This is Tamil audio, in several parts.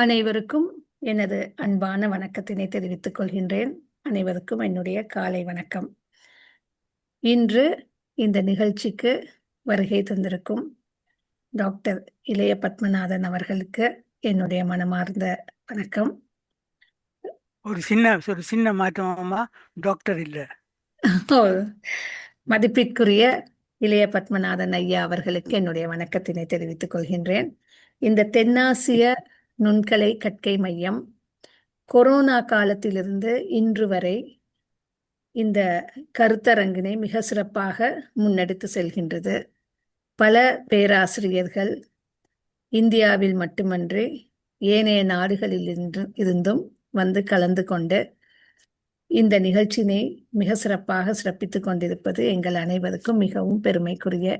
அனைவருக்கும் எனது அன்பான வணக்கத்தினை தெரிவித்துக் கொள்கின்றேன். அனைவருக்கும் என்னுடைய காலை வணக்கம். இன்று இந்த நிகழ்ச்சிக்கு வருகை தந்திருக்கும் டாக்டர் இளைய பத்மநாதன் அவர்களுக்கு என்னுடைய மனமார்ந்த வணக்கம். ஒரு சின்ன மாற்றமா, டாக்டர் இல்ல, மதிப்பிற்குரிய இளைய பத்மநாதன் ஐயா அவர்களுக்கு என்னுடைய வணக்கத்தினை தெரிவித்துக் கொள்கின்றேன். இந்த தென்னாசிய நுண்கலை கற்கை மையம் கொரோனா காலத்திலிருந்து இன்று வரை இந்த கருத்தரங்கினை மிக சிறப்பாக முன்னெடுத்து செல்கின்றது. பல பேராசிரியர்கள் இந்தியாவில் மட்டுமன்றி ஏனைய நாடுகளில் இருந்தும் வந்து கலந்து கொண்டு இந்த நிகழ்ச்சியினை மிக சிறப்பாக சிறப்பித்துக் கொண்டிருப்பது எங்கள் அனைவருக்கும் மிகவும் பெருமைக்குரிய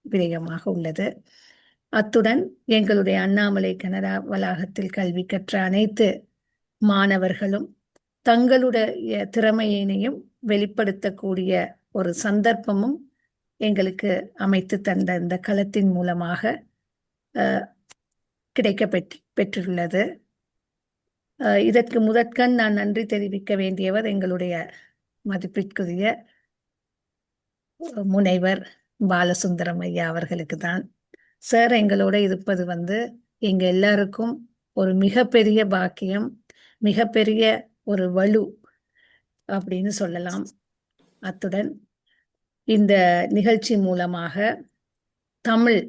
விடயமாக உள்ளது. அத்துடன் எங்களுடைய அண்ணாமலை கனடா வளாகத்தில் கல்வி கற்ற அனைத்து மாணவர்களும் தங்களுடைய திறமையினையும் வெளிப்படுத்தக்கூடிய ஒரு சந்தர்ப்பமும் எங்களுக்கு அமைத்து தந்த இந்த களத்தின் மூலமாக கிடைக்க பெற்றுள்ளது. இதற்கு முதற்கண் நான் நன்றி தெரிவிக்க வேண்டியவர் எங்களுடைய மதிப்பிற்குரிய முனைவர் பாலசுந்தரம் ஐயா அவர்களுக்கு தான். சார் எங்களோட இருப்பது எங்க எல்லாருக்கும் ஒரு மிகப்பெரிய பாக்கியம், மிகப்பெரிய ஒரு வலு அப்படின்னு சொல்லலாம். அத்துடன் இந்த நிகழ்ச்சி மூலமாக தமிழ்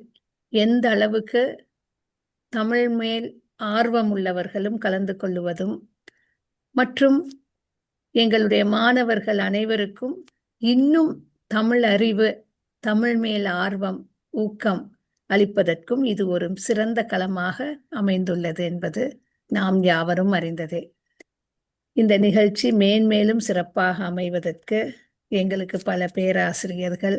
எந்த அளவுக்கு தமிழ் மேல் ஆர்வம் உள்ளவர்களும் கலந்து கொள்ளுவதும் மற்றும் எங்களுடைய மாணவர்கள் அனைவருக்கும் இன்னும் தமிழ் அறிவு, தமிழ் மேல் ஆர்வம், ஊக்கம் அளிப்பதற்கும் இது ஒரு சிறந்த களமாக அமைந்துள்ளது என்பது நாம் யாவரும் அறிந்ததே. இந்த நிகழ்ச்சி மேன்மேலும் சிறப்பாக அமைவதற்கு எங்களுக்கு பல பேராசிரியர்கள்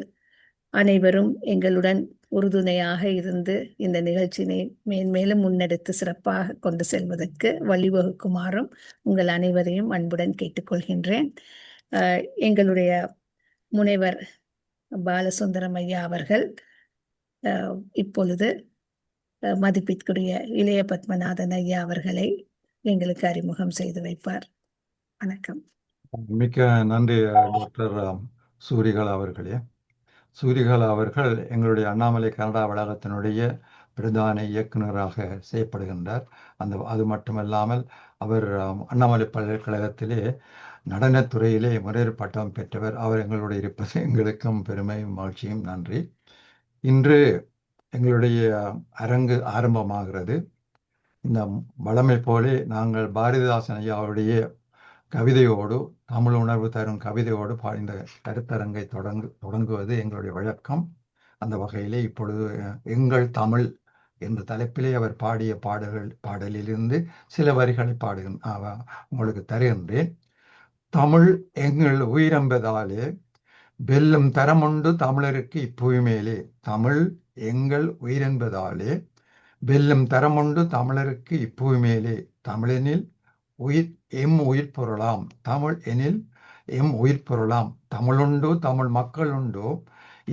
அனைவரும் எங்களுடன் உறுதுணையாக இருந்து இந்த நிகழ்ச்சியினை மேன்மேலும் முன்னெடுத்து சிறப்பாக கொண்டு செல்வதற்கு வழிவகுக்குமாறும் உங்கள் அனைவரையும் அன்புடன் கேட்டுக்கொள்கின்றேன். எங்களுடைய முனைவர் பாலசுந்தரம் ஐயா அவர்கள் இப்பொழுது மதிப்பிற்குரிய இளைய பத்மநாதன் ஐயா அவர்களை எங்களுக்கு அறிமுகம் செய்து வைப்பார். வணக்கம். மிக்க நன்றி டாக்டர் சூரிகலா அவர்களே. சூரிகலா அவர்கள் எங்களுடைய அண்ணாமலை கனடா வளாகத்தினுடைய பிரதான இயக்குநராக செய்யப்படுகின்றார். அது மட்டுமல்லாமல் அவர் அண்ணாமலை பல்கலைக்கழகத்திலே நடனத்துறையிலே முறையீடு பட்டம் பெற்றவர். அவர் எங்களோடு இருப்பது எங்களுக்கும் பெருமையும் மகிழ்ச்சியும். நன்றி. இன்று எங்களுடைய அரங்கு ஆரம்பமாகிறது. இந்த வழமை போலே நாங்கள் பாரதிதாசன் ஐயாவுடைய கவிதையோடு, தமிழ் உணர்வு தரும் கவிதையோடு இந்த கருத்தரங்கை தொடங்குவது எங்களுடைய வழக்கம். அந்த வகையிலே இப்பொழுது எங்கள் தமிழ் என்ற தலைப்பிலே அவர் பாடிய பாடலிலிருந்து சில வரிகளை உங்களுக்கு தருகின்றேன். தமிழ் எங்கள் உயிரென்பதாலே வெல்லும் தரமுண்டு தமிழருக்கு இப்புவிமேலே. தமிழ் எங்கள் உயிரென்பதாலே வெல்லும் தரமுண்டு தமிழருக்கு இப்புவிமேலே. தமிழெனில் எம் உயிர் பொருளாம். தமிழ் எனில் எம் உயிர் பொருளாம். தமிழுண்டோ தமிழ் மக்கள் உண்டோ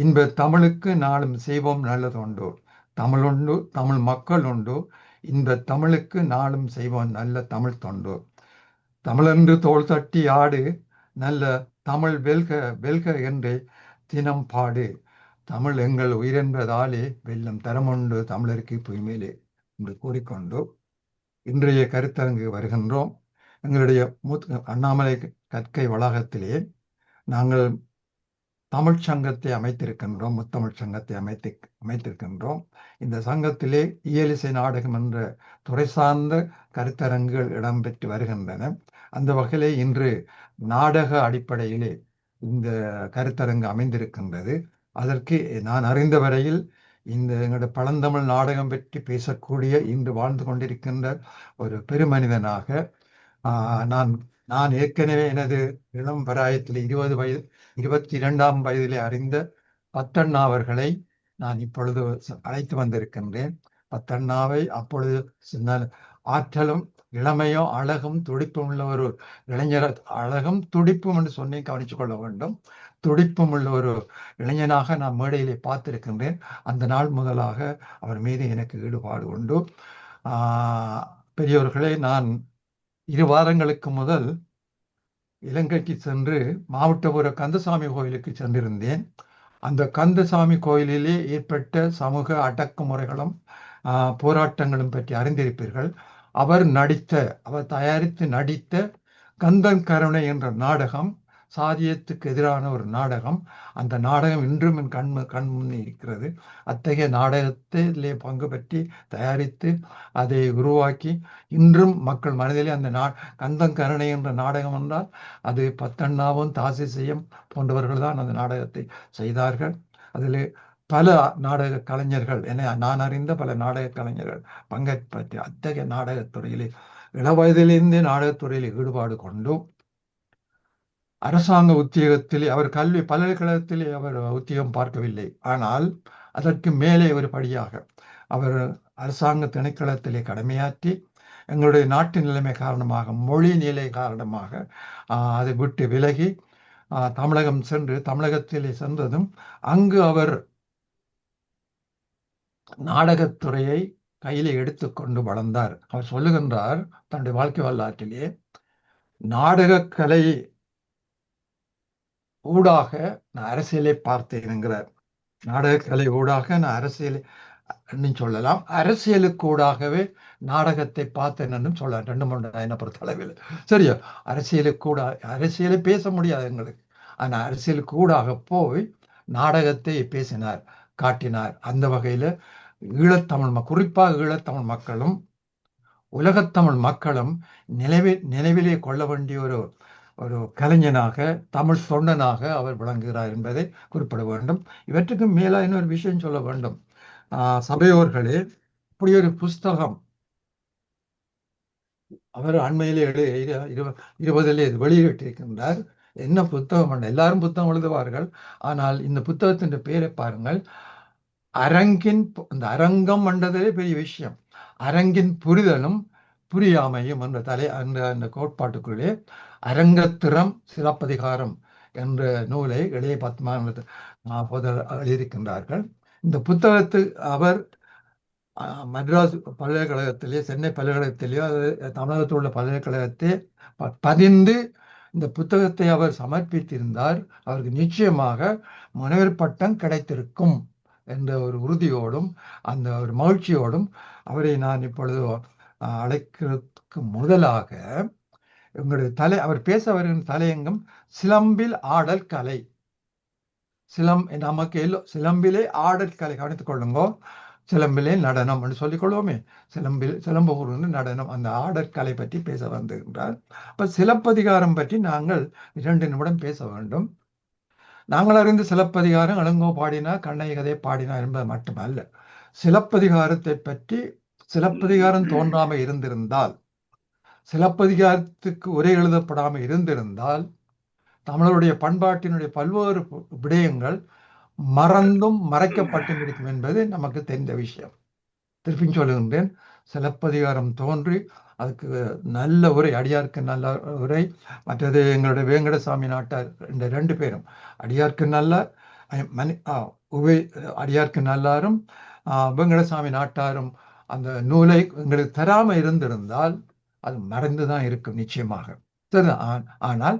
இன்ப தமிழுக்கு நாளும் செய்வோம் நல்லதுண்டோ. தமிழுண்டோ தமிழ் மக்கள் உண்டோ இன்ப தமிழுக்கு நாளும் செய்வோம் நல்ல தமிழ் தொண்டோ. தமிழென்று தோள் தட்டி ஆடு நல்ல தமிழ் வெல்க வெல்க என்றே தினம் பாடு. தமிழ் எங்கள் உயிரென்பதாலே வெல்லும் தரமுண்டு தமிழருக்கு புய்மேலே என்று கூறிக்கொண்டு இன்றைய கருத்தரங்கு வருகின்றோம். எங்களுடைய அண்ணாமலை கற்கை வளாகத்திலே நாங்கள் தமிழ் சங்கத்தை அமைத்திருக்கின்றோம், முத்தமிழ் சங்கத்தை அமைத்திருக்கின்றோம். இந்த சங்கத்திலே இயலிசை நாடகம் என்ற துறை சார்ந்த கருத்தரங்குகள் இடம்பெற்று வருகின்றன. அந்த வகையிலே இன்று நாடக அடிப்படையிலே இந்த கருத்தரங்கு அமைந்திருக்கின்றது. அதற்கு நான் அறிந்த வரையில் இந்த எங்களுடைய பழந்தமிழ் நாடகம் பற்றி பேசக்கூடிய இன்று வாழ்ந்து கொண்டிருக்கின்ற ஒரு பெருமனிதனாக நான் ஏற்கனவே எனது இளம் பராயத்தில் 22ஆம் வயதிலே அறிந்த பத்தண்ணா அவர்களை நான் இப்பொழுது அழைத்து வந்திருக்கின்றேன். பத்தண்ணாவை அப்பொழுது ஆற்றலும் இளமையும் அழகும் துடிப்பும் உள்ள ஒரு இளைஞர், அழகும் துடிப்பும் என்று சொன்னே கவனித்து கொள்ள வேண்டும். துடிப்பும் உள்ள ஒரு இளைஞனாக நான் மேடையிலே பார்த்திருக்கின்றேன். அந்த நாள் முதலாக அவர் மீது எனக்கு ஈடுபாடு உண்டு. பெரியோர்களே, நான் 2 வாரங்களுக்கு முதல் இலங்கைக்கு சென்று மாவட்டபுர கந்தசாமி கோயிலுக்கு சென்றிருந்தேன். அந்த கந்தசாமி கோயிலிலே ஏற்பட்ட சமூக அடக்குமுறைகளும் போராட்டங்களும் பற்றி அறிந்திருப்பீர்கள். அவர் தயாரித்து நடித்த கந்தன் கருணை என்ற நாடகம் சாதியத்துக்கு எதிரான ஒரு நாடகம். அந்த நாடகம் இன்றும் என் கண் முன்னே இருக்கிறது. அத்தகைய நாடகத்திலே பங்கு பற்றி தயாரித்து அதை உருவாக்கி இன்றும் மக்கள் மனதிலே அந்த கந்தன் கருணை என்ற நாடகம் என்றால் அது பத்தண்ணாவும் தாசிசையும் போன்றவர்கள் தான் அந்த நாடகத்தை செய்தார்கள். அதில் பல நாடக கலைஞர்கள், நான் அறிந்த பல நாடக கலைஞர்கள் பங்கேற்பற்றி அத்தகைய நாடகத்துறையிலே இளவயதிலிருந்தே நாடகத்துறையில் ஈடுபாடு கொண்டும் அரசாங்க உத்தியோகத்திலே அவர் பல்கலைக்கழகத்திலே அவர் உத்தியோகம் பார்க்கவில்லை. ஆனால் அதற்கு மேலே ஒரு படியாக அவர் அரசாங்க திணைக்களத்திலே கடமையாற்றி எங்களுடைய நாட்டு நிலைமை காரணமாக, மொழி நிலை காரணமாக அதை விட்டு விலகி தமிழகத்திலே சென்றதும் அங்கு அவர் நாடகத்துறையை கையிலே எடுத்துக்கொண்டு வளர்ந்தார். அவர் சொல்லுகின்றார் தன்னுடைய வாழ்க்கை வரலாற்றிலே, நாடகக்கலை ஊடாக நான் அரசியலை பார்த்தேன் என்கிறார். நாடகக்கலை ஊடாக நான் அரசியலை சொல்லலாம், அரசியலுக்கு ஊடாகவே நாடகத்தை பார்த்தேன் என்றும் சொல்லலாம். 2-3 என்னை பொறுத்தளவில் சரியா. அரசியலை பேச முடியாது எங்களுக்கு, ஆனால் அரசியலுக்கு ஊடாக போய் நாடகத்தை பேசினார், காட்டினார். அந்த வகையில் குறிப்பாக ஈழத்தமிழ் மக்களும் உலகத்தமிழ் மக்களும் நினைவிலே கொள்ள வேண்டிய ஒரு கலைஞனாக, தமிழ் தொண்டனாக அவர் விளங்குகிறார் என்பதை குறிப்பிட வேண்டும். இவற்றுக்கு மேலே இன்னொரு விஷயம் சொல்ல வேண்டும். சபையோர்களே, இப்படி ஒரு புஸ்தகம் அவர் அண்மையிலே 20 வெளியிட்டிருக்கின்றார். என்ன புத்தகம்? எல்லாரும் புத்தகம் எழுதுவார்கள், ஆனால் இந்த புத்தகத்தின் பெயரை பாருங்கள். அந்த அரங்கம் என்றதே பெரிய விஷயம். அரங்கின் புரிதலும் புரியாமையும் அந்த கோட்பாட்டுக்குள்ளே அரங்கத்திறம் சிலப்பதிகாரம் என்ற நூலை இளைய பத்மநாபன் எழுதியிருக்கின்றார்கள். இந்த புத்தகத்தை அவர் மദ്രാസ് பல்கலைக்கழகத்திலே, சென்னை பல்கலைக்கழகத்திலேயோ தமிழகத்தில் உள்ள பல்கலைக்கழகத்தை பதிந்து இந்த புத்தகத்தை அவர் சமர்ப்பித்திருந்தார். அவருக்கு நிச்சயமாக முனைவர் பட்டம் கிடைத்திருக்கும் என்ற ஒரு உறுதியோடும் அந்த ஒரு மகிழ்ச்சியோடும் அவரை நான் இப்பொழுது அழைக்கிறதுக்கு முதலாக எங்களுடைய அவர் பேச வருகின்ற தலையங்கம் சிலம்பில் ஆடல் கலை. நமக்கு சிலம்பிலே ஆடல் கலை, கவனித்துக் கொள்ளுங்கோ. சிலம்பிலே நடனம் என்று சொல்லிக்கொள்வோமே, சிலம்பு நடனம், அந்த ஆடற்கலை பற்றி பேச வந்துகின்றார். அப்ப சிலப்பதிகாரம் பற்றி நாங்கள் 2 நிமிடம் பேச வேண்டும். நாங்கள் அறிந்து சிலப்பதிகாரம் இளங்கோ பாடினார், கண்ணகி கதை பாடினார் என்பது மட்டுமல்ல. சிலப்பதிகாரத்தை பற்றி சிலப்பதிகாரம் தோன்றாமல் இருந்திருந்தால், சிலப்பதிகாரத்துக்கு உரை எழுதப்படாமல் இருந்திருந்தால், தமிழருடைய பண்பாட்டினுடைய பல்வேறு விடயங்கள் மறந்தும் மறைக்கப்பட்டும் இருக்கும் என்பது நமக்கு தெரிந்த விஷயம். திருப்பி சொல்லுகின்றேன், சிலப்பதிகாரம் தோன்றி அதுக்கு நல்ல உரை, அடியார்க்கு நல்ல உரை, மற்றது எங்களுடைய வேங்கடசாமி நாட்டார், இந்த 2 பேரும் அடியார்க்கு நல்லார், அடியார்க்கு நல்லாரும் வேங்கடசாமி நாட்டாரும் அந்த நூலை எங்களுக்கு தராமல் இருந்திருந்தால் அது மறைந்துதான் இருக்கும் நிச்சயமாக. ஆனால்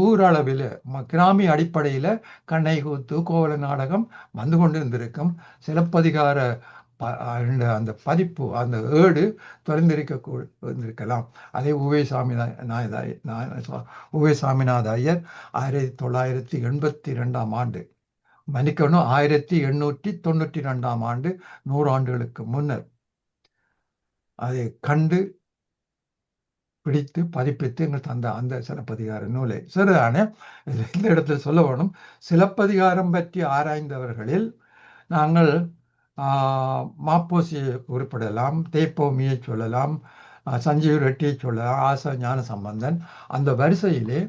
ஊரளவில் கிராமிய அடிப்படையில் கண்ணை கூத்து, கோவல நாடகம் வந்து கொண்டிருந்திருக்கும். சிலப்பதிகார அந்த பதிப்பு, அந்த ஏடு தொலைந்திருக்கலாம். அதை உவே சாமிநாத ஐயர் 1982 ஆண்டு, மன்னிக்கணும் 1892 ஆண்டு, 100 ஆண்டுகளுக்கு முன்னர் அதை கண்டு பிடித்து பதிப்பித்து எங்கள் தந்த அந்த சிலப்பதிகார நூலை சரிதானே. இந்த இடத்துல சொல்ல வேணும், சிலப்பதிகாரம் பற்றி ஆராய்ந்தவர்களில் நாங்கள் மாப்போசியை குறிப்பிடலாம், தேப்போமியை சொல்லலாம், சஞ்சீவ் ரெட்டியை சொல்லலாம், ஆசா ஞான சம்பந்தன். அந்த வரிசையில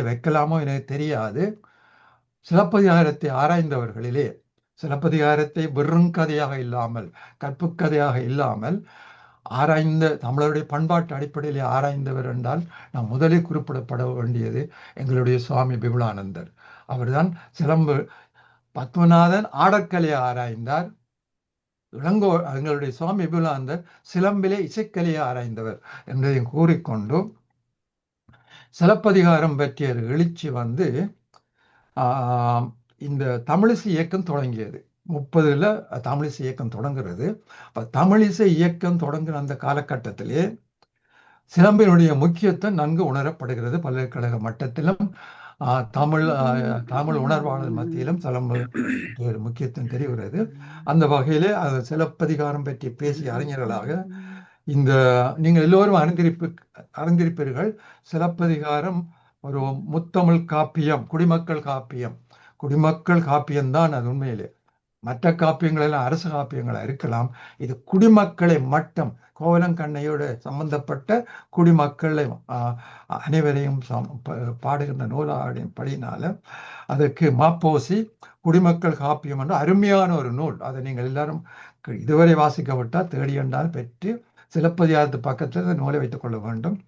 வைக்கலாமோ எனக்கு தெரியாது. சிலப்பதிகாரத்தை ஆராய்ந்தவர்களிலே, சிலப்பதிகாரத்தை வெறும் கதையாக இல்லாமல், கற்பு கதையாக இல்லாமல் ஆராய்ந்த, தமிழருடைய பண்பாட்டு அடிப்படையிலே ஆராய்ந்தவர் என்றால் நாம் முதலில் குறிப்பிடப்பட வேண்டியது எங்களுடைய சுவாமி விபுலானந்தர். அவர்தான் சிலம்பு பத்மநாதன் ஆடற்கலையை ஆராய்ந்தார். எங்களுடைய சுவாமி விபுலானந்தர் சிலம்பிலே இசைக்கலையை ஆராய்ந்தவர் என்பதையும் கூறிக்கொண்டு சிலப்பதிகாரம் பற்றிய ஒரு எழுச்சி வந்து இந்த தமிழிசை இயக்கம் தொடங்கியது. 30ல் தமிழிசை இயக்கம் தொடங்குறது. தமிழிசை இயக்கம் தொடங்குற அந்த காலகட்டத்திலே சிலம்பினுடைய முக்கியத்துவம் நன்கு உணரப்படுகிறது. பல்கலைக்கழக மட்டத்திலும் தமிழ் உணர்வாளர் மத்தியிலும் சிலம்பு முக்கியத்துவம் தெரிகிறது. அந்த வகையிலே அது சிலப்பதிகாரம் பற்றி பேசிய அறிஞர்களாக நீங்கள் எல்லோரும் அறிந்திருப்பீர்கள். சிலப்பதிகாரம் ஒரு முத்தமிழ் காப்பியம், குடிமக்கள் காப்பியம். குடிமக்கள் காப்பியம்தான் அது உண்மையிலே. மற்ற காப்பியங்கள் எல்லாம் அரசு காப்பியங்களாக இருக்கலாம். இது குடிமக்களை மட்டும் கோவலங்கண்ணையோடு சம்பந்தப்பட்ட குடிமக்களை அனைவரையும் பாடுகின்ற நூலாடின் படினால அதற்கு மாப்போசி குடிமக்கள் காப்பியம் என்ற அருமையான ஒரு நூல். அதை நீங்கள் எல்லாரும் இதுவரை வாசிக்கப்பட்டால் தேடி என்றால் பெற்று சிலப்பதிகாரத்து பக்கத்தில் அந்த நூலை வைத்துக் கொள்ள வேண்டும்.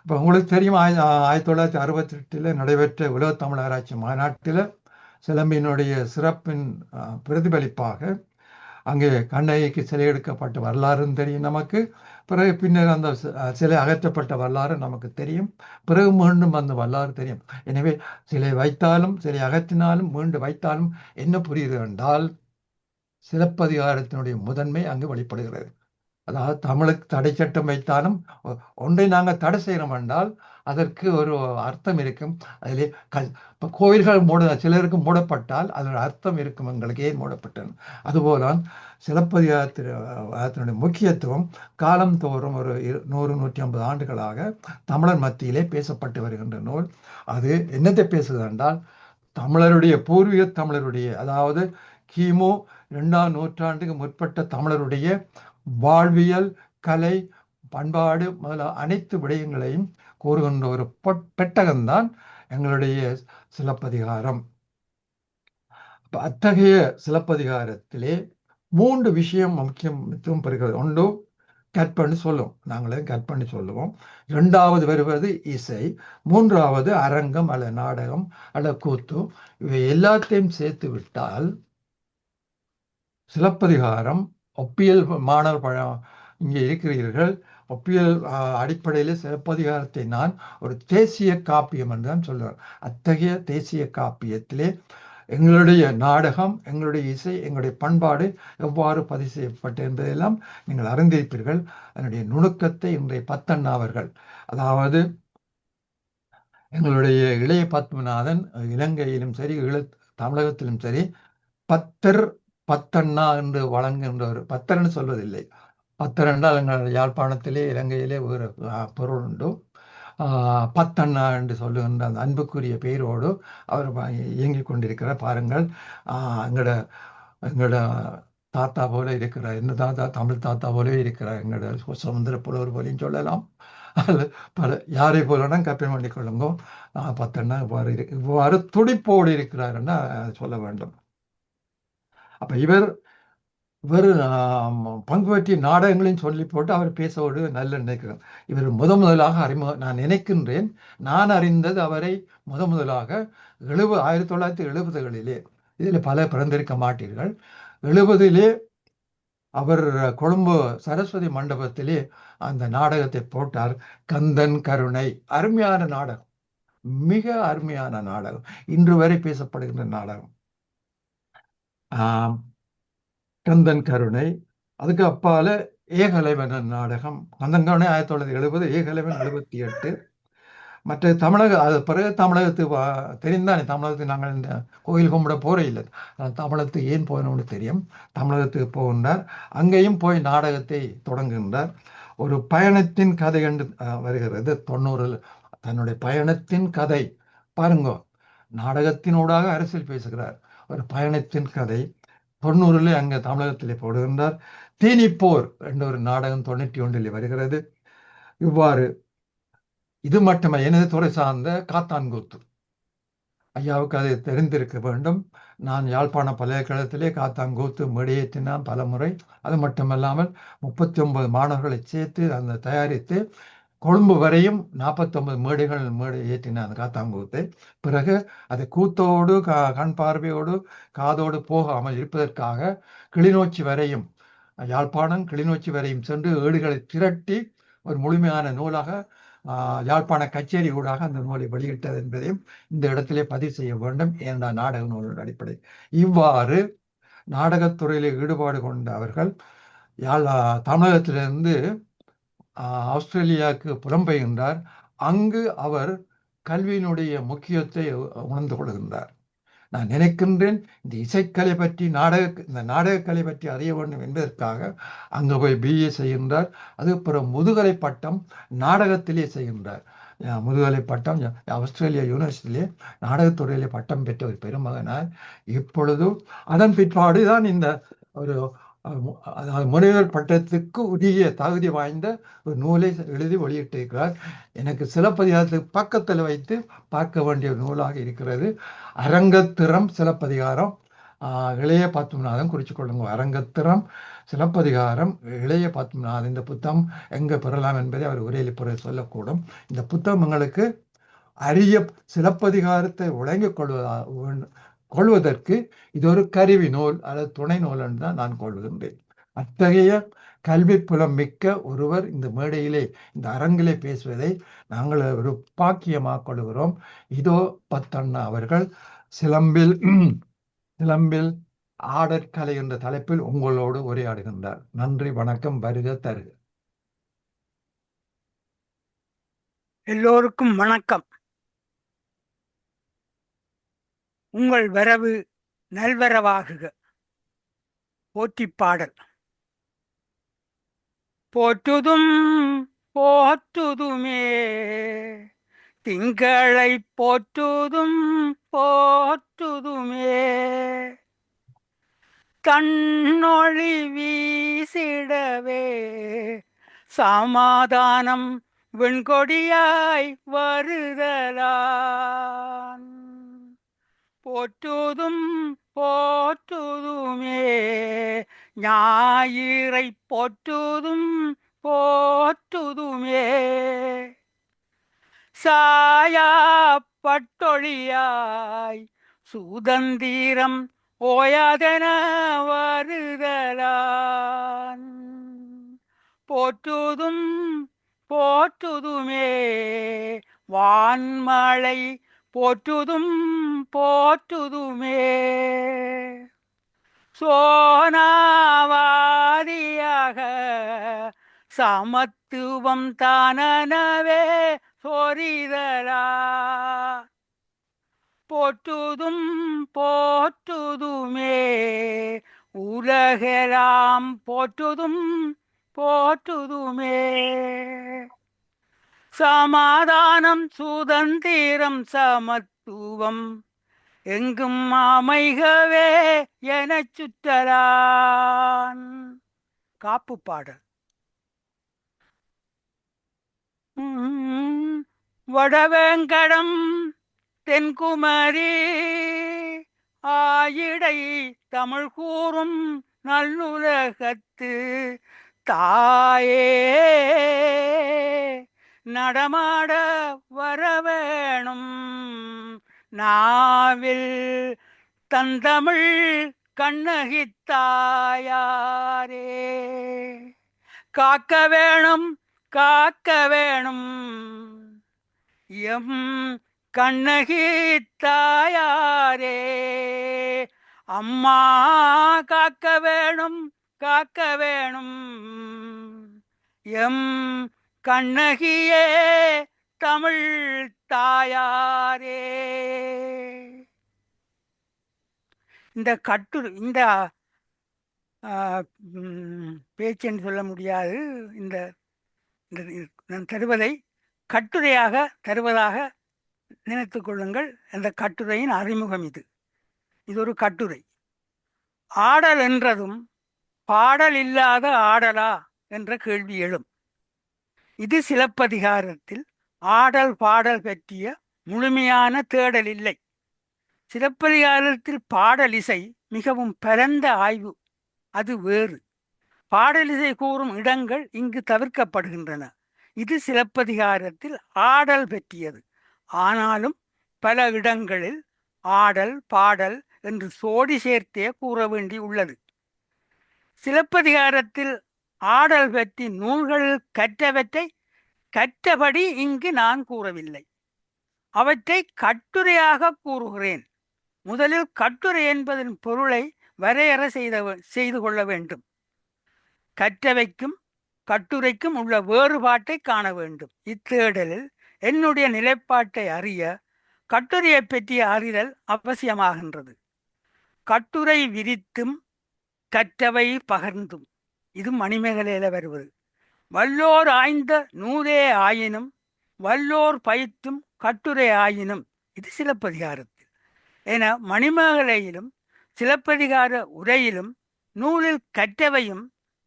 இப்போ உங்களுக்கு தெரியும், 1968 நடைபெற்ற உலகத் தமிழ் ஆராய்ச்சி மாநாட்டில் சிலம்பினுடைய சிறப்பின் பிரதிபலிப்பாக அங்கே கண்ணகிக்கு சிலை எடுக்கப்பட்ட வரலாறும் தெரியும் நமக்கு. பிறகு பின்னர் அந்த சிலை அகற்றப்பட்ட வரலாறு நமக்கு தெரியும். பிறகு மீண்டும் அந்த வரலாறு தெரியும். எனவே சிலை வைத்தாலும் சிலை அகற்றினாலும் மீண்டும் வைத்தாலும் என்ன புரியுது என்றால் சிலப்பதிகாரத்தினுடைய முதன்மை அங்கு வெளிப்படுகிறது. அதாவது தமிழுக்கு தடை சட்டம் வைத்தாலும் ஒன்றை நாங்கள் தடை செய்கிறோம் என்றால் அதற்கு ஒரு அர்த்தம் இருக்கும். அதிலே இப்போ கோயில்கள் சிலருக்கு மூடப்பட்டால் அதோட அர்த்தம் இருக்கும். எங்களுக்கு ஏன் மூடப்பட்டது? அதுபோல சிலப்பதிகாரத்தினுடைய முக்கியத்துவம் காலந்தோறும் ஒரு 100-150 ஆண்டுகளாக தமிழர் மத்தியிலே பேசப்பட்டு வருகின்ற நூல். அது என்னத்தை பேசுது என்றால் தமிழருடைய பூர்வீக தமிழருடைய, அதாவது கிமு 2ஆம் நூற்றாண்டுக்கு முற்பட்ட தமிழருடைய வாழ்வியல், கலை, பண்பாடு முதல அனைத்து விடயங்களையும் கூறுகின்ற ஒரு பெட்டகம்தான் எங்களுடைய சிலப்பதிகாரம். அத்தகைய சிலப்பதிகாரத்திலே 3 விஷயம் முக்கியத்துவம் பெறுகிறது. ஒன்று கற்பனை சொல்லுவோம், நாங்களே கற்பனை சொல்லுவோம். 2வது வருவது இசை. 3வது அரங்கம் அல்ல நாடகம் அல்ல கூத்து. இவை எல்லாத்தையும் சேர்த்து விட்டால் சிலப்பதிகாரம் ஒப்பியல் மாணவர் இங்கே இருக்கிறீர்கள். ஒப்பியல் அடிப்படையில் சிலப்பதிகாரத்தை நான் ஒரு தேசிய காப்பியம் என்று தான் சொல்லுவேன். அத்தகைய தேசிய காப்பியத்திலே எங்களுடைய நாடகம், எங்களுடைய இசை, எங்களுடைய பண்பாடு எவ்வாறு பதிவு செய்யப்பட்டது என்பதெல்லாம் நீங்கள் அறிந்திருப்பீர்கள். அதனுடைய நுணுக்கத்தை இன்றைய பத்தண்ணா அவர்கள், அதாவது எங்களுடைய இளைய பத்மநாதன், இலங்கையிலும் சரி தமிழகத்திலும் சரி பத்தண்ணா என்று வழங்குகின்றவர். பத்தர்ன்னு சொல்வதில்லை. பத்தர் என்றால் எங்கள் யாழ்ப்பாணத்திலே இலங்கையிலே ஒரு பொருள் உண்டு. பத்தண்ணா என்று சொல்லுகின்ற அந்த அன்புக்குரிய பெயரோடு அவர் இயங்கிக் கொண்டிருக்கிறார். பாருங்கள், எங்களோட தாத்தா போல இருக்கிறார். என்ன தாத்தா? தமிழ் தாத்தா போலவே இருக்கிறார். எங்களோட சுதந்திர புலவர் போலையும் சொல்லலாம். அது யாரை போலனா கற்பனை பண்ணிக்கொள்ளுங்க. பத்தண்ணா இவ்வாறு துடிப்போடு இருக்கிறார் என்று சொல்ல வேண்டும். அப்ப இவர் பங்கு பற்றிய நாடகங்களையும் சொல்லி போட்டு அவர் பேசவோடு நல்ல நினைக்கிறார். இவர் முதலாக நான் நினைக்கின்றேன், நான் அறிந்தது அவரை முதலாக 1970களிலே, இதில் பல பிறந்திருக்க மாட்டீர்கள், 70லே அவர் கொழும்பு சரஸ்வதி மண்டபத்திலே அந்த நாடகத்தை போட்டார். கந்தன் கருணை. அருமையான நாடகம், மிக அருமையான நாடகம், இன்று வரை பேசப்படுகின்ற நாடகம். கந்தன் கருணை. அதுக்கு அப்பால ஏகலைவன் நாடகம். கந்தன் கருணை 1970, ஏகலைவன் 78. மற்ற அது பிறகு தமிழகத்துக்கு தெரிந்தானே, தமிழகத்துக்கு நாங்கள் இந்த கோயில் கும்பிட போற இல்லை, தமிழகத்துக்கு ஏன் போகணும்னு தெரியும். தமிழகத்துக்கு போகின்றார். அங்கேயும் போய் நாடகத்தை தொடங்குகின்றார். ஒரு பயணத்தின் கதை என்று வருகிறது 90. தன்னுடைய பயணத்தின் கதை பாருங்க. நாடகத்தினூடாக அரசியல் பேசுகிறார். ஒரு பயணத்தின் கதை 90 அங்கே தமிழகத்திலே போடுகின்றார். தேனிப்போர் என்ற ஒரு நாடகம் 91 வருகிறது. இவ்வாறு இது மட்டுமே எனது துறை சார்ந்த காத்தான்கூத்து. ஐயாவுக்கு அதை தெரிந்திருக்க வேண்டும். நான் யாழ்ப்பாண பல்கலைக்கழகத்திலே காத்தான்கூத்து மேடையேற்றினான் பல முறை. அது மட்டுமல்லாமல் 39 மாணவர்களை சேர்த்து அந்த தயாரித்து கொழும்பு வரையும் 49 மேடை ஏற்றினான் அந்த காத்தாங்கூத்தை. பிறகு அதை கூத்தோடு கண் பார்வையோடு காதோடு போகாமல் இருப்பதற்காக கிளிநொச்சி வரையும் யாழ்ப்பாணம் கிளிநொச்சி வரையும் சென்று ஏடுகளை திரட்டி ஒரு முழுமையான நூலாக யாழ்ப்பாண கச்சேரி ஊடாக அந்த நூலை வெளியிட்டது என்பதையும் இந்த இடத்திலே பதிவு செய்ய வேண்டும். என்ற நாடக நூலின் அடிப்படை இவ்வாறு நாடகத்துறையிலே ஈடுபாடு கொண்ட அவர்கள் தமிழகத்திலிருந்து ஆஸ்திரேலியாவுக்கு புலம்பெயர்ந்தார். அங்கு அவர் கல்வியினுடைய முக்கியத்தை உணர்ந்து கொள்கின்றார். நான் நினைக்கின்றேன் இந்த இசைக்கலை பற்றி இந்த நாடகக்கலை பற்றி அறிய வேண்டும் என்பதற்காக அங்கு போய் பிஏ செய்கின்றார். அதுக்கப்புறம் முதுகலை பட்டம் நாடகத்திலே செய்கின்றார். முதுகலை பட்டம் ஆஸ்திரேலியா யூனிவர்சிட்டியிலே நாடகத்துறையிலே பட்டம் பெற்ற ஒரு பெருமகனார். இப்பொழுதும் அதன் பிற்பாடு தான் இந்த ஒரு முனைவர் பட்டத்துக்கு உரிய தகுதி வாய்ந்த ஒரு நூலை எழுதி வெளியிட்டிருக்கிறார். எனக்கு சிலப்பதிகாரத்துக்கு பக்கத்தில் வைத்து பார்க்க வேண்டிய ஒரு நூலாக இருக்கிறது. அரங்கத்திறம் சிலப்பதிகாரம், இளைய பத்மநாதன் குறிச்சு கொள்ளுங்க. அரங்கத்திறம் சிலப்பதிகாரம், இளைய பத்மநாதன். இந்த புத்தகம் எங்கே பெறலாம் என்பதை அவர் உரையில் பிற சொல்லக்கூடும். இந்த புத்தகங்களுக்கு அரிய சிலப்பதிகாரத்தை வழங்கிக் கொள்வதற்கு இது ஒரு கருவி நூல் அல்லது துணை நூல் என்று தான் நான் கொள்கின்றேன். அத்தகைய கல்வி புலம் மிக்க ஒருவர் இந்த மேடையிலே இந்த அரங்கிலே பேசுவதை நாங்கள் ஒரு பாக்கியமாக கொள்கிறோம். இதோ பத்தண்ணா அவர்கள் சிலம்பில் ஆடற்கலை என்ற தலைப்பில் உங்களோடு உரையாடுகின்றார். நன்றி, வணக்கம், வருக தருக. எல்லோருக்கும் வணக்கம். உங்கள் வரவு நல்வரவாகுக. போற்றி பாடல். போற்றுதும் போற்றுதுமே திங்களை போற்றுதும் போற்றுதுமே தன்னொளி வீசிடவே சமாதானம் வெண்கொடியாய் வருதலான் போற்றுதும் போற்றுதுமே ஞாயிறை போற்றுதும் போற்றுதுமே சாயா பட்டொழியாய் சுதந்திரம் ஓயாதென வருதலான் போற்றுதும் போற்றுதுமே வான்மழை போற்றுதும் போற்றுதுமே சோனாவாதியாக சமத்துவம் தானவே சொரிதலா போற்றுதும் போற்றுதுமே உலகெல்லாம் போற்றுதும் போற்றுதுமே சமாதானம் சுதந்திரம் சமத்துவம் எங்கும் அமைகவே எனச் சுற்றலான். காப்பு பாடல். வடவேங்கடம் தென்குமரி ஆயிடை தமிழ் கூறும் நல்லுலகத்து தாயே நடமாட வரவேணும் நாவில் தந்தமிழ் கண்ணகித்தாயாரே காக்க வேணும் காக்க வேணும் எம் கண்ணகி தாயாரே அம்மா காக்க வேணும் காக்க வேணும் எம் கண்ணகியே தமிழ் தாயாரே. இந்த பேச்சுன்னு சொல்ல முடியாது. இந்த நான் தருவதை கட்டுரையாக தருவதாக நினைத்து கொள்ளுங்கள். அந்த கட்டுரையின் அறிமுகம் இது ஒரு கட்டுரை. ஆடல் என்றதும் பாடல் இல்லாத ஆடலா என்ற கேள்வி எழும். இது சிலப்பதிகாரத்தில் ஆடல் பாடல் பற்றிய முழுமையான தேடல் இல்லை. சிலப்பதிகாரத்தில் பாடலிசை மிகவும் பரந்த ஆய்வு, அது வேறு. பாடலிசை கூறும் இடங்கள் இங்கு தவிர்க்கப்படுகின்றன. இது சிலப்பதிகாரத்தில் ஆடல் பற்றியது. ஆனாலும் பல இடங்களில் ஆடல் பாடல் என்று சோடி சேர்த்தே கூற வேண்டி உள்ளது. சிலப்பதிகாரத்தில் ஆடல் பற்றி நூல்களில் கற்றவற்றை கற்றபடி இங்கு நான் கூறவில்லை. அவற்றை கட்டுரையாக கூறுகிறேன். முதலில் கட்டுரை என்பதன் பொருளை வரையறை செய்து கொள்ள வேண்டும். கற்றவைக்கும் கட்டுரைக்கும் உள்ள வேறுபாட்டை காண வேண்டும். இத்தேடலில் என்னுடைய நிலைப்பாட்டை அறிய கட்டுரையை பற்றிய அறிதல் அவசியமாகின்றது. கட்டுரை விரித்தும் கற்றவை பகர்ந்தும், இது மணிமேகலையில வருவது. வல்லோர் ஆய்ந்த நூலே ஆயினும் வல்லோர் பயிற்றும் கட்டுரை ஆயினும், இது சிலப்பதிகாரத்தில் என மணிமேகலையிலும் சிலப்பதிகார உரையிலும் நூலில் கற்றவையும்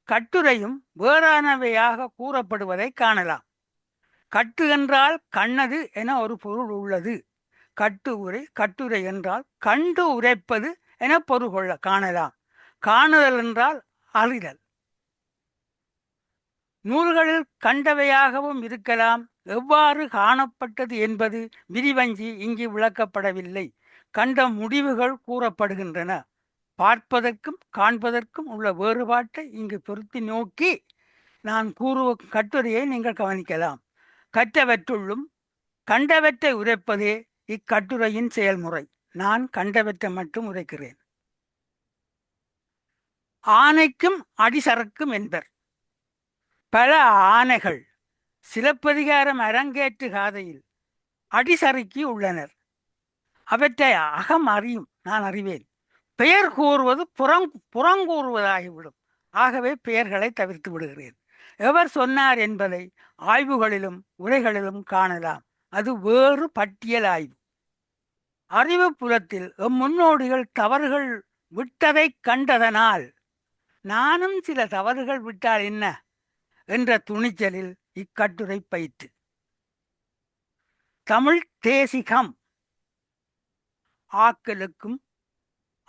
கட்டுரையும் வேறானவையாக கூறப்படுவதை காணலாம். கட்டு என்றால் கண்ணது என ஒரு பொருள் உள்ளது. கட்டு உரை கட்டுரை என்றால் கண்டு உரைப்பது என பொருள் கொள்ள காணலாம். காணுதல் என்றால் அறிதல். நூல்களில் கண்டவையாகவும் இருக்கலாம். எவ்வாறு காணப்பட்டது என்பது விரிவஞ்சி இங்கு விளக்கப்படவில்லை. கண்ட முடிவுகள் கூறப்படுகின்றன. பார்ப்பதற்கும் காண்பதற்கும் உள்ள வேறுபாட்டை இங்கு பொருத்தி நோக்கி நான் கூறும் கட்டுரையை நீங்கள் கவனிக்கலாம். கற்றவற்றுள்ளும் கண்டவற்றை உரைப்பதே இக்கட்டுரையின் செயல்முறை. நான் கண்டவற்றை மட்டும் உரைக்கிறேன். ஆனைக்கும் அடிசறுக்கும் என்பர். பல ஆனைகள் சிலப்பதிகாரம் அரங்கேற்று காதையில் அடிசறுக்கி உள்ளனர். அவற்றை அகம் அறியும், நான் அறிவேன். பெயர் கூறுவது புறங்கூறுவதாகிவிடும். ஆகவே பெயர்களை தவிர்த்து விடுகிறேன். எவர் சொன்னார் என்பதை ஆய்வுகளிலும் உரைகளிலும் காணலாம். அது வேறு பட்டியல் ஆய்வு. அறிவு புலத்தில் முன்னோடிகள் தவறுகள் விட்டதை கண்டதனால் நானும் சில தவறுகள் விட்டால் என்ன என்ற துணிச்சலில் இக்கட்டுரை பயிற்று. தமிழ் தேசிகம் ஆக்கலுக்கும்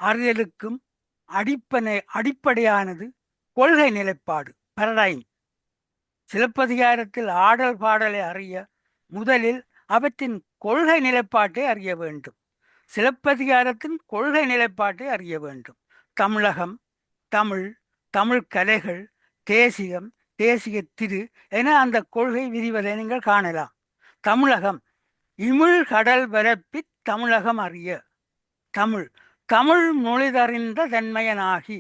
அறிதலுக்கும் அடிப்படையானது கொள்கை நிலைப்பாடு, பரடைம். சிலப்பதிகாரத்தில் ஆடல் பாடலை அறிய முதலில் அவற்றின் கொள்கை நிலைப்பாட்டை அறிய வேண்டும். சிலப்பதிகாரத்தின் கொள்கை நிலைப்பாட்டை அறிய வேண்டும். தமிழகம், தமிழ், தமிழ் கலைகள், தேசிகம், தேசிய திரு என அந்த கொள்கை விரிவதை நீங்கள் காணலாம். தமிழகம் இமிழ் கடல் வரப்பி தமிழகம் அறிய. தமிழ் தமிழ் மொழிதறிந்த தன்மையனாகி.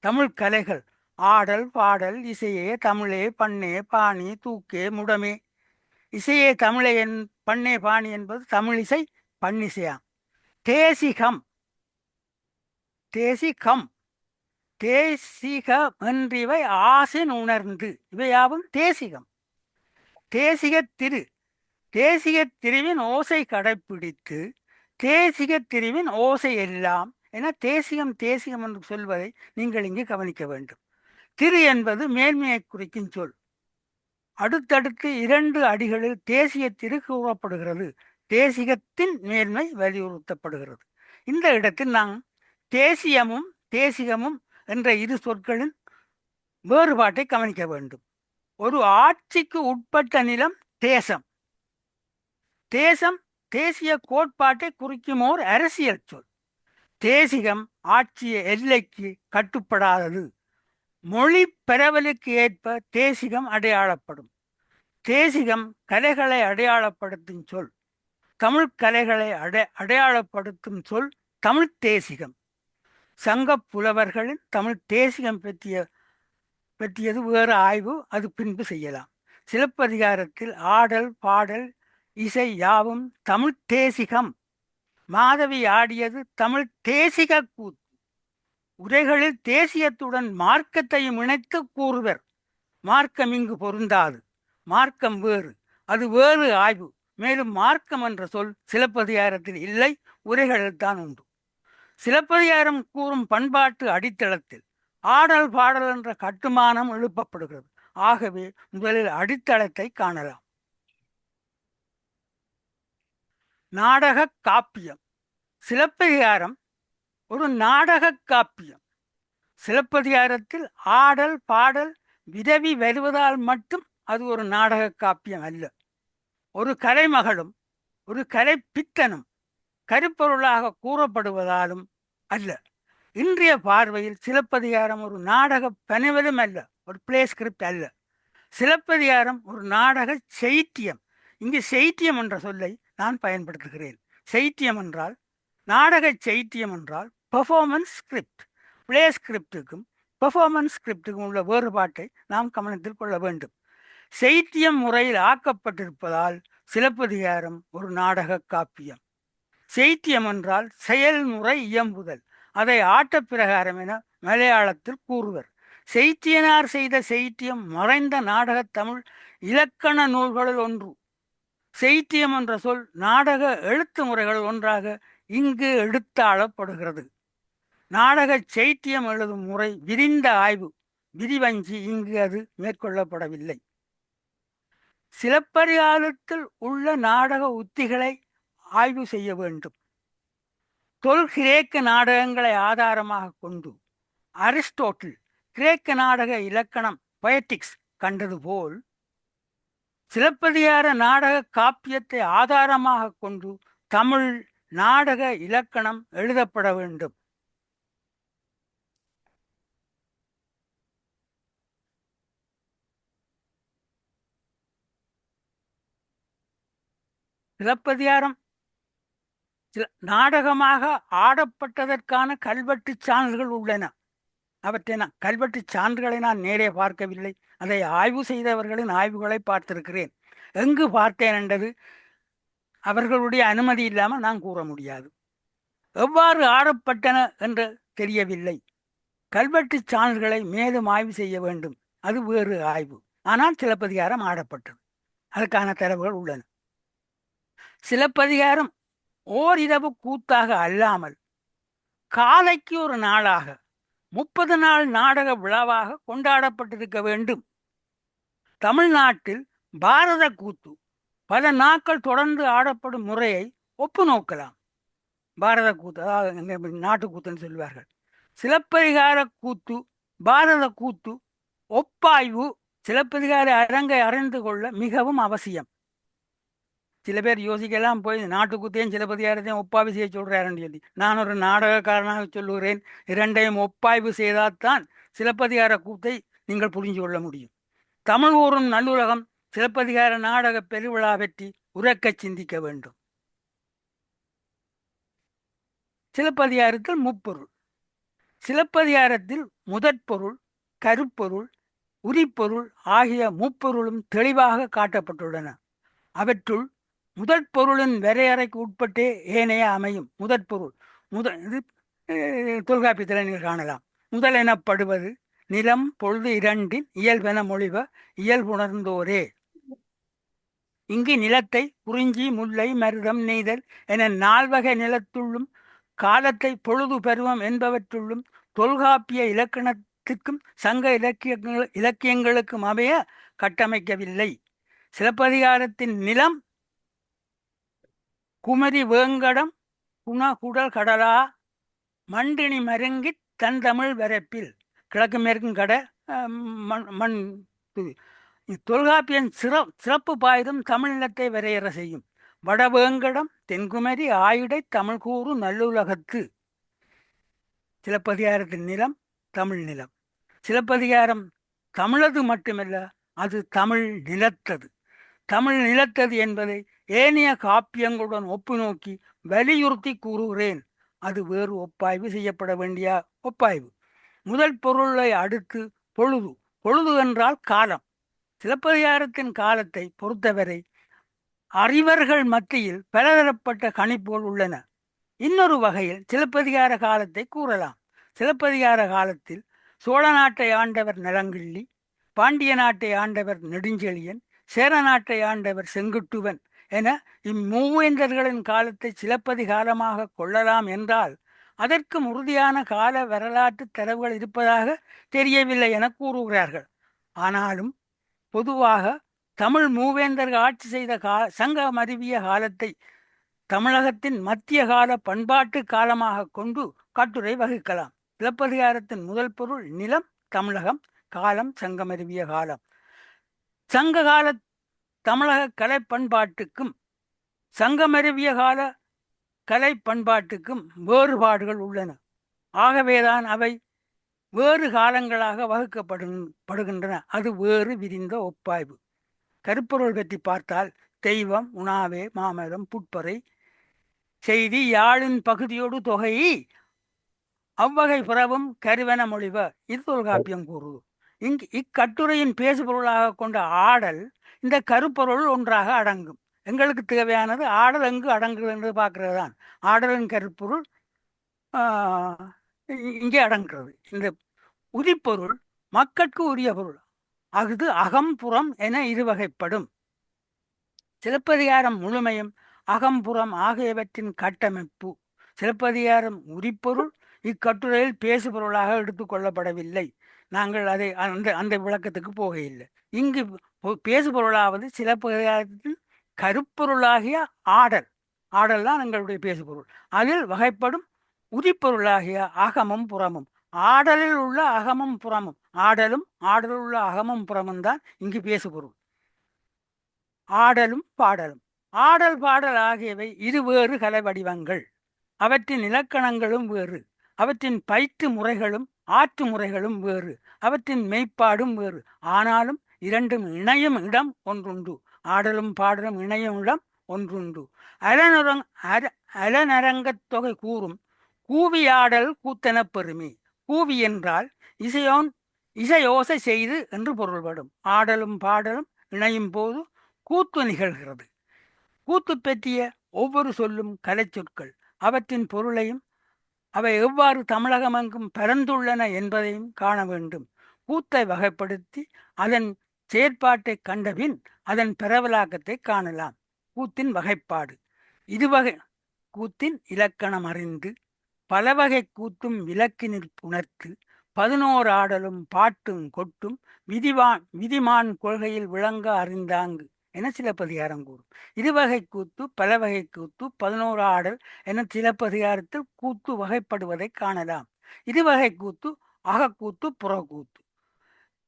தமிழ் கலைகள் ஆடல் பாடல் இசையே தமிழே பண்ணே பாணி தூக்கே முடமே. இசையே தமிழே பண்ணே பாணி என்பது தமிழிசை பண்ணிசையாம். தேசிகம் தேசிகம் தேசிகம் என்றிவை ஆசின் உணர்ந்து, இவையாவும் தேசிகம். தேசிக திரு தேசிக திருவின் ஓசை கடைப்பிடித்து தேசிக திருவின் ஓசை எல்லாம் என தேசிகம் தேசிகம் என்று சொல்வதை நீங்கள் இங்கு கவனிக்க வேண்டும். திரு என்பது மேன்மையை குறிக்கும் சொல். அடுத்தடுத்து 2 அடிகளில் தேசிய திரு கூறப்படுகிறது. தேசிகத்தின் மேன்மை வலியுறுத்தப்படுகிறது. இந்த இடத்தில் நாம் தேசியமும் தேசிகமும் என்ற இரு சொற்களின் வேறுபாட்டை கவனிக்க வேண்டும். ஒரு ஆட்சிக்கு உட்பட்ட நிலம் தேசம். தேசம் தேசிய கோட்பாட்டை குறிக்கும் ஓர் அரசியல் சொல். தேசிகம் ஆட்சிய எல்லைக்கு கட்டுப்படாதது. மொழி பரவலுக்கு ஏற்ப தேசிகம் அடையாளப்படும். தேசிகம் கலைகளை அடையாளப்படுத்தும் சொல். தமிழ் கலைகளை அடையாளப்படுத்தும் சொல் தமிழ் தேசிகம். சங்க புலவர்களின் தமிழ் தேசிகம் பற்றியது வேறு ஆய்வு, அது பின்பு செய்யலாம். சிலப்பதிகாரத்தில் ஆடல் பாடல் இசை யாவும் தமிழ் தேசிகம். மாதவி ஆடியது தமிழ் தேசிக கூத்து. உரைகளில் தேசியத்துடன் மார்க்கத்தையும் இணைத்து கூறுவர். மார்க்கம் இங்கு பொருந்தாது. மார்க்கம் வேறு, அது வேறு ஆய்வு. மேலும் மார்க்கம் என்ற சொல் சிலப்பதிகாரத்தில் இல்லை, உரைகளில் தான் உண்டு. சிலப்பதிகாரம் கூறும் பண்பாட்டு அடித்தளத்தில் ஆடல் பாடல் என்ற கட்டுமானம் எழுப்பப்படுகிறது. ஆகவே முதலில் அடித்தளத்தை காணலாம். நாடக காப்பியம். சிலப்பதிகாரம் ஒரு நாடக காப்பியம். சிலப்பதிகாரத்தில் ஆடல் பாடல் விதவி வருவதால் மட்டும் அது ஒரு நாடக காப்பியம் அல்ல. ஒரு கலைமகளும் ஒரு கலை பித்தனும் கருப்பொருளாக கூறப்படுவதாலும் அல்ல. இன்றைய பார்வையில் சிலப்பதிகாரம் ஒரு நாடக பனிவலும் அல்ல, ஒரு பிளே ஸ்கிரிப்ட் அல்ல. சிலப்பதிகாரம் ஒரு நாடக செய்த்தியம். இங்கு செய்த்தியம் என்ற சொல்லை நான் பயன்படுத்துகிறேன். செய்த்தியம் என்றால், நாடக செய்த்தியம் என்றால் பெர்ஃபார்மன்ஸ் ஸ்கிரிப்ட். பிளே ஸ்கிரிப்டுக்கும் பெர்ஃபார்மன்ஸ் ஸ்கிரிப்டுக்கும் உள்ள வேறுபாட்டை நாம் கவனத்தில் கொள்ள வேண்டும். செய்த்தியம் முறையில் ஆக்கப்பட்டிருப்பதால் சிலப்பதிகாரம் ஒரு நாடக காப்பியம். செய்த்தியம் என்றால் செயல்முறை இயம்புதல், அதை ஆட்டப்பிரகாரம் என மலையாளத்தில் கூறுவர். செய்த்தியனார் செய்த செய்த்தியம் மறைந்த நாடக தமிழ் இலக்கண நூல்களில் ஒன்று. செய்த்தியம் என்ற சொல் நாடக எழுத்து முறைகள் ஒன்றாக இங்கு எடுத்தாளப்படுகிறது. நாடக செய்த்தியம் எழுதும் முறை விரிந்த ஆய்வு, விரிவஞ்சி இங்கு அது மேற்கொள்ளப்படவில்லை. சிலப்பதிகாரத்தில் உள்ள நாடக உத்திகளை ஆய்வு செய்ய வேண்டும். தொல்கிரேக்க நாடகங்களை ஆதாரமாக கொண்டு அரிஸ்டோட்டில் கிரேக்க நாடக இலக்கணம் பொயட்டிக்ஸ் கண்டது போல் சிலப்பதிகார நாடக காப்பியத்தை ஆதாரமாக கொண்டு தமிழ் நாடக இலக்கணம் எழுதப்பட வேண்டும். சிலப்பதிகாரம் நாடகமாக ஆடப்பட்டதற்கான கல்வெட்டு சான்றுகள் உள்ளன. அவற்றை கல்வெட்டு சான்றுகளை நான் நேரே பார்க்கவில்லை, அதை ஆய்வு செய்தவர்களின் ஆய்வுகளை பார்த்திருக்கிறேன். எங்கு பார்த்தேன் என்றது அவர்களுடைய அனுமதி இல்லாமல் நான் கூற முடியாது. எவ்வாறு ஆடப்பட்டன என்று தெரியவில்லை. கல்வெட்டு சான்றுகளை மேலும் ஆய்வு செய்ய வேண்டும், அது வேறு ஆய்வு. ஆனால் சிலப்பதிகாரம் ஆடப்பட்டது, அதற்கான தரவுகள் உள்ளன. சிலப்பதிகாரம் ஓரிரவு கூத்தாக அல்லாமல் காலைக்கு ஒரு நாளாக 30 நாள் நாடக விழாவாக கொண்டாடப்பட்டிருக்க வேண்டும். தமிழ்நாட்டில் பாரத கூத்து பல நாட்கள் தொடர்ந்து ஆடப்படும் முறையை ஒப்பு நோக்கலாம். பாரத கூத்து, அதாவது நாட்டு கூத்துன்னு சொல்லுவார்கள். சிலப்பதிகார கூத்து, பாரத கூத்து ஒப்பாய்வு சிலப்பதிகார அரங்கை அறிந்து கொள்ள மிகவும் அவசியம். சில பேர் யோசிக்கலாம், போய் நாட்டுக்கூத்தையும் சிலப்பதிகாரத்தையும் ஒப்பாய்வு செய்ய சொல்கிறாருன்னு சொல்லி. நான் ஒரு நாடகக்காரனாக சொல்லுகிறேன், இரண்டையும் ஒப்பாய்வு செய்தால்தான் சிலப்பதிகார கூத்தை நீங்கள் புரிஞ்சு கொள்ள முடியும். தமிழ் ஊரும் நல்லுலகம் சிலப்பதிகார நாடக பெருவிழா பற்றி உறக்க சிந்திக்க வேண்டும். சிலப்பதிகாரத்தில் முப்பொருள். சிலப்பதிகாரத்தில் முதற்பொருள், கருப்பொருள், உரிப்பொருள் ஆகிய முப்பொருளும் தெளிவாக காட்டப்பட்டுள்ளன. அவற்றுள் முதற் பொருளின் வரையறைக்கு உட்பட்டே ஏனைய அமையும். முதற்பொருள் இது தொல்காப்பியத்தில் நீங்கள் காணலாம். முதல் எனப்படுவது நிலம் பொழுது இரண்டின் இயல்பென மொழிவ இயல்புணர்ந்தோரே. இங்கு நிலத்தை குறிஞ்சி, முல்லை, மருதம், நெய்தல் என 4 வகை நிலத்துள்ளும் காலத்தை பொழுது பருவம் என்பவற்றுள்ளும் தொல்காப்பிய இலக்கணத்திற்கும் சங்க இலக்கியங்களுக்கும் அமைய கட்டமைக்கவில்லை. சிலப்பதிகாரத்தின் நிலம் குமரி வேங்கடம் குணகுடல் கடலா மண்டினி மருங்கி தன் தமிழ் வரப்பில், கிழக்கு மேற்கும் கட மண். தொல்காப்பியன் சிறப்பு பாய்தும் தமிழ்நிலத்தை வரையறை செய்யும். வடவேங்கடம் தென்குமரி ஆயுடை தமிழ் கூறு நல்லுலகத்து. சிலப்பதிகாரத்தின் நிலம் தமிழ் நிலம். சிலப்பதிகாரம் தமிழது மட்டுமல்ல, அது தமிழ் நிலத்தது. தமிழ் நிலத்தது என்பதை ஏனைய காப்பியங்களுடன் ஒப்பு நோக்கி வலியுறுத்தி கூறுகிறேன். அது வேறு ஒப்பாய்வு செய்யப்பட வேண்டிய ஒப்பாய்வு. முதல் பொருளை அடுத்து பொழுது. பொழுது என்றால் காலம். சிலப்பதிகாரத்தின் காலத்தை பொறுத்தவரை அறிவர்கள் மத்தியில் பலதரப்பட்ட கணிப்புகள் உள்ளன. இன்னொரு வகையில் சிலப்பதிகார காலத்தை கூறலாம். சிலப்பதிகார காலத்தில் சோழ நாட்டை ஆண்டவர் நலங்கிள்ளி, பாண்டிய நாட்டை ஆண்டவர் நெடுஞ்செழியன், சேர நாட்டை ஆண்டவர் செங்குட்டுவன் என இம்மூவேந்தர்களின் காலத்தை சிலப்பதிகாரமாக கொள்ளலாம் என்றால் அதற்கு உறுதியான கால வரலாற்று தரவுகள் இருப்பதாக தெரியவில்லை என கூறுகிறார்கள். ஆனாலும் பொதுவாக தமிழ் மூவேந்தர்கள் ஆட்சி செய்த சங்கம் அறிவிய காலத்தை தமிழகத்தின் மத்திய கால பண்பாட்டு காலமாக கொண்டு கட்டுரை வகுக்கலாம். சிலப்பதிகாரத்தின் முதல் பொருள் நிலம், தமிழகம், காலம் சங்கமருவிய காலம். சங்க கால தமிழக கலை பண்பாட்டுக்கும் சங்கமருவிய கால கலை பண்பாட்டுக்கும் வேறுபாடுகள் உள்ளன. ஆகவேதான் அவை வேறு காலங்களாக வகுக்கப்படுகின்றன. அது வேறு விரிந்த ஒப்பாய்வு. கருப்பொருள் பற்றி பார்த்தால் தெய்வம், உணாவே, மாமரம், புட்பறை, செய்தி, யாழின் பகுதியோடு தொகை அவ்வகை புறவும் கருவென மொழிவ. இது தொல்காப்பியம் கூறுது. இக்கட்டுரையின் பேசுபொருளாக கொண்ட ஆடல் இந்த கருப்பொருள் ஒன்றாக அடங்கும். எங்களுக்கு தேவையானது ஆடல் எங்கு அடங்குது என்று பார்க்கிறது தான். ஆடலின் கருப்பொருள் இங்கே அடங்குகிறது. இந்த உரிப்பொருள் மக்கட்கு உரிய பொருள். அஃது அகம்புறம் என இருவகைப்படும். சிலப்பதிகாரம் முழுமையும் அகம்புறம் ஆகியவற்றின் கட்டமைப்பு. சிலப்பதிகாரம் உரிப்பொருள் இக்கட்டுரையில் பேசுபொருளாக எடுத்துக்கொள்ளப்படவில்லை. நாங்கள் அதை அந்த அந்த விளக்கத்துக்கு போகையில்லை. இங்கு பேசுபொருளாவது சிலப்பதிகாரத்தின் கருப்பொருளாகிய ஆடல். ஆடல் தான் எங்களுடைய பேசுபொருள். அதில் வகைப்படும் உரிப்பொருளாகிய அகமும் புறமும். ஆடலில் உள்ள அகமும் புறமும், ஆடலில் உள்ள அகமும் புறமும் தான் இங்கு பேசுபொருள். ஆடலும் பாடலும். ஆடல் பாடல் ஆகியவை இருவேறு கலை வடிவங்கள். அவற்றின் இலக்கணங்களும் வேறு. அவற்றின் பயிற்று முறைகளும் ஆற்று முறைகளும் வேறு. அவற்றின் மெய்ப்பாடும் வேறு. ஆனாலும் இரண்டும் இணையும் இடம் ஒன்றுண்டு. ஆடலும் பாடலும் இணையும் இடம் ஒன்றுண்டு. அலநரங்கத் தொகை கூறும் கூவியாடல் கூத்தெனப் பெறுமே. கூவி என்றால் இசையோசை செய்து என்று பொருள்படும். ஆடலும் பாடலும் இணையும் போது கூத்து நிகழ்கிறது. கூத்து பற்றிய ஒவ்வொரு சொல்லும் கலை சொற்கள். அவற்றின் பொருளையும் அவை எவ்வாறு தமிழகமெங்கும் பரந்துள்ளன என்பதையும் காண வேண்டும். கூத்தை வகைப்படுத்தி அதன் செயற்பாட்டை கண்டபின் அதன் பரவலாக்கத்தை காணலாம். கூத்தின் வகைப்பாடு. இருவகை கூத்தின் இலக்கணம் அறிந்து பலவகை கூத்தும் விளக்கினில் புணர்த்து 11 ஆடலும் பாட்டும் கொட்டும் விதிமான் கொள்கையில் விளங்க அறிந்தாங்கு என சிலப்பதிகாரம் கூறும். இருவகை கூத்து, பலவகை கூத்து, 11 ஆடல் என சிலப்பதிகாரத்தில் கூத்து வகைப்படுவதை காணலாம். இருவகை கூத்து அகக்கூத்து, புறக்கூத்து.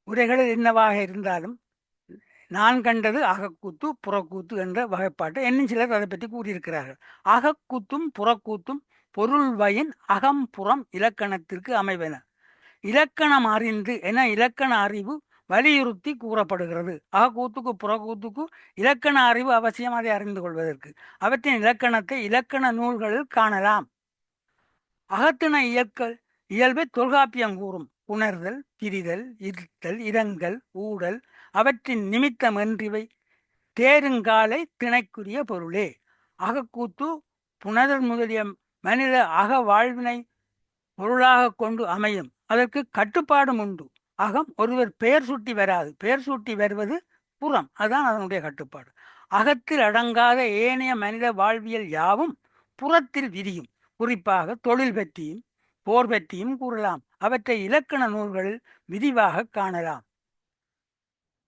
உரைகளில் என்னவாக இருந்தாலும் நான் கண்டது அகக்கூத்து, புறக்கூத்து என்ற வகைப்பாட்டை இன்னும் சிலர் அதை பற்றி கூறியிருக்கிறார்கள். அகக்கூத்தும் புறக்கூத்தும் பொருள்வயின் அகம் புறம் இலக்கணத்திற்கு அமைவன. இலக்கணம் அறிந்து என இலக்கண அறிவு வலியுறுத்தி கூறப்படுகிறது. அகக்கூத்துக்கு புறக்கூத்துக்கு இலக்கண அறிவு அவசியம், அதை அறிந்து கொள்வதற்கு. அவற்றின் இலக்கணத்தை இலக்கண நூல்களில் காணலாம். அகத்தின இயல்பை தொல்காப்பியம் கூறும். புணர்தல், பிரிதல், இருத்தல், இரங்கல், ஊடல் அவற்றின் நிமித்தம் என்றிவை தேருங்காலை திணைக்குரிய பொருளே. அகக்கூத்து புணர்தல் முதலிய மனித அக வாழ்வினை பொருளாக கொண்டு அமையும். அதற்கு கட்டுப்பாடும் உண்டு. அகம் ஒருவர் பெயர் சூட்டி வராது. பெயர் சூட்டி வருவது புறம். அதுதான் அதனுடைய கட்டுப்பாடு. அகத்தில் அடங்காத ஏனைய மனித வாழ்வியல் யாவும் புறத்தில் விரியும். குறிப்பாக தொழில் பற்றியும் போர் பற்றியும் கூறலாம். அவற்றை இலக்கண நூல்களில் விரிவாக காணலாம்.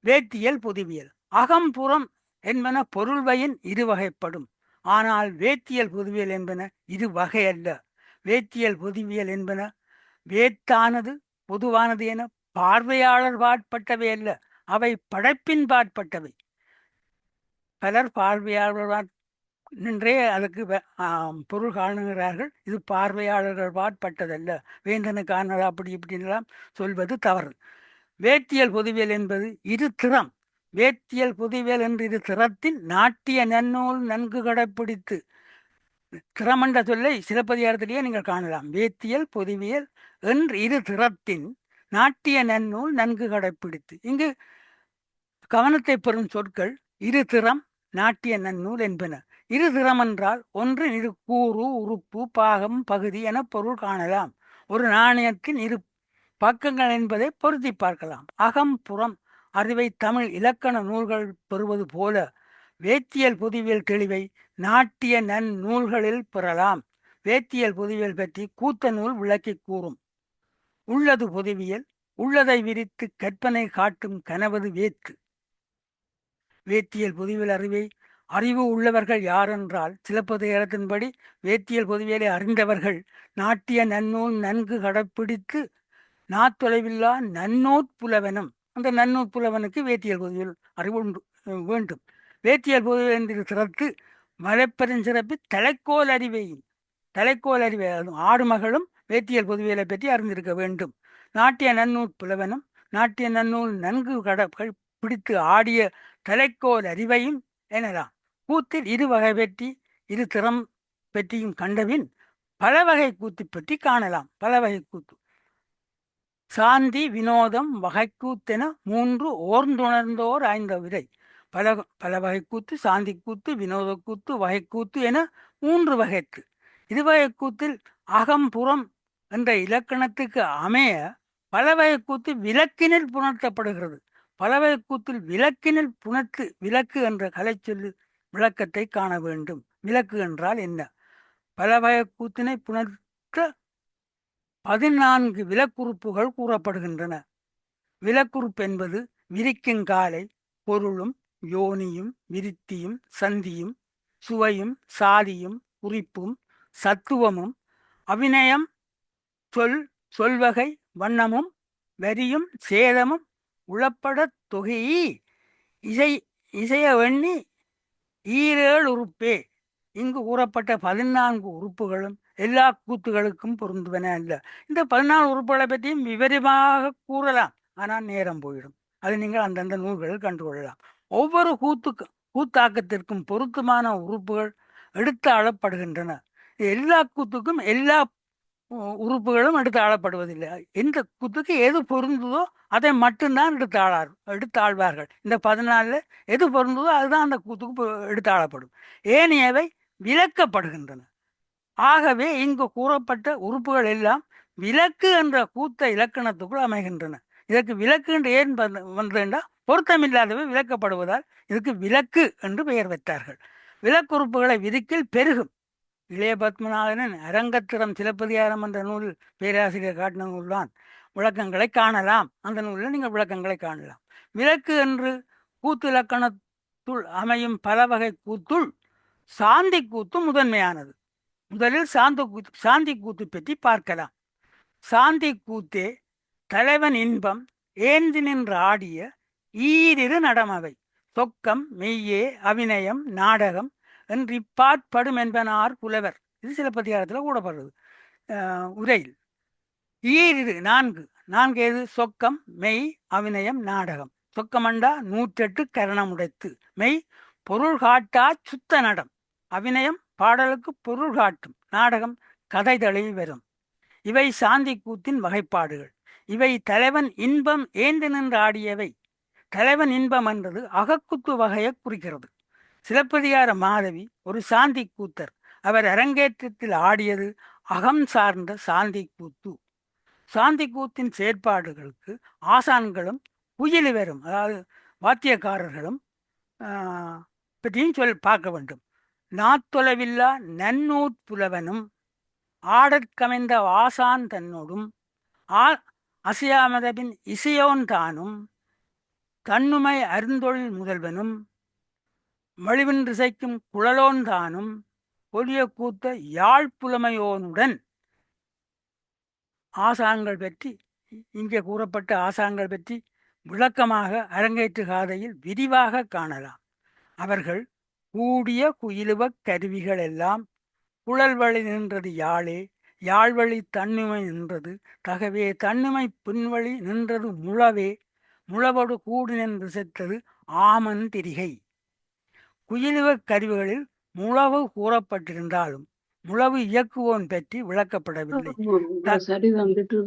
வேத்தியல் பொதுவியல். அகம்புறம் என்பன பொருள்வயின் இருவகைப்படும். ஆனால் வேத்தியல் பொதுவியல் என்பன இரு வகையல்ல. வேத்தியல் பொதுவியல் என்பன வேத்தானது பொதுவானது என பார்வையாளர் பாற்பட்டவை அல்ல. அவை படைப்பின் பாற்பட்டவை. பலர் பார்வையாளர் நின்றே அதுக்கு பொருள் காணுகிறார்கள். இது பார்வையாளர்கள் பாற்பட்டதல்ல, வேந்தனுக்கானது அப்படி இப்படின்லாம் சொல்வது தவறு. வேத்தியல் பொதுவியல் என்பது இரு திறம். வேத்தியல் பொதுவியல் என்று இரு திறத்தின் நாட்டிய நன்னூல் நன்கு கடைப்பிடித்து. திறமண்ட சொல்லை சிலப்பதிகாரத்திலேயே நீங்கள் காணலாம். வேத்தியல் பொதுவியல் என்று இரு திறத்தின் நாட்டிய நன்னூல் நன்கு கடைப்பிடித்து. இங்கு கவனத்தை பெறும் சொற்கள் இரு திறம், நாட்டிய நன்னூல் என்பன. இரு திறம் என்றால் ஒன்று இரு கூறு, உறுப்பு, பாகம், பகுதி என பொருள் காணலாம். ஒரு நாணயத்தின் இரு பக்கங்கள் என்பதை பொருத்தி பார்க்கலாம். அகம் புறம் அறிவை தமிழ் இலக்கண நூல்கள் பெறுவது போல வேத்தியல் பொதுவியல் தெளிவை நாட்டிய நன்னூல்களில் பெறலாம். வேத்தியல் பொதுவியல் பற்றி கூத்த நூல் விளக்கி கூறும். உள்ளது பொதுவியல், உள்ளதை விரித்து கற்பனை காட்டும் கனவது வேத்து. வேத்தியல் பொதுவியல் அறிவு உள்ளவர்கள் யாரென்றால் சிலப்பதிகாரத்தின்படி வேத்தியல் பொதுவியலை அறிந்தவர்கள் நாட்டிய நன்னூல் நன்கு கடைப்பிடித்து நாத்தொலைவில்லா நன்னூற்புலவனும். அந்த நன்னூற்புலவனுக்கு வேத்தியல் பொதுவியல் அறிவு வேண்டும். வேத்தியல் பொதுவியல் என்று சிறத்து மலைப்பெருஞ்சிறப்பு தலைக்கோல் அறிவை ஆடுமகளும் வேத்தியல் பொதுவியலை பற்றி அறிந்திருக்க வேண்டும். நாட்டிய நன்னூல் புலவனும் நாட்டிய நன்னூல் நன்கு பிடித்து ஆடிய தலைக்கோல் அறிவையும் எனலாம். கூத்தில் இரு வகை பற்றி இரு திறம் பற்றியும் கண்டபின் பல வகை கூத்து பற்றி காணலாம். பல வகை கூத்து சாந்தி வினோதம் வகைக்கூத்தென மூன்று ஓர்ந்துணர்ந்தோர் ஆய்ந்த விதை. பல பல வகைக்கூத்து, சாந்தி கூத்து, வினோத கூத்து, வகைக்கூத்து என மூன்று வகைக்கு. இருவகைக்கூத்தில் அகம்புறம் என்ற இலக்கணத்துக்கு அமைய பல வகைக்கூத்து விளக்கினில் புணர்த்தப்படுகிறது. பல வகைக்கூத்தில் விளக்கினில் புணர்த்து விளக்கு என்ற கலைச்சொல்லு விளக்கத்தை காண வேண்டும். விளக்கு என்றால் என்ன? பல வகைக்கூத்தினை புணர்த்த 14 விலக்குறுப்புகள் கூறப்படுகின்றன. விலக்குறுப்பு என்பது விரிக்குங்காலை, பொருளும் யோனியும் விருத்தியும் சந்தியும் சுவையும் சாதியும் குறிப்பும் சத்துவமும் அபிநயம் சொல்வகை வண்ணமும் வரியும் சேதமும் உளப்பட தொகையி இசைய எண்ணி ஈரேழு உறுப்பே. இங்கு கூறப்பட்ட 14 உறுப்புகளும் எல்லா கூத்துகளுக்கும் பொருந்துவன அல்ல. இந்த 14 உறுப்புகளை பற்றியும் விவரமாக கூறலாம், ஆனால் நேரம் போயிடும். அது நீங்கள் அந்தந்த நூல்களில் கண்டுகொள்ளலாம். ஒவ்வொரு கூத்தாக்கத்திற்கும் பொருத்தமான உறுப்புகள் எடுத்து ஆளப்படுகின்றன. எல்லா கூத்துக்கும் எல்லா உறுப்புகளும் எடுத்து ஆளப்படுவதில்லை. எந்த கூத்துக்கு எது பொருந்துதோ அதை மட்டும்தான் எடுத்தாழ்வார்கள். இந்த 14 எது பொருந்துதோ அதுதான் அந்த கூத்துக்கு எடுத்தாளப்படும். ஏனையவை விலக்கப்படுகின்றன. ஆகவே இங்கு கூறப்பட்ட உறுப்புகள் எல்லாம் விலக்கு என்ற கூத்த இலக்கணத்துக்குள் அமைகின்றன. இதற்கு விலக்கு என்று ஏன் வந்ததுண்டா, பொருத்தமில்லாதவை விலக்கப்படுவதால் இதுக்கு விலக்கு என்று பெயர் வைத்தார்கள். விலக்குறுப்புகளை விதிக்கில் பெருகும். இளைய பத்மநாதனின் அரங்கத்திறம் சிலப்பதிகாரம் என்ற நூலில் பேராசிரியர் காட்டின நூல்தான் விளக்கங்களை காணலாம். அந்த நூலில் நீங்கள் விளக்கங்களை காணலாம். விலக்கு என்று கூத்து இலக்கணத்துள் அமையும் பல வகை கூத்துள் சாந்தி கூத்து முதன்மையானது. முதலில் சாந்தி கூத்து பற்றி பார்க்கலாம். சாந்தி கூத்தே தலைவன் இன்பம் ஏந்தி நின்று ஆடிய ஈரிரு நடமவை. சொக்கம் மெய்யே அபிநயம் நாடகம் என்று இப்பாற்படும் என்பனார் புலவர். இது சிலப்பதிகாரத்தில் கூடப்படுறது. உரையில் ஈரிரு நான்கு எது? சொக்கம் மெய் அபிநயம் நாடகம். சொக்கமண்டா 108 கரணம் உடைத்து, மெய் பொருள் காட்டா சுத்த நடம், அபிநயம் பாடலுக்கு பொருள் காட்டும், நாடகம் கதை தழுவி வரும். இவை சாந்தி கூத்தின் வகைப்பாடுகள். இவை தலைவன் இன்பம் ஏந்து நின்று ஆடியவை. தலைவன் இன்பம் என்றது அகக்குத்து வகையை குறிக்கிறது. சிலப்பதிகார மாதவி ஒரு சாந்தி கூத்தர். அவர் அரங்கேற்றத்தில் ஆடியது அகம் சார்ந்த சாந்தி கூத்து. சாந்தி கூத்தின் செயற்பாடுகளுக்கு ஆசான்களும் குயிலி வரும், அதாவது வாத்தியக்காரர்களும் பற்றியும் பார்க்க வேண்டும். நாத்தொலைவில்லா நன்னூற் புலவனும் ஆடற்கமைந்த ஆசான் தன்னோடும் அசையாமதபின் இசையோன் தானும் தன்னுமை அருந்தொழில் முதல்வனும் மொழிவின்றிசைக்கும் குழலோன் தானும் பொலிய கூத்த யாழ்ப்புலமையோனுடன். ஆசான்கள் பற்றி இங்கே கூறப்பட்ட ஆசான்கள் பற்றி விளக்கமாக அரங்கேற்று காதையில் விரிவாக காணலாம். அவர்கள் கூடிய குயிலுவக் கருவிகள் எல்லாம் குழல் வழி நின்றது யாழே, யாழ்வழி தன்னுமை நின்றது தகவே, தன்னுமை பின்வழி நின்றது முழவே, முழவோடு கூடி நின்று செத்தது ஆமன் திரிகை. குயிலுவக் கருவிகளில் முழவு கூறப்பட்டிருந்தாலும் முழவு இயக்குவோன் பற்றி விளக்கப்படவில்லை. சரி வந்துட்டு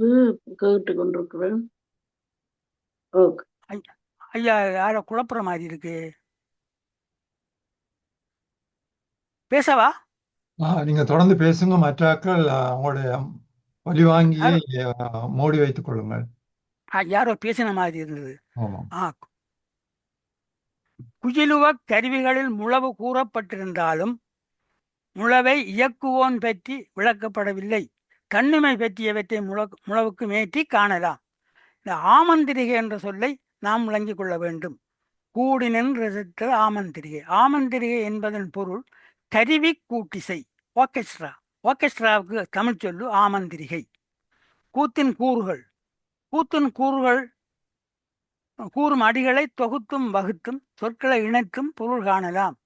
கேட்டு கொண்டிருக்கிறேன். ஐயா, யார குழப்புற மாதிரி இருக்கு, பேசவா? நீங்க தொடர்ந்து பேசுங்க. மற்றாக்கள் அவங்களுடைய வழி வாங்கியே மூடி வைத்துக் கொள்ளுங்கள். யாரோ பேசின மாதிரி இருந்தது. ஆமாம். குயிலுவக் கருவிகளில் முழவு கூறப்பட்டிருந்தாலும் முழவை இயக்குவோன் பற்றி விளக்கப்படவில்லை. தன்னுமை பற்றியவற்றை முழவுக்கு மேற்றி காணலாம். இந்த ஆமந்திரிகை என்ற சொல்லை நாம் விளங்கிக் கொள்ள வேண்டும். கூடி நின்று ஆமந்திரிகை. ஆமந்திரிகை என்பதன் பொருள் கருவி கூட்டிசை, ஆர்கெஸ்ட்ரா. ஆர்கெஸ்ட்ராவுக்கு தமிழ் சொல்லு ஆமந்திரிகை. கூத்தின் கூறுகள் கூறும் அடிகளை தொகுத்தும் வகுத்தும் சொற்களை இணைத்தும் பொருள் காணலாம்.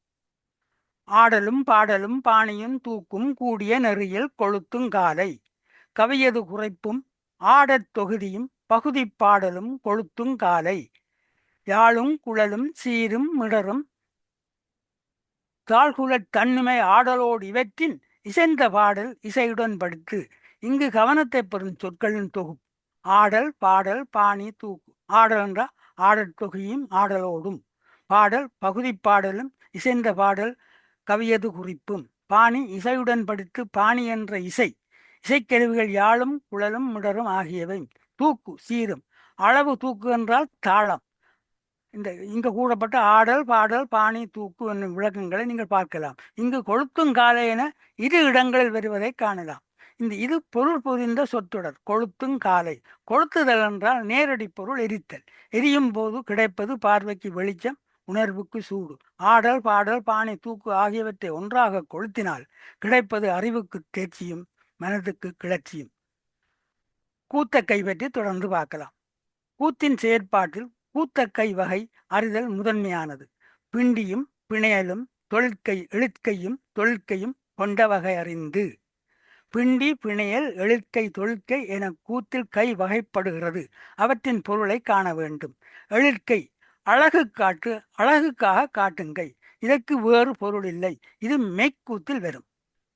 ஆடலும் பாடலும் பாணியும் தூக்கும் கூடிய நெறியில் கொளுத்தும் காலை. கவியது குறைப்பும் ஆடத் தொகுதியும் பகுதி பாடலும் கொளுத்துங் காலை யாழும் குழலும் சீரும் மிடரும் தாழ்குழற் தன்னுமை ஆடலோடு இவற்றின் இசைந்த பாடல் இசையுடன் படுத்து. இங்கு கவனத்தை பெறும் சொற்களின் தொகுப்பு. ஆடல், பாடல், பாணி, தூக்கு. ஆடல் என்றால் ஆடற் தொகையும் ஆடலோடும், பாடல் பகுதி பாடலும் இசைந்த பாடல் கவியது குறிப்பும், பாணி இசையுடன் படுத்து. பாணி என்ற இசைக்கருவிகள் யாழும் குழலும் மிடரும் ஆகியவை. தூக்கு சீரும். அளவு தூக்கு என்றால் தாளம். இங்கு கூறப்பட்ட ஆடல், பாடல், பாணி, தூக்கு என்னும் விளக்கங்களை நீங்கள் பார்க்கலாம். இங்கு கொளுத்தும் காலை என இரு இடங்களில் வருவதை காணலாம். இது பொருள் பொதிந்த சொற்றொடர். கொளுத்தும் காலை. கொளுத்துதல் என்றால் நேரடி பொருள் எரித்தல். எரியும் போது கிடைப்பது பார்வைக்கு வெளிச்சம், உணர்வுக்கு சூடு. ஆடல், பாடல், பாணி, தூக்கு ஆகியவற்றை ஒன்றாக கொளுத்தினால் கிடைப்பது அறிவுக்கு தேர்ச்சியும் மனதுக்கு கிளர்ச்சியும். கூத்தக்கை பற்றி தொடர்ந்து பார்க்கலாம். கூத்தின் செயற்பாட்டில் கூத்தக்கை வகை அறிதல் முதன்மையானது. பிண்டியும் பிணையலும் எழுத்கையும் தொழிற்கையும் கொண்ட வகை அறிந்து. பிண்டி, பிணையல், எழுத்கை, தொழிற்கை என கூத்தில் கை வகைப்படுகிறது. அவற்றின் பொருளை காண வேண்டும். எழுத்கை அழகுக்காக காட்டுங்கை. இதற்கு வேறு பொருள் இல்லை. இது மெய்க்கூத்தில் வரும்.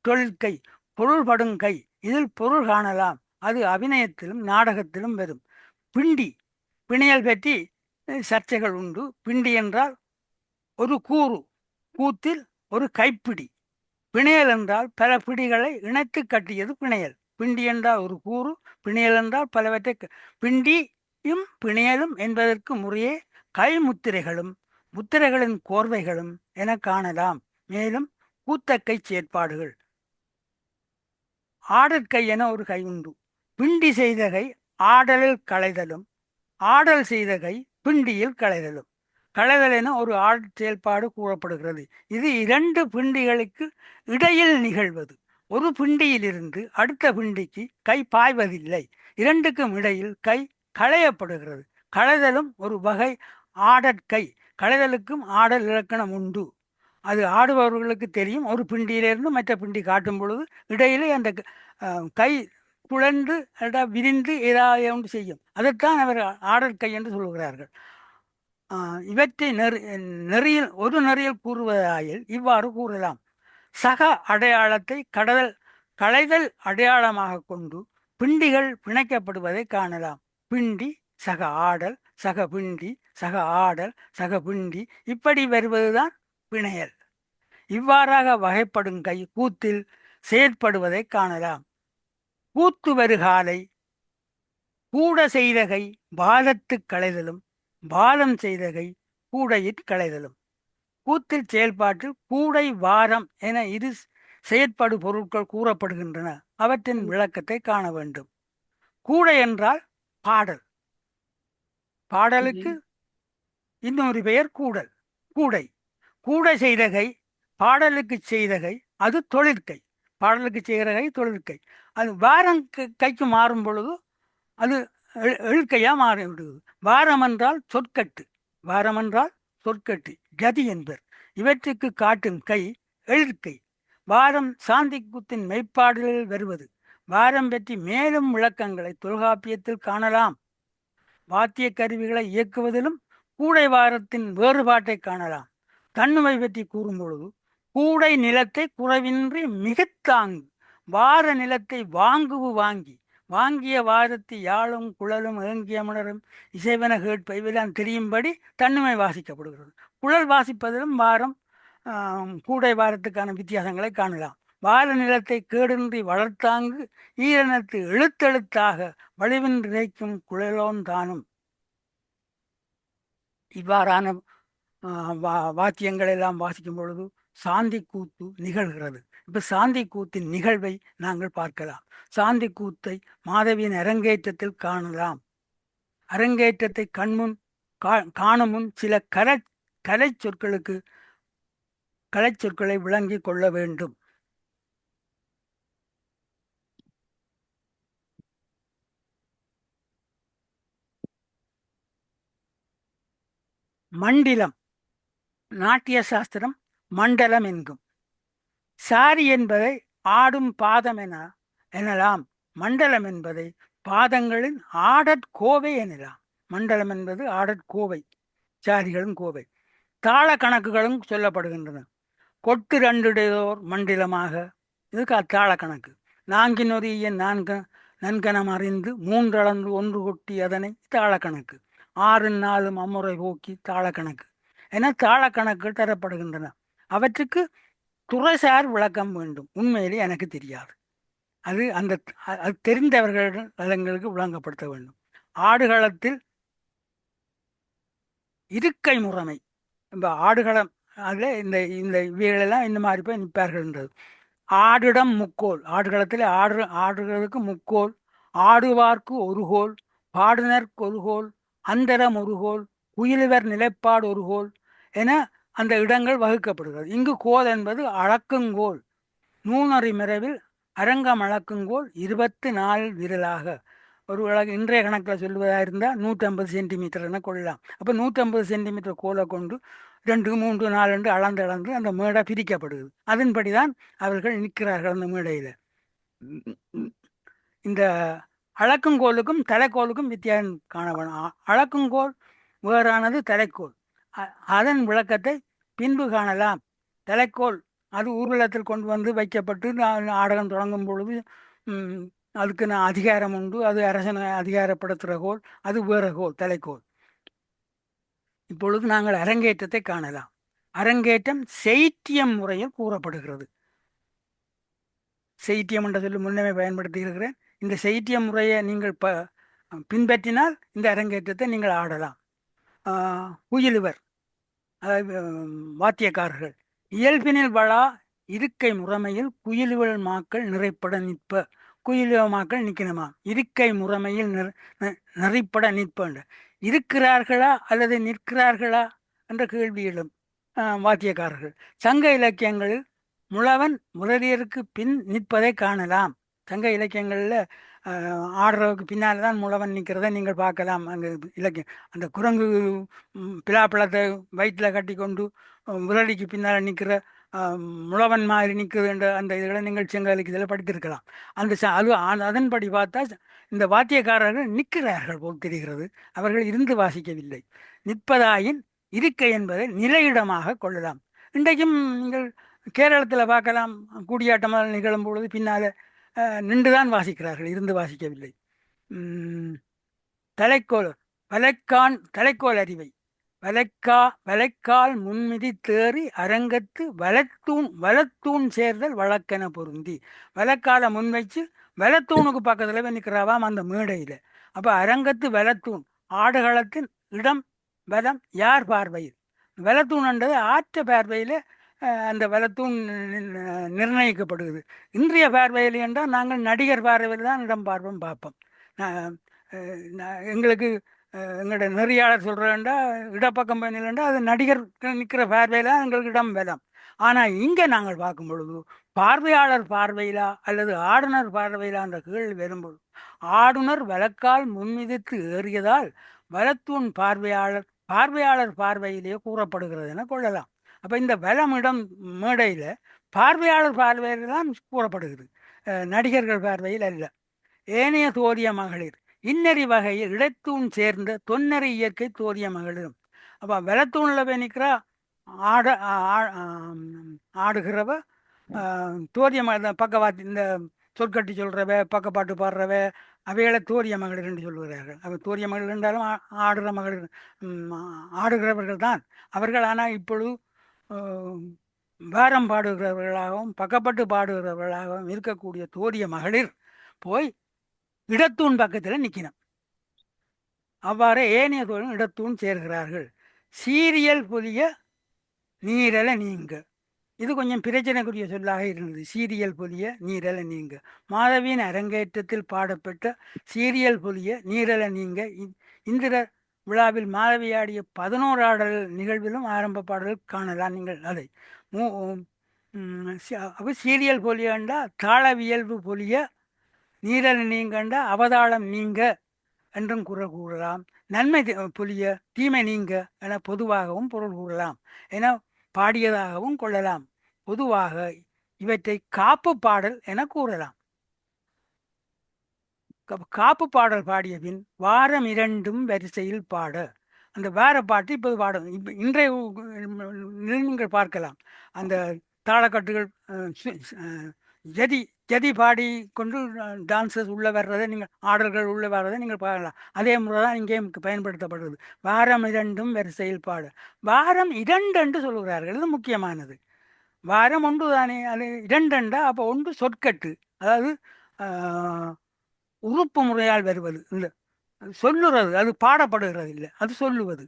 தொழிற்கை பொருள்படும் கை. இதில் பொருள் காணலாம். அது அபிநயத்திலும் நாடகத்திலும் வரும். பிண்டி, பிணையல் பற்றி சர்ச்சைகள் உண்டு. பிண்டி என்றால் ஒரு கூறு, கூத்தில் ஒரு கைப்பிடி. பிணையல் என்றால் பல பிடிகளை இணைத்து கட்டியது பிணையல். பிண்டி என்றால் ஒரு கூறு, பிணையல் என்றால் பலவற்றை. பிண்டியும் பிணையலும் என்பதற்கு முறையே கைமுத்திரைகளும் முத்திரைகளின் கோர்வைகளும் என காணலாம். மேலும் கூத்தக்கை செயற்பாடுகள். ஆடற்கை என ஒரு கை உண்டு. பிண்டி செய்த கை ஆடலில் களைதலும், ஆடல் செய்த கை பிண்டியில் களைதலும். களைதல் என ஒரு ஆடல் செயல்பாடு கூறப்படுகிறது. இது இரண்டு பிண்டிகளுக்கு இடையில் நிகழ்வது. ஒரு பிண்டியிலிருந்து அடுத்த பிண்டிக்கு கை பாய்வதில்லை. இரண்டுக்கும் இடையில் கை களையப்படுகிறது. களைதலும் ஒரு வகை ஆடற்கை. களைதலுக்கும் ஆடல் இலக்கணம் உண்டு. அது ஆடுபவர்களுக்கு தெரியும். ஒரு பிண்டியிலிருந்து மற்ற பிண்டி காட்டும் பொழுது இடையிலே அந்த கை குழந்து விரிந்து ஏதாவது ஒன்று செய்யும். அதைத்தான் அவர் ஆடற்கை என்று சொல்லுகிறார்கள். இவற்றை நெறியில் கூறுவதாயில் இவ்வாறு கூறலாம். சக அடையாளத்தை களைதல் அடையாளமாக கொண்டு பிண்டிகள் பிணைக்கப்படுவதை காணலாம். பிண்டி சக ஆடல், சக பிண்டி, சக ஆடல், சக பிண்டி, இப்படி வருவதுதான் பிணையல். இவ்வாறாக வகைப்படும் கை கூத்தில் செயற்படுவதை காணலாம். கூத்து வருகாலை கூட செய்தகை பாலத்து களைதலும், பாலம் செய்தகை கூடையிற் களைதலும். கூத்தில் செயல்பாட்டில் கூடை, வாரம் என இரு செயற்படு பொருட்கள் கூறப்படுகின்றன. அவற்றின் விளக்கத்தை காண வேண்டும். கூடை என்றால் பாடல். பாடலுக்கு இன்னொரு பெயர் கூடல், கூடை. கூடை செய்தகை பாடலுக்கு செய்தகை, அது தொழிற்கை. பாடலுக்கு செய்கிறகை தொழிற்கை. அது வாரம் கைக்கு மாறும் பொழுது அது எழுக்கையாக மாறிவிடுவது. வாரம் என்றால் சொற்கட்டு. வாரம் என்றால் சொற்கட்டு, கதி என்பர். இவற்றுக்கு காட்டும் கை எழுக்கை. வாரம் சாந்தி கூத்தின் மெய்ப்பாடுகளில் வருவது. வாரம் பற்றி மேலும் விளக்கங்களை தொல்காப்பியத்தில் காணலாம். வாத்திய கருவிகளை இயக்குவதிலும் கூடை வாரத்தின் வேறுபாட்டை காணலாம். தன்னுமை பற்றி கூறும் பொழுது கூடை நிலத்தை குறைவின்றி மிகத்தாங்கு, வார நிலத்தை வாங்கிய வாரத்தை யாழும் குழலும் ஏங்கிய மலரும் இசைவன கேட்ப இவெல்லாம் தெரியும்படி தன்னுமை வாசிக்கப்படுகிறது. குழல் வாசிப்பதிலும் வாரம் கூடை வாரத்துக்கான வித்தியாசங்களை காணலாம். வார நிலத்தை கேடின்றி வளர்த்தாங்கு ஈரனத்து எழுத்தெழுத்தாக வலிவின்றி இறைக்கும் குழலோன் தானும். இவ்வாறான வாத்தியங்கள் எல்லாம் வாசிக்கும் பொழுது சாந்தி கூத்து நிகழ்கிறது. இப்போ சாந்தி கூத்தின் நிகழ்வை நாங்கள் பார்க்கலாம். சாந்தி கூத்தை மாதவியின் அரங்கேற்றத்தில் காணலாம். அரங்கேற்றத்தை கண்முன் காணும் முன் சில கலை சொற்களை விளங்கி கொள்ள வேண்டும். மண்டிலம். நாட்டிய சாஸ்திரம் மண்டலம் என்கும். சாரி என்பதை ஆடும் பாதம் எனலாம். மண்டலம் என்பதை பாதங்களின் ஆடற்கோவை எனலாம். மண்டலம் என்பது ஆடற்கோவை, சாரிகளின் கோவை. தாள கணக்குகளும் சொல்லப்படுகின்றன. கொட்டு ரெண்டுடையோர் மண்டிலமாக, இதுக்கு தாள கணக்கு. நான்கினொரிய நன்கனம் அறிந்து மூன்றளந்து ஒன்று கொட்டி அதனை தாள கணக்கு. 6 4 அம்முறை போக்கி தாள கணக்கு என தாள கணக்குகள் தரப்படுகின்றன. அவற்றுக்கு துறைசார் விளக்கம் வேண்டும். உண்மையிலே எனக்கு தெரியாது. அது அது தெரிந்தவர்களிடம் எங்களுக்கு விளங்கப்படுத்த வேண்டும். ஆடுகளத்தில் இருக்கை முறைமை, இந்த ஆடுகளம் அதில் இந்த இந்த இவைகளெல்லாம் இந்த மாதிரி போய் நிற்பார்கள்ன்றது. ஆடிடம் முக்கோல், ஆடுகளத்தில் ஆடுகளுக்கு முக்கோல், ஆடுவார்க்கு ஒரு கோல், பாடுனர்க்கு ஒரு கோல், அந்தரம் ஒரு கோல், குயிலுவர் நிலைப்பாடு ஒரு கோல் என அந்த இடங்கள் வகுக்கப்படுகிறது. இங்கு கோல் என்பது அளக்குங்கோல். நூனறி மிரவில் அரங்கம் அளக்குங்கோல் 24 விரலாக. ஒரு இன்றைய கணக்கில் சொல்லுவதாக இருந்தால் 150 சென்டிமீட்டர் என கொள்ளலாம். அப்போ 150 சென்டிமீட்டர் கோலை கொண்டு 2 3 4 அளந்து அந்த மேடை பிரிக்கப்படுது. அதன்படி தான் அவர்கள் நிற்கிறார்கள் அந்த மேடையில். இந்த அளக்குங்கோலுக்கும் தலைக்கோலுக்கும் வித்தியாசம் காண வேணும். அளக்குங்கோல் வேறானது தலைக்கோல். அதன் விளக்கத்தை பின்பு காணலாம். தலைக்கோல் அது ஊர்வலத்தில் கொண்டு வந்து வைக்கப்பட்டு நாடகம் தொடங்கும் பொழுது அதுக்கு அதிகாரம் உண்டு. அது அரசனை அதிகாரப்படுத்துகிற கோல், அது வேற கோல், தலைக்கோல். இப்பொழுது நாங்கள் அரங்கேற்றத்தை காணலாம். அரங்கேற்றம் செய்தியம் முறையில் கூறப்படுகிறது. செய்தியம் என்ற சொல்லி முன்னமே பயன்படுத்தி இருக்கிறேன். இந்த செய்தியம் முறையை நீங்கள் பின்பற்றினால் இந்த அரங்கேற்றத்தை நீங்கள் ஆடலாம். குயிலுவர், அதாவது வாத்தியக்காரர்கள், இயல்பினில் வளா இருக்கை முறைமையில் குயிலுவல் மாக்கள் நிறைப்பட நிற்ப. குயிலுவ மாக்கள் நிற்கணுமா? இருக்கை முறைமையில் நிறைப்பட நிற்ப. இருக்கிறார்களா அல்லது நிற்கிறார்களா என்ற கேள்வி எழும் வாத்தியக்காரர்கள். சங்க இலக்கியங்களில் முழவன் முதலியருக்கு பின் நிற்பதை காணலாம். சங்க இலக்கியங்களில் ஆடுறவுக்கு பின்னால் தான் முழவன் நிற்கிறத நீங்கள் பார்க்கலாம். அங்கே இலக்கியம் அந்த குரங்கு பிலாப்பழத்தை வயிற்றில் கட்டி கொண்டு முதலிக்கு பின்னால் நிற்கிற முழவன் மாதிரி நிற்கிறது என்ற அந்த இதில் நீங்கள் சங்க இலக்கியத்தில் படித்திருக்கலாம். அதன்படி பார்த்தா இந்த வாத்தியக்காரர்கள் நிற்கிறார்கள் போல் தெரிகிறது. அவர்கள் இருந்து வாசிக்கவில்லை. நிற்பதாயின் இருக்கை என்பதை நிலையிடமாக கொள்ளலாம். இன்றைக்கும் நீங்கள் கேரளத்தில் பார்க்கலாம். கூடியாட்டமாக நிகழும் பொழுது பின்னால் நின்றுதான் வாசிக்கிறார்கள், இருந்து வாசிக்கவில்லை. தலைக்கோல் தலைக்கோல் அறிவை வலைக்கால் முன்மிதி தேறி அரங்கத்து வலத்தூண் சேர்தல் வழக்கென பொருந்தி. வலக்காலை முன்வைச்சு வலத்தூணுக்கு பக்கத்தில் நிற்கிறாவாம் அந்த மேடையில். அப்போ அரங்கத்து வலத்தூண், ஆடுகளத்தின் இடம் வலம் யார் பார்வையில்? வலத்தூண்ன்றது ஆற்ற பார்வையில் அந்த வலத்தூண் நிர்ணயிக்கப்படுகிறது. இன்றைய பார்வையில் என்றால் நாங்கள் நடிகர் பார்வையில் தான் இடம் பார்ப்போம். எங்களுக்கு எங்களோட நெறியாளர் சொல்கிறேன்டா இடப்பக்கம் பயனில்லைண்டா அது நடிகர் நிற்கிற பார்வையில் எங்களுக்கு இடம் வேலாம். ஆனால் இங்கே நாங்கள் பார்க்கும் பொழுது பார்வையாளர் பார்வையிலா அல்லது ஆளுநர் பார்வையிலா என்ற கேள்வி வரும்போது ஆளுநர் வலக்கால் முன்மிதித்து ஏறியதால் வலத்தூண் பார்வையாளர் பார்வையிலேயே கூறப்படுகிறது என கொள்ளலாம். அப்போ இந்த வலமிடம் மேடையில் பார்வையாளர் பார்வையில் தான் கூறப்படுகிறது, நடிகர்கள் பார்வையில் அல்ல. ஏனைய தோரிய மகளிர் இன்னறி வகையில் இடத்தூண் சேர்ந்த தொன்னறி இயற்கை தோரிய மகளிரும். அப்போ வெளத்தூணில் போய் நிற்கிறா ஆடுகிறவ தோரிய மகளிர், பக்கவாத்தி இந்த சொற்கட்டி சொல்கிறவ, பக்கப்பாட்டு பாடுறவ, அவைகளை தோரிய மகளிர் என்று சொல்கிறார்கள். அவள் தோரிய மகளிர் என்றாலும் ஆடுகிற மகளிர் ஆடுகிறவர்கள் தான் அவர்கள். ஆனால் இப்பொழுது பாரம் பாடுகிறவர்களாகவும் பக்கப்பட்டு பாடுகிறவர்களாகவும் இருக்கக்கூடிய தோரிய மகளிர் போய் இடத்தூண் பக்கத்தில் நிற்கணும். அவ்வாறு ஏனைய தோழும் இடத்தூண் சேர்கிறார்கள். சீரியல் புதிய நீரல நீங்க, இது கொஞ்சம் பிரச்சனைக்குரிய சொல்லாக இருந்தது. சீரியல் புலிய நீரல நீங்க மாதவியின் அரங்கேற்றத்தில் பாடப்பட்ட சீரியல் புலிய நீரல நீங்க இந்திர விழாவில் மாதவியாடிய 11 ஆடல் நிகழ்விலும் ஆரம்ப பாடல் காணலாம் நீங்கள். அதை சீரியல் பொலியண்டா தாளவியல்பு பொலிய, நீரல நீங்கண்டா அவதாளம் நீங்க என்றும் கூறலாம். நன்மை பொலிய தீமை நீங்க என பொதுவாகவும் பொருள் கூறலாம் என பாடியதாகவும் கொள்ளலாம். பொதுவாக இவற்றை காப்பு பாடல் என கூறலாம். காப்பு பாடல் பாடிய பின் வாரம் இரண்டும் வரிசையில் பாட. அந்த வேற பாட்டு இப்போது பாடும். இப்போ இன்றைய நீங்கள் பார்க்கலாம் அந்த தாளக்கட்டுகள் ஜதி ஜதி பாடி கொண்டு டான்ஸஸ் உள்ளே வர்றதை நீங்கள் ஆடல்கள் உள்ளே வர்றதை நீங்கள் பார்க்கலாம். அதே முறை தான் இங்கேயும் பயன்படுத்தப்படுறது. வாரம் இரண்டும் வரிசையில் பாட. வாரம் இரண்டு என்று சொல்லுகிறார்கள். இது முக்கியமானது. வாரம் ஒன்று தானே, அது இரண்டா அப்போ ஒன்று சொற்கட்டு, அதாவது உறுப்பு முறையால் வருவது இல்லை, சொல்லுறது, அது பாடப்படுகிறது இல்லை, அது சொல்லுவது.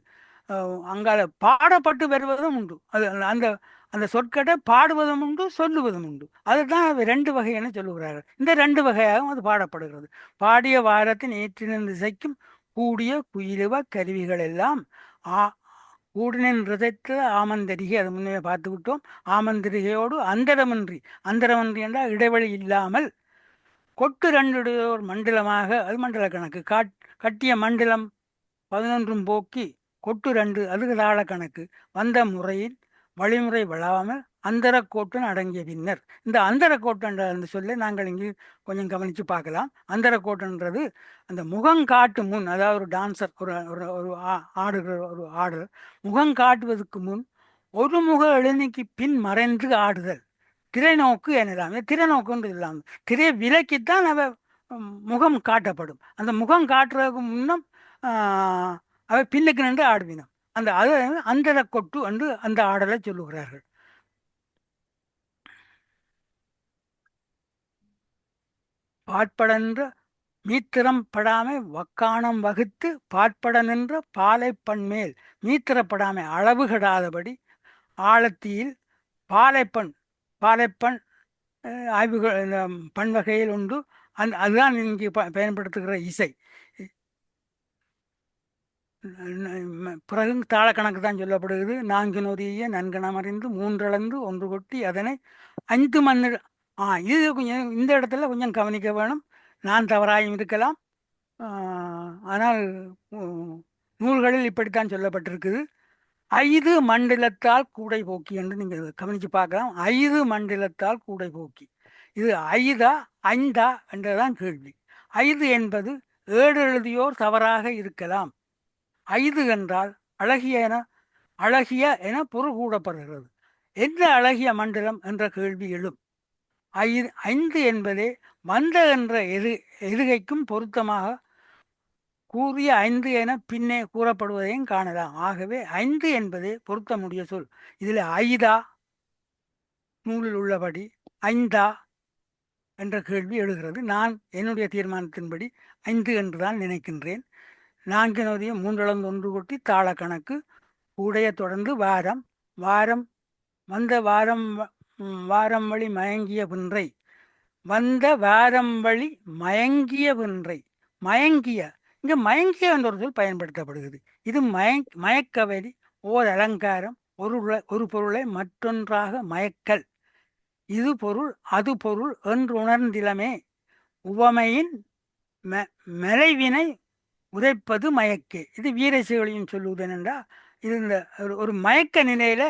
அங்கால பாடப்பட்டு வருவதும் உண்டு. அது அந்த அந்த சொற்கட்டை பாடுவதும் உண்டு, சொல்லுவதும் உண்டு. அதுதான் ரெண்டு வகைன்னு சொல்லுகிறார்கள். இந்த ரெண்டு வகையாகவும் அது பாடப்படுகிறது. பாடிய வாரத்தின் ஏற்றின திசைக்கும் கூடிய குயிலுவ கருவிகள் எல்லாம் கூடினின் ரிதைத்த ஆமந்தரிகை, அது முன்னே பார்த்து விட்டோம். ஆமந்தரிகையோடு அந்தரமின்றி, அந்தரமின்றி என்றால் இடைவெளி இல்லாமல், கொட்டு ரெண்டுடையோர் மண்டலமாக, அது மண்டல கணக்கு. கட்டிய மண்டலம் 11 போக்கி கொட்டு ரெண்டு, அது தாள கணக்கு. வந்த முறையில் வழிமுறை விழாமல் அந்தரக்கோட்டுன்னு அடங்கிய பின்னர். இந்த அந்தரக்கோட்டுன்ற அந்த சொல்லை நாங்கள் இங்கே கொஞ்சம் கவனித்து பார்க்கலாம். அந்தரக்கோட்டுன்றது அந்த முகங்காட்டு முன், அதாவது ஒரு டான்சர், ஒரு ஆடுகிற ஒரு ஆடல் முகங்காட்டுவதற்கு முன் ஒரு முக எழுநிக்கு பின் மறைந்து ஆடுதல். திரைநோக்கு எனலாம். திரைநோக்குன்னு இல்லாமல் திரை விலக்கித்தான் அவ முகம் காட்டப்படும். அந்த முகம் காட்டுறதுக்கு முன்னம் அவை பின்னுக்கு நின்று ஆடுவினம். அந்த அந்தர கொட்டு என்று அந்த ஆடலை சொல்லுகிறார்கள். பாட்படன்ற மீத்திரம் படாமை வக்கானம் வகுத்து பாட்பட நின்ற பாலை பண்மேல். மீத்திரப்படாமை, அளவு கெடாதபடி ஆழத்தியில் பாலைப்பண் ஆய்வுகள் இந்த பண் வகையில் உண்டு. அதுதான் இங்கே பயன்படுத்துகிற இசை. பிறகு தாள கணக்கு தான் சொல்லப்படுகிறது. 4 நொறிய நன்கணமறிந்து 3 அளந்து 1 கொட்டி அதனை 5 மண்ணில். இது கொஞ்சம் இந்த இடத்துல கொஞ்சம் கவனிக்க வேணும். நான் தவறாயும் இருக்கலாம், ஆனால் நூல்களில் இப்படித்தான் சொல்லப்பட்டிருக்குது. 5 மண்டலத்தால் கூடை போக்கி என்று நீங்கள் கவனித்து பார்க்கலாம். 5 மண்டலத்தால் கூடை போக்கி. இது 5 என்றதான் கேள்வி. 5 என்பது 7 எழுதியோர் தவறாக இருக்கலாம். 5 என்றால் அழகிய என பொருள் கூடப்படுகிறது. எந்த அழகிய மண்டலம் என்ற கேள்வி எழும். 5 என்பதே வந்த என்ற எதுகைக்கும் பொருத்தமாக கூறிய 5 என பின்னே கூறப்படுவதையும் காணலாம். ஆகவே 5 என்பதே பொருத்தமுடைய சொல். இதில் 5 நூலில் உள்ளபடி 5 என்ற கேள்வி எழுகிறது. நான் என்னுடைய தீர்மானத்தின்படி 5 என்றுதான் நினைக்கின்றேன். 4 நொறிய 3 அளந்து 1 கொட்டி தாள கணக்கு. கூடைய தொடர்ந்து வாரம் வந்த வாரம் வழி மயங்கிய பின்றை. வந்த வாரம் வழி மயங்கிய பின்றை. மயங்கிய, இங்கே மயங்கிய என்ற ஒரு சொல் பயன்படுத்தப்படுகிறது. இது மயக்கவெளி, ஓர் அலங்காரம், ஒரு பொருளை மற்றொன்றாக மயக்கல். இது பொருள் அது பொருள் என்று உணர்ந்திலமே. உவமையின் மெலைவினை உரைப்பது மயக்கே. இது வீரசைகளையும் சொல்லுவது என்னென்றால், இது இந்த ஒரு மயக்க நிலையில,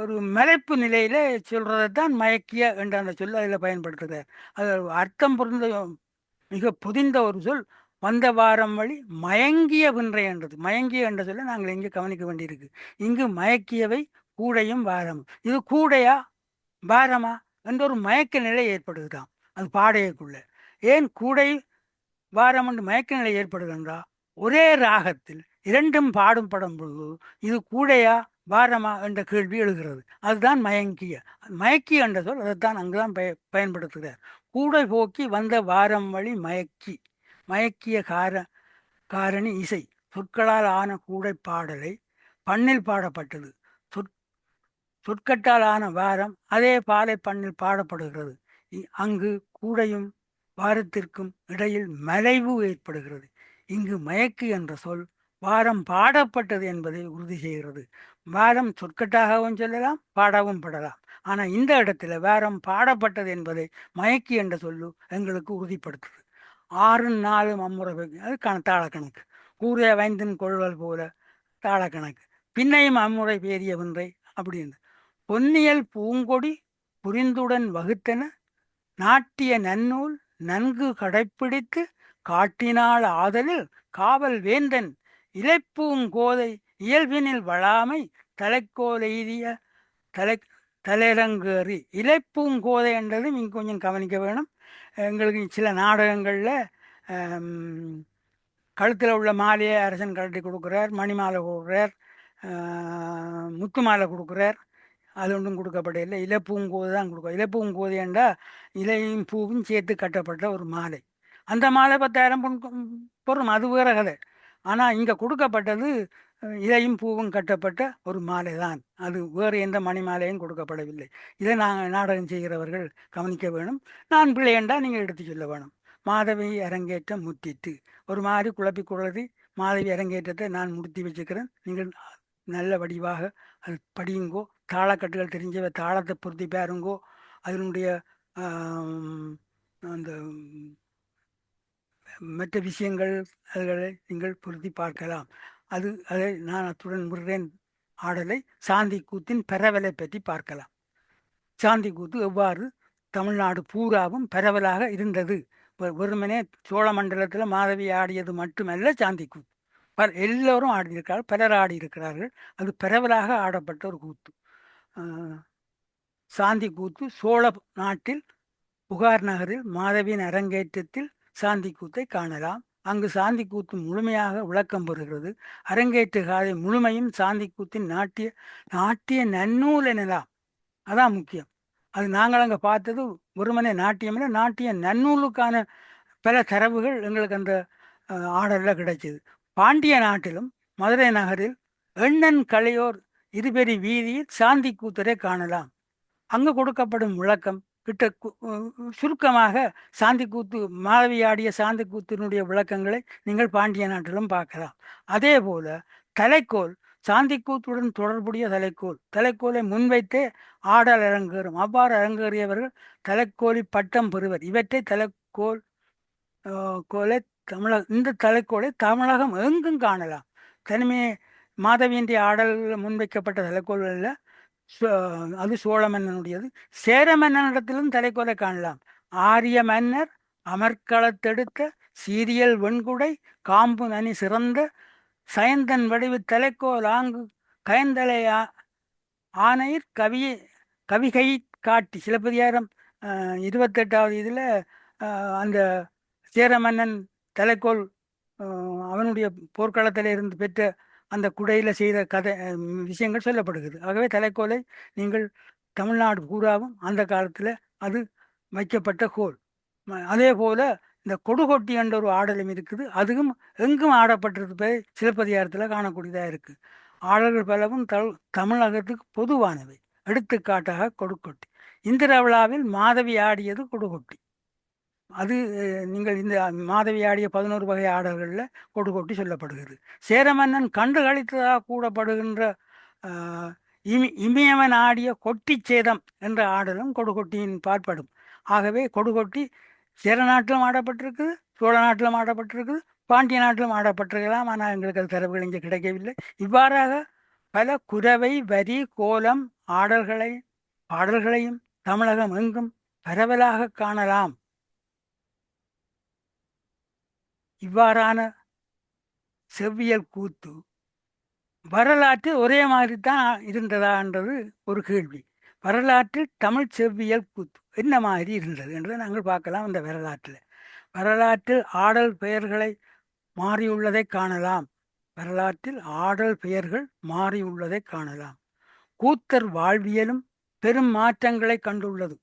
ஒரு மலைப்பு நிலையில சொல்றதைத்தான் மயக்கிய என்ற அந்த சொல் அதில் பயன்படுத்துகிறார். அது அர்த்தம் பொருந்த மிக புதிந்த ஒரு சொல். வந்த வாரம் வழி மயங்கிய பின்றை என்றது. மயங்கிய என்ற சொல்ல நாங்கள் இங்கே கவனிக்க வேண்டியிருக்கு. இங்கு மயக்கியவை கூடையும் வாரமும். இது கூடையா வாரமா என்ற ஒரு மயக்க நிலை ஏற்படுகிறான் அது பாடையக்குள்ள. ஏன் கூடை வாரம் என்று மயக்க நிலை ஏற்படுகின்றா? ஒரே ராகத்தில் இரண்டும் பாடும் படம் பொழுது இது கூடையா வாரமா என்ற கேள்வி எழுகிறது. அதுதான் மயங்கிய. மயக்கிய என்ற சொல் அதைத்தான் அங்குதான் பயன்படுத்துகிறார். கூடை போக்கி வந்த வாரம் வழி மயக்கிய காரணி இசை. சொற்களால் ஆன கூடை பாடலை பண்ணில் பாடப்பட்டது. சொற்கட்டால் ஆன வாரம் அதே பாலை பண்ணில் பாடப்படுகிறது. அங்கு கூடையும் வாரத்திற்கும் இடையில் மலைவு ஏற்படுகிறது. இங்கு மயக்கு என்ற சொல் வாரம் பாடப்பட்டது என்பதை உறுதி செய்கிறது. வாரம் சொற்கட்டாகவும் சொல்லலாம், பாடவும் படலாம். ஆனால் இந்த இடத்துல வாரம் பாடப்பட்டது என்பதை மயக்கி என்ற சொல்லு எங்களுக்கு உறுதிப்படுத்துது. 6 4 அம்முறை அது தாள கணக்கு. கூறிய வைந்தின் கொள்வல் போல தாள கணக்கு. பின்னையும் அம்முறை பேரிய ஒன்றை அப்படின்னு. பொன்னியல் பூங்கொடி புரிந்துடன் வகுத்தன நாட்டிய நன்னூல் நன்கு கடைப்பிடித்து காட்டினாள் ஆதலில் காவல் வேந்தன் இலைப்பூங்கோதை இயல்பினில் வளாமை தலைக்கோல் எய்திய தலை தலைரங்கேறி. இலைப்பூங்கோதை என்றதும் இங்கே கொஞ்சம் கவனிக்க வேணும். எங்களுக்கு சில நாடகங்களில் கழுத்தில் உள்ள மாலையை அரசன் கழட்டி கொடுக்குறார், மணி மாலை கொடுக்குறார், முத்து மாலை கொடுக்குறார். அது ஒன்றும் கொடுக்கப்படவில்லை. இலைப்பூங்கோதை தான் கொடுக்கும். இலைப்பூங்கோதை என்றால் இலையும் பூவும் சேர்த்து கட்டப்பட்ட ஒரு மாலை. அந்த மாலை 10,000 பொறும், அது வேற கதை. ஆனால் இங்கே கொடுக்கப்பட்டது இலையும் பூவும் கட்டப்பட்ட ஒரு மாலை தான். அது வேறு எந்த மணி மாலையும் கொடுக்கப்படவில்லை. இதை நாங்கள் நாடகம் செய்கிறவர்கள் கவனிக்க வேணும். நான் பிள்ளை என்றால் நீங்கள் எடுத்து சொல்ல வேணும். மாதவி அரங்கேற்றம் முற்றிட்டு ஒரு மாதிரி குழப்பி மாதவி அரங்கேற்றத்தை நான் முடித்து வச்சுக்கிறேன். நீங்கள் நல்ல வடிவாக அது படியுங்கோ. தாளக்கட்டுகள் தெரிஞ்சவ தாளத்தை பொருத்தி பாருங்கோ. அதனுடைய அந்த மற்ற விஷயங்கள் அதுகளை நீங்கள் பொருத்தி பார்க்கலாம். அதை நான் அத்துடன் விடுறேன். ஆடலை சாந்தி கூத்தின் பரவலை பற்றி பார்க்கலாம். சாந்தி கூத்து எவ்வாறு தமிழ்நாடு பூராவும் பரவலாக இருந்தது. வெறுமனே சோழ மண்டலத்தில் மாதவி ஆடியது மட்டுமல்ல சாந்தி கூத்து. எல்லோரும் ஆடியிருக்கிறார்கள், பலர் ஆடியிருக்கிறார்கள். அது பரவலாக ஆடப்பட்ட ஒரு கூத்து. சாந்தி கூத்து சோழ நாட்டில் புகார் நகரில் மாதவியின் அரங்கேற்றத்தில் சாந்தி கூத்தை காணலாம். அங்கு சாந்தி கூத்து முழுமையாக விளக்கம் பெறுகிறது. அரங்கேற்ற காதை முழுமையும் சாந்தி கூத்தின் நாட்டிய நன்னூல் எனலாம். அதான் முக்கியம். அது நாங்கள் அங்கே பார்த்தது வெறுமனே நாட்டியம் இல்லை, நாட்டிய நன்னூலுக்கான பல தரவுகள் எங்களுக்கு அந்த ஆர்டரில் கிடைச்சிது. பாண்டிய நாட்டிலும் மதுரை நகரில் எண்ணன் கலையோர் இருபெரி வீதியில் சாந்தி கூத்தரை காணலாம். அங்கு கொடுக்கப்படும் விளக்கம் கிட்ட சுருக்கமாக சாந்தி கூத்து மாதவி ஆடிய சாந்தி கூத்தினுடைய விளக்கங்களை நீங்கள் பாண்டிய நாட்டிலும் பார்க்கலாம். அதே போல தலைக்கோல் சாந்தி கூத்துடன் தொடர்புடைய தலைக்கோலை முன்வைத்தே ஆடல் அரங்கேறும். அவ்வாறு அரங்கேறியவர்கள் தலைக்கோலி பட்டம் பெறுவர். இவற்றை இந்த தலைக்கோலை தமிழகம் எங்கும் காணலாம். தனிமே மாதவியின்றி ஆடல் முன்வைக்கப்பட்ட தலைக்கோள்களில் அது சோழ மன்னனுடையது. சேர மன்னனிடத்திலும் தலைக்கோலை காணலாம். ஆரிய மன்னர் அமர்க்களத்தெடுத்த சீரியல் வெண்குடை காம்பு நனி சிறந்த சயந்தன் வடிவு தலைக்கோல் ஆங்கு கயந்தலை ஆனையிற் கவிகை காட்டி. சிலப்பதிகாரம் 28வது இதில் அந்த சேர மன்னன் தலைக்கோல் அவனுடைய போர்க்களத்தில் இருந்து பெற்ற அந்த குடையில் செய்த கதை விஷயங்கள் சொல்லப்படுகிறது. ஆகவே தலைக்கோலை நீங்கள் தமிழ்நாடு பூராவும் அந்த காலத்தில் அது வைக்கப்பட்ட கோல். அதே போல் இந்த கொடுகொட்டி என்ற ஒரு ஆடலும் இருக்குது. அதுவும் எங்கும் ஆடப்பட்டிருப்பதை சிலப்பதிகாரத்தில் காணக்கூடியதாக இருக்குது. ஆடல்கள் பலவும் தமிழகத்துக்கு பொதுவானவை. எடுத்துக்காட்டாக கொடுகொட்டி. இந்திர விழாவில் மாதவி ஆடியது கொடுகொட்டி. அது நீங்கள் இந்த மாதவி ஆடிய 11 வகை ஆடல்களில் கொடுகொட்டி சொல்லப்படுகிறது. சேரமன்னன் கண்டு கழித்ததாக கூடப்படுகின்ற இமயவன் ஆடிய கொட்டி சேதம் என்ற ஆடலும் கொடுகொட்டியின் பாற்படும். ஆகவே கொடுகொட்டி சேர நாட்டிலும் ஆடப்பட்டிருக்குது, சோழ நாட்டிலும் ஆடப்பட்டிருக்குது, பாண்டிய நாட்டிலும் ஆடப்பட்டிருக்கலாம். ஆனால் எங்களுக்கு அது தரவுகள் இங்கே கிடைக்கவில்லை. இவ்வாறாக பல குரவை வரி கோலம் பாடல்களையும் தமிழகம் எங்கும் பரவலாக காணலாம். இவ்வாறான செவ்வியல் கூத்து வரலாற்றில் ஒரே மாதிரி தான் இருந்ததான்றது ஒரு கேள்வி. வரலாற்றில் தமிழ் செவ்வியல் கூத்து என்ன மாதிரி இருந்தது என்று நாங்கள் பார்க்கலாம். இந்த வரலாற்றில் ஆடல் பெயர்களை மாறியுள்ளதை காணலாம். கூத்தர் வாழ்வியலும் பெரும் மாற்றங்களை கண்டுள்ளது.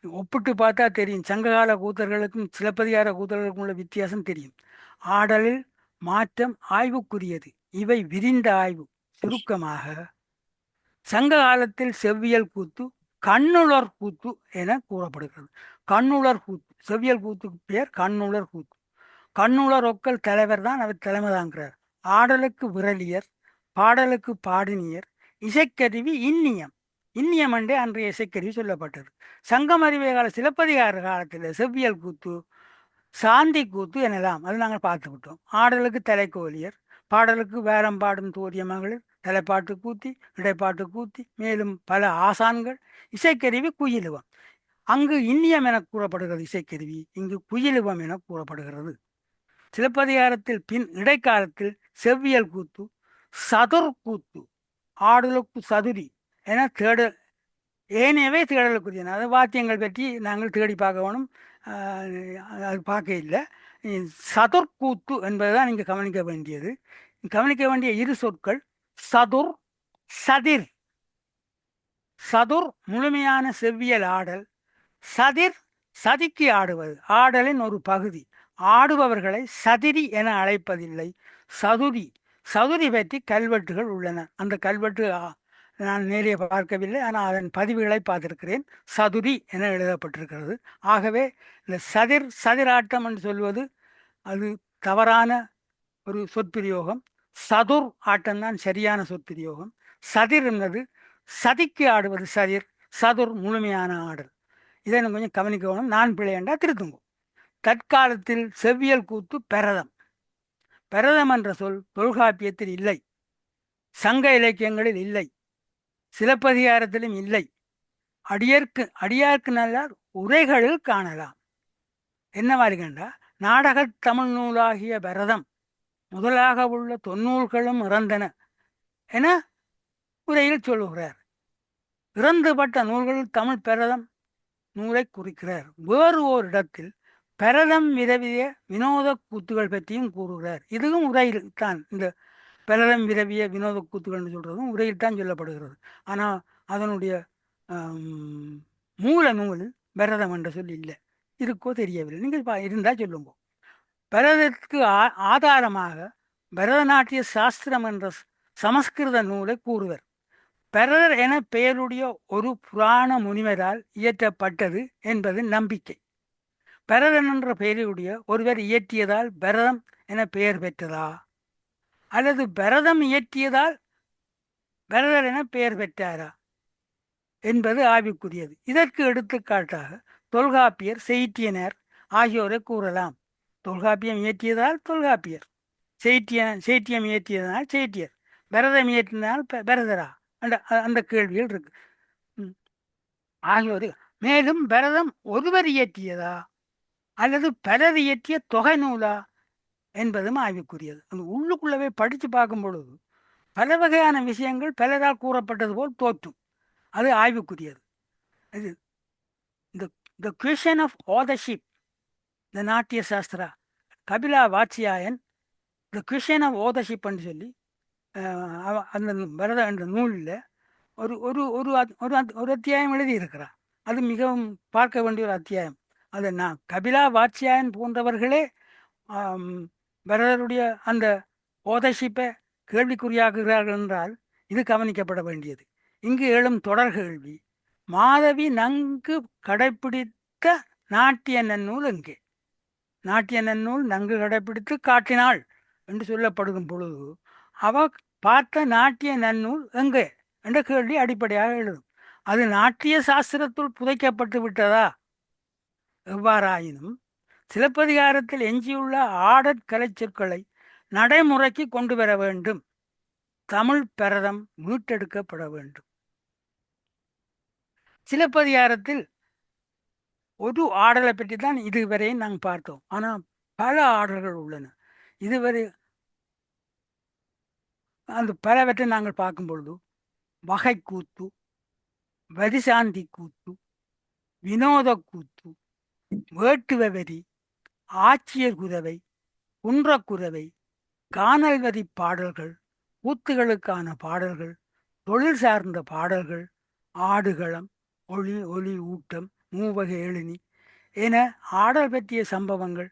ஒப்பிட்டு பார்த்தா தெரியும். சங்ககால கூத்தர்களுக்கும் சிலப்பதிகார கூத்தர்களுக்கும் உள்ள வித்தியாசம் தெரியும். ஆடலில் மாற்றம் ஆய்வுக்குரியது. இவை விரிந்த ஆய்வு. சுருக்கமாக சங்க காலத்தில் செவ்வியல் கூத்து கண்ணுளர் கூத்து என கூறப்படுகிறது. கண்ணுளர் கூத்து, செவ்வியல் கூத்துக்கு பேர் கண்ணுளர் கூத்து. கண்ணுளர் ஒக்கல் தலைவர் தான், அவர் தலைமை தாங்கிறார். ஆடலுக்கு விரலியர், பாடலுக்கு பாடினியர், இசைக்கருவி இன்னியம் என்றே அன்றைய இசைக்கருவி சொல்லப்பட்டது. சங்கம் அறிவிய கால சிலப்பதிகார காலத்தில் செவ்வியல் கூத்து சாந்தி கூத்து எனலாம். அது நாங்கள் பார்த்துக்கிட்டோம். ஆடலுக்கு தலைக்கோலியர், பாடலுக்கு வேரம் பாடும் தோரிய மகளிர், தலைப்பாட்டு கூத்தி, இடைப்பாட்டு கூத்தி, மேலும் பல ஆசான்கள். இசைக்கருவி குயிலுவம். அங்கு இன்னியம் என கூறப்படுகிறது இசைக்கருவி, இங்கு குயிலுவம் என கூறப்படுகிறது. சிலப்பதிகாரத்தில் பின் இடைக்காலத்தில் செவ்வியல் கூத்து, சதுர் கூத்து, ஆடலுக்கு சதுரி என ஏனையவே தேடலுக்குரியன. அது வாத்தியங்கள் பற்றி நாங்கள் தேடி பார்க்க வேணும். அது பார்க்க இல்லை. சதுர்கூத்து என்பதுதான் இங்கே கவனிக்க வேண்டியது. கவனிக்க வேண்டிய இரு சொற்கள் சதுர், சதிர். சதுர் முழுமையான செவ்வியல் ஆடல், சதிர் சதிக்கு ஆடுவது, ஆடலின் ஒரு பகுதி. ஆடுபவர்களை சதிரி என அழைப்பதில்லை, சதுரி. சதுரி பற்றி கல்வெட்டுகள் உள்ளன. அந்த கல்வெட்டு நான் நேரே பார்க்கவில்லை, ஆனால் அதன் பதிவுகளை பார்த்திருக்கிறேன். சதுரி என எழுதப்பட்டிருக்கிறது. ஆகவே இந்த சதிராட்டம் என்று சொல்வது அது தவறான ஒரு சொற்பிரயோகம். சதுர் ஆட்டம்தான் சரியான சொற்பிரயோகம். சதிர் என்பது சதிக்கு ஆடுவது சதிர், சதுர் முழுமையான ஆடல். இதை நம்ம கொஞ்சம் கவனிக்கணும். நான் பிழையண்டா திருத்துங்க. தற்காலத்தில் செவ்வியல் கூத்து பெரதம். பெரதம் என்ற சொல் தொல்காப்பியத்தில் இல்லை, சங்க இலக்கியங்களில் இல்லை, சிலப்பதிகாரத்திலும் இல்லை. அடியார்க்கு நல்லார் உரைகளில் காணலாம். என்ன மாதிரி கண்டா, நாடகத் தமிழ் நூலாகிய பரதம் முதலாக உள்ள தொன்னூல்களும் இறந்தன என உரையில் சொல்லுகிறார். இறந்துபட்ட நூல்களில் தமிழ் பரதம் நூலை குறிக்கிறார். வேறு ஓர் இடத்தில் பரதம் விரவிய வினோத கூத்துகள் பற்றியும் கூறுகிறார். இதுவும் உரையில் தான், இந்த பரதம் விரவிய வினோத கூத்துகள்னு சொல்றதும் உரையில் தான் சொல்லப்படுகிறது. ஆனால் அதனுடைய மூல நூலில் பரதம் என்ற சொல் இல்லை, இருக்கோ தெரியவில்லை. நீங்கள் இருந்தால் சொல்லுங்க. பரதத்துக்கு ஆதாரமாக பரதநாட்டிய சாஸ்திரம் என்ற சமஸ்கிருத நூலை கூறுவர். பரதர் என பெயருடைய ஒரு புராண முனிவரால் இயற்றப்பட்டது என்பது நம்பிக்கை. பரதன் என்ற பெயருடைய ஒருவர் இயற்றியதால் பரதம் என பெயர் பெற்றதா, அல்லது பரதம் இயற்றியதால் பரதர் என பெயர் பெற்றாரா என்பது ஆய்வுக்குரியது. இதற்கு எடுத்துக்காட்டாக தொல்காப்பியர், செய்தியனர் ஆகியோரை கூறலாம். தொல்காப்பியம் இயற்றியதால் தொல்காப்பியர், செய்தியம் இயற்றியதனால் செய்தியர், பரதம் இயற்றினால் பரதரா அந்த கேள்விகள் இருக்கு ஆகியோரு. மேலும் பரதம் ஒருவர் இயற்றியதா அல்லது பலர் இயற்றிய தொகை நூலா என்பதும் ஆய்வுக்குரியது. அந்த உள்ளுக்குள்ளவே படித்து பார்க்கும் பொழுது பல வகையான விஷயங்கள் பலரால் கூறப்பட்டது போல் தோற்றும். அது ஆய்வுக்குரியது. இது த கொஸ்டின் ஆஃப் ஆதர்ஷிப், த நாட்டிய Sastra, Kapila வாத்ஸ்யாயன் the question of ஓதர்ஷிப்னு சொல்லி அந்த பரத என்ற நூலில் ஒரு ஒரு ஒரு ஒரு அத்தியாயம் எழுதியிருக்கிறார். அது மிகவும் பார்க்க வேண்டிய ஒரு அத்தியாயம். அதை நான் கபிலா வாத்ஸ்யாயன் போன்றவர்களே பரதருடைய அந்த ஓதர்ஷிப்பை கேள்விக்குறியாக்குகிறார்கள் என்றால் இது கவனிக்கப்பட வேண்டியது. இங்கு எழும் தொடர் கேள்வி, மாதவி நன்கு கடைப்பிடித்த நாட்டிய நன்னூல் எங்கே? நாட்டிய நன்னூல் நன்கு கடைப்பிடித்து காட்டினாள் என்று சொல்லப்படும் பொழுது அவ பார்த்த நாட்டிய நன்னூல் எங்கே என்ற கேள்வி அடிப்படையாக எழுதும். அது நாட்டிய சாஸ்திரத்துள் புதைக்கப்பட்டு விட்டதா? எவ்வாறாயினும் சிலப்பதிகாரத்தில் எஞ்சியுள்ள ஆடற்கலை சொற்களை நடைமுறைக்கு கொண்டு வர வேண்டும். தமிழ் பரதம் மீட்டெடுக்கப்பட வேண்டும். சிலப்பதிகாரத்தில் ஒரு ஆடலை பற்றி தான் இதுவரை நாங்கள் பார்த்தோம். ஆனால் பல ஆடல்கள் உள்ளன. இதுவரை அந்த பலவற்றை நாங்கள் பார்க்கும் பொழுது வகை கூத்து, வரிசாந்தி கூத்து, வினோத கூத்து, வேட்டுவரி, ஆட்சியர் குரவை, குன்றக்குரவை, காணல்வரி பாடல்கள், கூத்துகளுக்கான பாடல்கள், தொழில் சார்ந்த பாடல்கள், ஆடுகளம், ஒளி ஊட்டம், மூவகை எழுனி என ஆடல் பற்றிய சம்பவங்கள்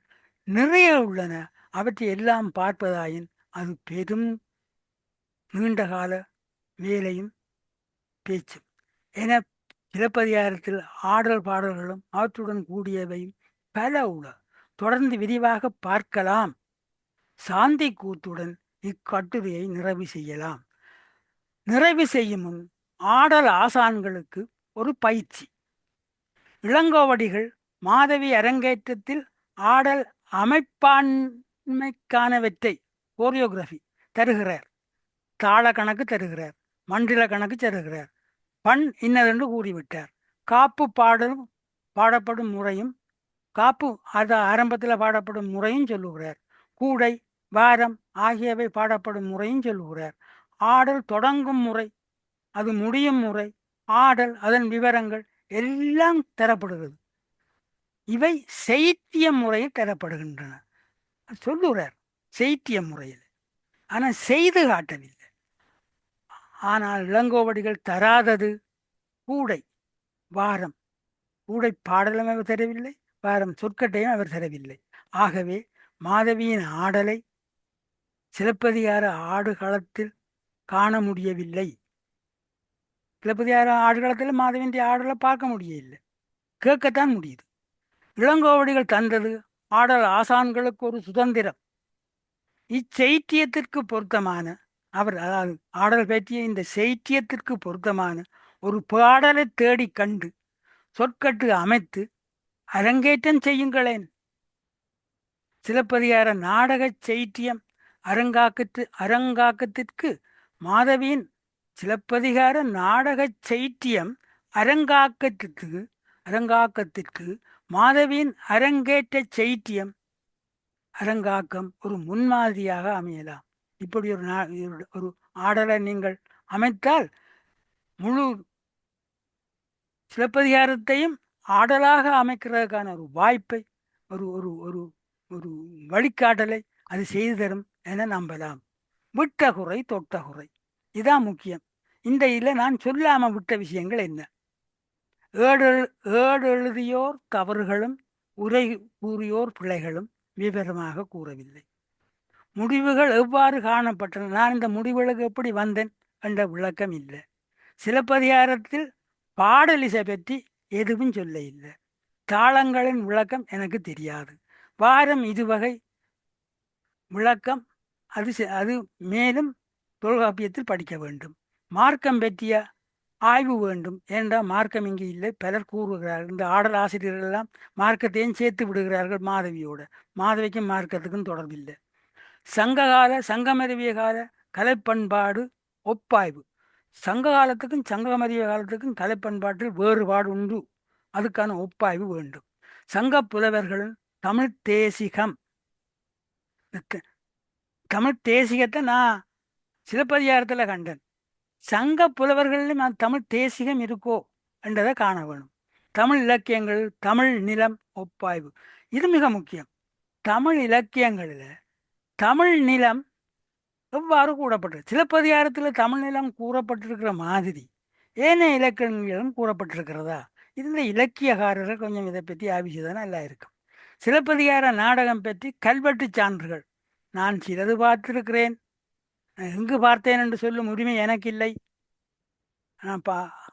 நிறைய உள்ளன. அவற்றை எல்லாம் பார்ப்பதாயின் அது பெரும் நீண்டகால வேலையும் பேச்சும் என சிலப்பதிகாரத்தில் ஆடல் பாடல்களும் அவற்றுடன் கூடியவையும் பல உள்ள. தொடர்ந்து விரிவாக பார்க்கலாம். சாந்தி கூத்துடன் இக்கட்டுரையை நிறைவு செய்யலாம். நிறைவு செய்யும் முன் ஆடல் ஆசான்களுக்கு ஒரு பயிற்சி. இளங்கோவடிகள் மாதவி அரங்கேற்றத்தில் ஆடல் அமைப்பான்மைக்கானவற்றை கோரியோகிராஃபி தருகிறார். தாள கணக்கு தருகிறார், மண்டல கணக்கு தருகிறார், பண் இன்னதென்று கூறிவிட்டார். காப்பு பாடப்படும் முறையும், காப்பு அது ஆரம்பத்தில் பாடப்படும் முறையும் சொல்லுகிறார். கூடை, வாரம் ஆகியவை பாடப்படும் முறையும் சொல்லுகிறார். ஆடல் தொடங்கும் முறை, அது முடியும் முறை, ஆடல் அதன் விவரங்கள் எல்லாம் தரப்படுகிறது. இவை செய்திய முறையில் தரப்படுகின்றன சொல்லுகிறார், செய்திய முறையில். ஆனால் செய்து காட்டவில்லை. ஆனால் இளங்கோவடிகள் தராதது கூடை, வாரம். கூடை பாடலும் அவர் தரவில்லை, வாரம் சொற்கட்டையும் அவர் தரவில்லை. ஆகவே மாதவியின் ஆடலை சிலப்பதிகார ஆடுகளத்தில் காண முடியவில்லை. சிலப்பதிகார ஆடுகளத்தில் மாதவியின் ஆடலை பார்க்க முடியவில்லை, கேட்கத்தான் முடியுது. இளங்கோவடிகள் தந்தது ஆடல் ஆசான்களுக்கு ஒரு சுதந்திரம். இச்செய்தியத்திற்கு பொருத்தமான, அவர் அதாவது ஆடல் பற்றிய இந்த செய்தியத்திற்கு பொருத்தமான ஒரு பாடலை தேடி கண்டு சொற்கட்டு அமைத்து அரங்கேற்றம் செய்யுங்களேன். சிலப்பதிகார நாடக செய்தியம் அரங்காக்கத்திற்கு மாதவியின் சிலப்பதிகார நாடக செய்தியம் அரங்காக்கத்திற்கு மாதவியின் அரங்கேற்ற செய்தியம் அரங்காக்கம் ஒரு முன்மாதிரியாக அமையலாம். இப்படி ஒரு ஆடலை நீங்கள் அமைத்தால் முழு சிலப்பதிகாரத்தையும் ஆடலாக அமைக்கிறதுக்கான ஒரு வாய்ப்பை, ஒரு ஒரு ஒரு ஒரு வழிகாட்டலை அது செய்து தரும் என நம்பலாம். விட்ட குறை தொட்ட குறை இதான் முக்கியம். இந்த இதில் நான் சொல்லாமல் விட்ட விஷயங்கள் என்ன? ஏடெழுதியோர் தவறுகளும் உரை கூறியோர் பிழைகளும் விவரமாக கூறவில்லை. முடிவுகள் எவ்வாறு காணப்பட்டன, நான் இந்த முடிவுகளுக்கு எப்படி வந்தேன் என்ற விளக்கம் இல்லை. சிலப்பதிகாரத்தில் பாடலிசை பற்றி எதுவும் சொல்ல இல்லை. தாளங்களின் விளக்கம் எனக்கு தெரியாது. வாரம் இதுவகை விளக்கம் அது மேலும் தொல்காப்பியத்தில் படிக்க வேண்டும். மார்க்கம் பற்றிய ஆய்வு வேண்டும். ஏனென்றால் மார்க்கம் இங்கே இல்லை. பலர் கூறுகிறார்கள், இந்த ஆடல் ஆசிரியர்கள் எல்லாம் மார்க்கத்தையும் சேர்த்து விடுகிறார்கள் மாதவியோட. மாதவிக்கும் மார்க்கத்துக்கும் தொடர்பில்லை. சங்கமருவிய கால கலைப்பண்பாடு ஒப்பாய்வு. சங்க காலத்துக்கும் சங்கமருவிய காலத்துக்கும் கலைப்பண்பாட்டில் வேறுபாடு உண்டு. அதுக்கான ஒப்பாய்வு வேண்டும். சங்க புலவர்களும் தமிழ் தேசிகம், தமிழ் தேசிகத்தை நான் சிலப்பதிகாரத்தில் கண்டேன். சங்க புலவர்களிலும் நான் தமிழ் தேசிகம் இருக்கோ என்றதை காண வேணும். தமிழ் இலக்கியங்கள், தமிழ் நிலம் ஒப்பாய்வு, இது மிக முக்கியம். தமிழ் இலக்கியங்களில் தமிழ் நிலம் எவ்வாறு கூறப்பட்டது? சிலப்பதிகாரத்தில் தமிழ் நிலம் கூறப்பட்டிருக்கிற மாதிரி ஏனைய இலக்கியங்களும் கூறப்பட்டிருக்கிறதா? இந்த இலக்கியகாரர்கள் கொஞ்சம் இதை பற்றி ஆவிச்சுதான் நல்லா இருக்கும். சிலப்பதிகார நாடகம் பற்றி கல்வெட்டு சான்றுகள் நான் சிலது பார்த்திருக்கிறேன். எங்கு பார்த்தேன் என்று சொல்லும் உரிமை எனக்கு இல்லை.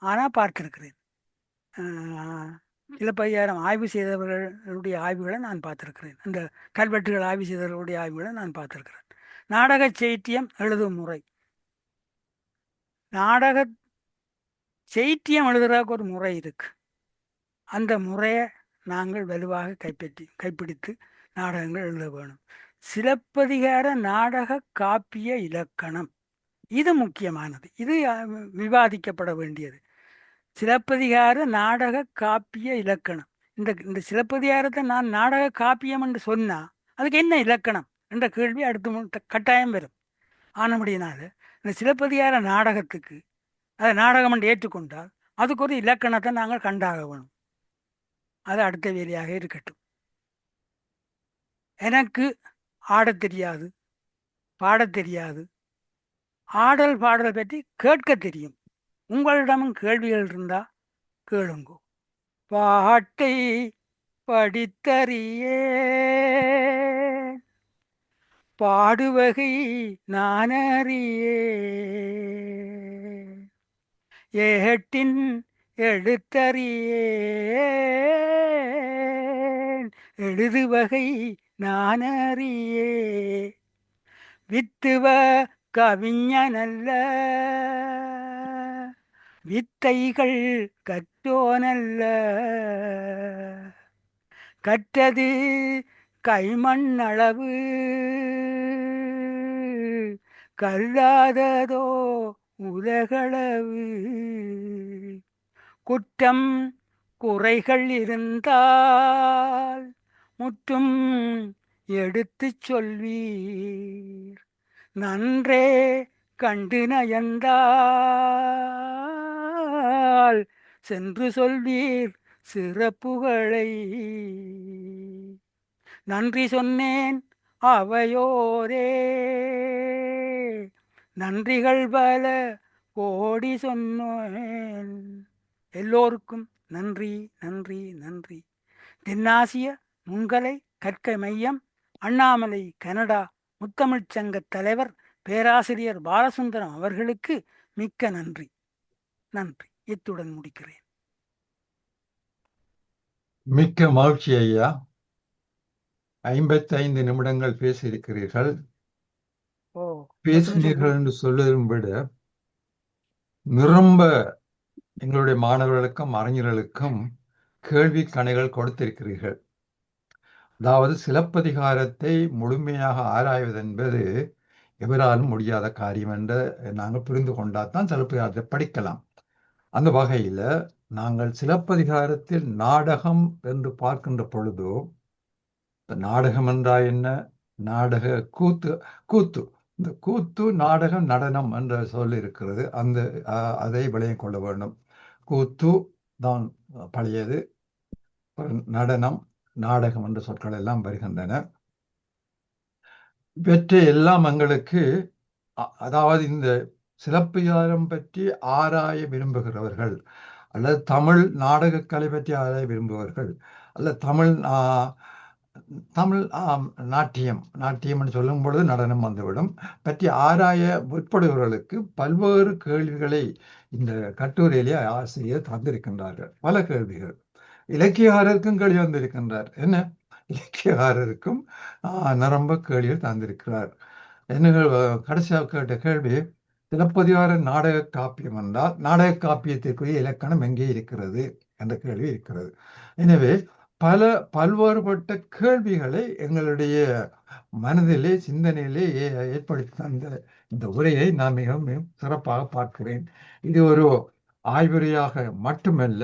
ஆனால் பார்த்திருக்கிறேன். சிலப்பதிகாரம் ஆய்வு செய்தவர்களுடைய ஆய்வுகளை நான் பார்த்திருக்கிறேன். அந்த கல்வெட்டுகள் ஆய்வு செய்தவர்களுடைய ஆய்வுகளை நான் பார்த்திருக்கிறேன். நாடக செய்தியம் எழுதும் முறை. நாடக செய்தியம் எழுதுறதுக்கு ஒரு முறை இருக்கு. அந்த முறையை நாங்கள் வலுவாக கைப்பிடித்து நாடகங்கள் எழுத வேணும். சிலப்பதிகார நாடக காப்பிய இலக்கணம், இது முக்கியமானது. இது விவாதிக்கப்பட வேண்டியது. சிலப்பதிகார நாடக காப்பிய இலக்கணம். இந்த சிலப்பதிகாரத்தை நான் நாடக காப்பியம் என்று சொன்னால் அதுக்கு என்ன இலக்கணம் என்ற கேள்வி அடுத்து கட்டாயம் வரும். ஆனபடியினால இந்த சிலப்பதிகார நாடகத்துக்கு அதை நாடகம் என்று ஏற்றுக்கொண்டால் அதுக்கு ஒரு இலக்கணத்தை நாங்கள் கண்டாக வேணும். அது அடுத்த வேலையாக இருக்கட்டும். எனக்கு ஆடத் தெரியாது, பாடத் தெரியாது. ஆடல் பாடல் பற்றி கேட்க தெரியும். உங்களிடமும் கேள்விகள் இருந்தா கேளுங்கோ. பாட்டை படித்தறியே பாடுவகை நானறியே ஏட்டின் எழுத்தறியே எழுதுவகை நானறியே வித்துவ கவிஞனல்ல வித்தைகள் கற்றோனல்ல கற்றது கைமண்ணளவு கல்லாததோ உலகளவு குற்றம் குறைகள் இருந்தால் முற்றும் எடுத்துச் சொல்வீர். நன்றே கண்டு நயந்தால் சென்று சொல்வீர் சிறப்புகளை. நன்றி சொன்னேன் அவையோரே, நன்றிகள் பல கோடி சொன்னேன். எல்லோருக்கும் நன்றி, நன்றி, நன்றி. தென்னாசிய நுண்கலை கற்கை மையம், அண்ணாமலை, கனடா முத்தமிழ்ச் சங்க தலைவர் பேராசிரியர் பாலசுந்தரம் அவர்களுக்கு மிக்க நன்றி. நன்றி. இத்துடன் முடிக்கிறேன். மிக்க மகிழ்ச்சி ஐயா. 55 நிமிடங்கள் பேசியிருக்கிறீர்கள். ஓ, பேசினீர்கள் என்று சொல்வதும் விட நிரம்ப எங்களுடைய மாணவர்களுக்கும் அறிஞர்களுக்கும் கேள்வி கணைகள் கொடுத்திருக்கிறீர்கள். அதாவது சிலப்பதிகாரத்தை முழுமையாக ஆராய்வது என்பது எவராலும் முடியாத காரியம் என்று நாங்கள் புரிந்து கொண்டால்தான் சிலப்பதிகாரத்தை படிக்கலாம். அந்த வகையில் நாங்கள் சிலப்பதிகாரத்தில் நாடகம் என்று பார்க்கின்ற பொழுதோ, நாடகம் என்றால் என்ன? நாடக கூத்து, கூத்து, இந்த கூத்து, நாடகம், நடனம் என்ற சொல் இருக்கிறது. அந்த அதை விளங்கிக் கொள்ள வேண்டும். கூத்து தான் பழையது, நடனம், நாடகம் என்ற சொற்கள் எல்லாம் வருகின்றன. இவற்றை எல்லாம் எங்களுக்கு அதாவது இந்த சிலப்பதிகாரம் பற்றி ஆராய விரும்புகிறவர்கள், அல்லது தமிழ் நாடகக்கலை பற்றி ஆராய விரும்புபவர்கள், அல்லது தமிழ் நாட்டியம் என்று சொல்லும் பொழுது நடனம் வந்துவிடும் பற்றி ஆராய முற்படுபவர்களுக்கு பல்வேறு கேள்விகளை இந்த கட்டுரையிலே ஆசிரியர் தந்திருக்கின்றார்கள். பல கேள்விகள். இலக்கியகாரருக்கும் கேள்வி வந்திருக்கின்றார். என்ன? இலக்கியகாரருக்கும் நிரம்ப கேள்விகள் தந்திருக்கிறார். என்ன கடைசியாக கேட்ட கேள்வி, சிலப்பதிகார நாடக காப்பியம் என்றால் நாடக காப்பியத்திற்குரிய இலக்கணம் எங்கே இருக்கிறது என்ற கேள்வி இருக்கிறது. எனவே பல்வேறுபட்ட கேள்விகளை எங்களுடைய மனதிலே, சிந்தனையிலே ஏற்படுத்தி தந்த இந்த உரையை நான் மிகவும் சிறப்பாக பார்க்கிறேன். இது ஒரு ஆய்வுரையாக மட்டுமல்ல,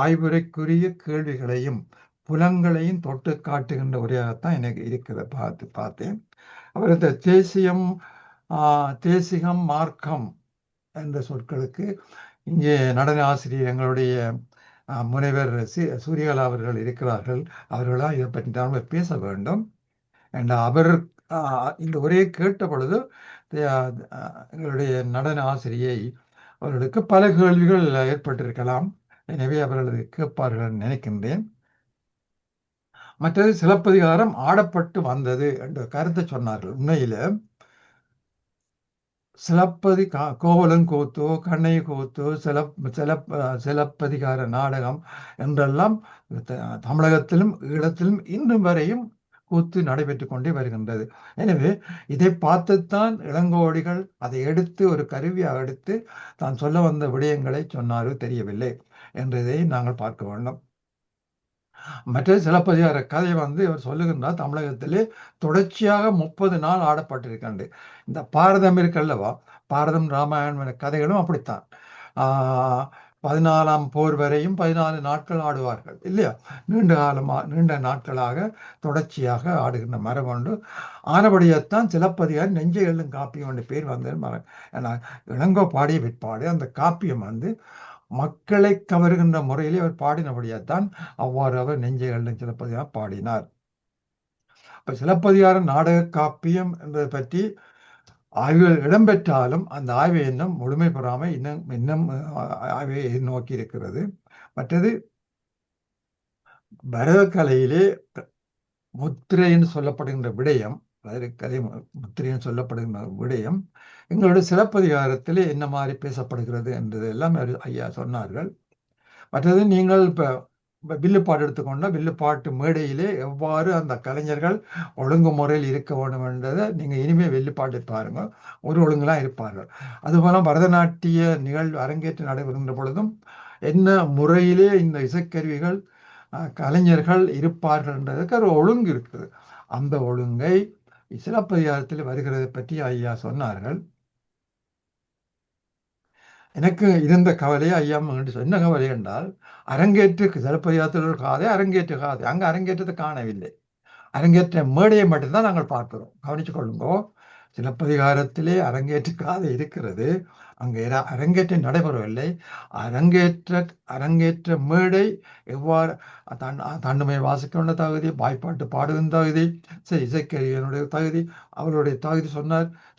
ஆய்வுரைக்குரிய கேள்விகளையும் புலங்களையும் தொட்டு காட்டுகின்ற உரையாகத்தான் எனக்கு இருக்கிறத பார்த்தேன். அவர் இந்த தேசிகம், மார்க்கம் என்ற சொற்களுக்கு இங்கே நடன ஆசிரியர் எங்களுடைய முனைவர் சூரியகலா அவர்கள் இருக்கிறார்கள். அவர்களால் இதை பற்றி நாம் பேச வேண்டும். அவர் இந்த உரையை கேட்ட பொழுது எங்களுடைய நடன ஆசிரியை அவர்களுக்கு பல கேள்விகள் ஏற்பட்டிருக்கலாம். எனவே அவர்கள் கேட்பார்கள் நினைக்கின்றேன். மற்றது சிலப்பதிகாரம் ஆடப்பட்டு வந்தது என்ற கருத்தை சொன்னார்கள். உண்மையில கோவலன் கூத்தோ, கண்ணகி கூத்தோ, சிலப்பதிகார நாடகம் என்றெல்லாம் தமிழகத்திலும் ஈழத்திலும் இன்னும் வரையும் கூத்து நடைபெற்று கொண்டே வருகின்றது. எனவே இதை பார்த்துத்தான் இளங்கோவடிகள் அதை எடுத்து ஒரு கருவியாக எடுத்து தான் சொல்ல வந்த விடயங்களை சொன்னாரோ தெரியவில்லை என்றதை நாங்கள் பார்க்க வேண்டும். மற்ற சிலப்பதிகார கதை இவர் சொல்லுகின்றார், தமிழகத்திலே தொடர்ச்சியாக 30 நாள் ஆடப்பட்டிருக்கின்றது. இந்த பாரதம் இருக்கல்லவா, பாரதம், ராமாயணம் கதைகளும் அப்படித்தான். 14ஆம் போர் வரையும் 14 நாட்கள் ஆடுவார்கள் இல்லையா? நீண்ட நாட்களாக தொடர்ச்சியாக ஆடுகின்ற மரபொன்று ஆனபடியத்தான் சிலப்பதிகாரம் நெஞ்சை எள்ளும் காப்பியம் என்ற பேர் வந்தது. இளங்கோ பாடிய பிற்பாடு அந்த காப்பியம் மக்களை கவருகின்ற முறையிலே அவர் பாடினபடியாத்தான் அவ்வாறு அவர் நெஞ்சை எள்ளும் சிலப்பதிகாரம் பாடினார். இப்ப சிலப்பதிகாரம் நாடக காப்பியம் என்பதை பற்றி ஆய்வுகள் இடம்பெற்றாலும் அந்த ஆய்வை இன்னும் முழுமை பெறாமல் இன்னும் ஆய்வை நோக்கி இருக்கிறது. மற்றது பரதக்கலையிலே முத்திரைன்னு சொல்லப்படுகின்ற விடயம், கலை முத்திரைன்னு சொல்லப்படுகின்ற விடயம் எங்களுடைய சிலப்பதிகாரத்திலே என்ன மாதிரி பேசப்படுகிறது என்றதெல்லாம் ஐயா சொன்னார்கள். மற்றது நீங்கள் இப்போ வில்லுப்பாட்டு எடுத்துக்கொண்டால் வில்லுப்பாட்டு மேடையிலே எவ்வாறு அந்த கலைஞர்கள் ஒழுங்குமுறையில் இருக்க வேண்டும் என்றதை நீங்கள் இனிமேல் வில்லுப்பாட்டு பாருங்கள், ஒரு ஒழுங்குலாம் இருப்பார்கள். அதுபோல பரதநாட்டிய நிகழ்வு அரங்கேற்று நடைபெறுகின்ற பொழுதும் என்ன முறையிலே இந்த இசைக்கருவிகள் கலைஞர்கள் இருப்பார்கள் என்றதுக்கு ஒரு ஒழுங்கு இருக்குது. அந்த ஒழுங்கை சிலப்பதிகாரத்தில் வருகிறதை பற்றி ஐயா சொன்னார்கள். எனக்கு இருந்த கவலையை ஐயா என்ன கவலை என்றால், அரங்கேற்று சிலப்பதிகாரத்தில் ஒரு காதை அரங்கேற்று காதை, அங்கே அரங்கேற்றத்தை காணவில்லை. அரங்கேற்ற மேடையை மட்டும்தான் நாங்கள் பார்க்கிறோம். கவனிச்சு கொள்ளுங்கோ, சிலப்பதிகாரத்திலே அரங்கேற்று காதை இருக்கிறது, அங்கே அரங்கேற்றம் நடைபெறவில்லை. அரங்கேற்ற அரங்கேற்ற மேடை எவ்வாறு தன்னுமை வாசிக்கின்ற தகுதி, வாய்ப்பாட்டு பாடுகின்ற தகுதி, இசைக்கருவியினுடைய தகுதி, அவருடைய தகுதி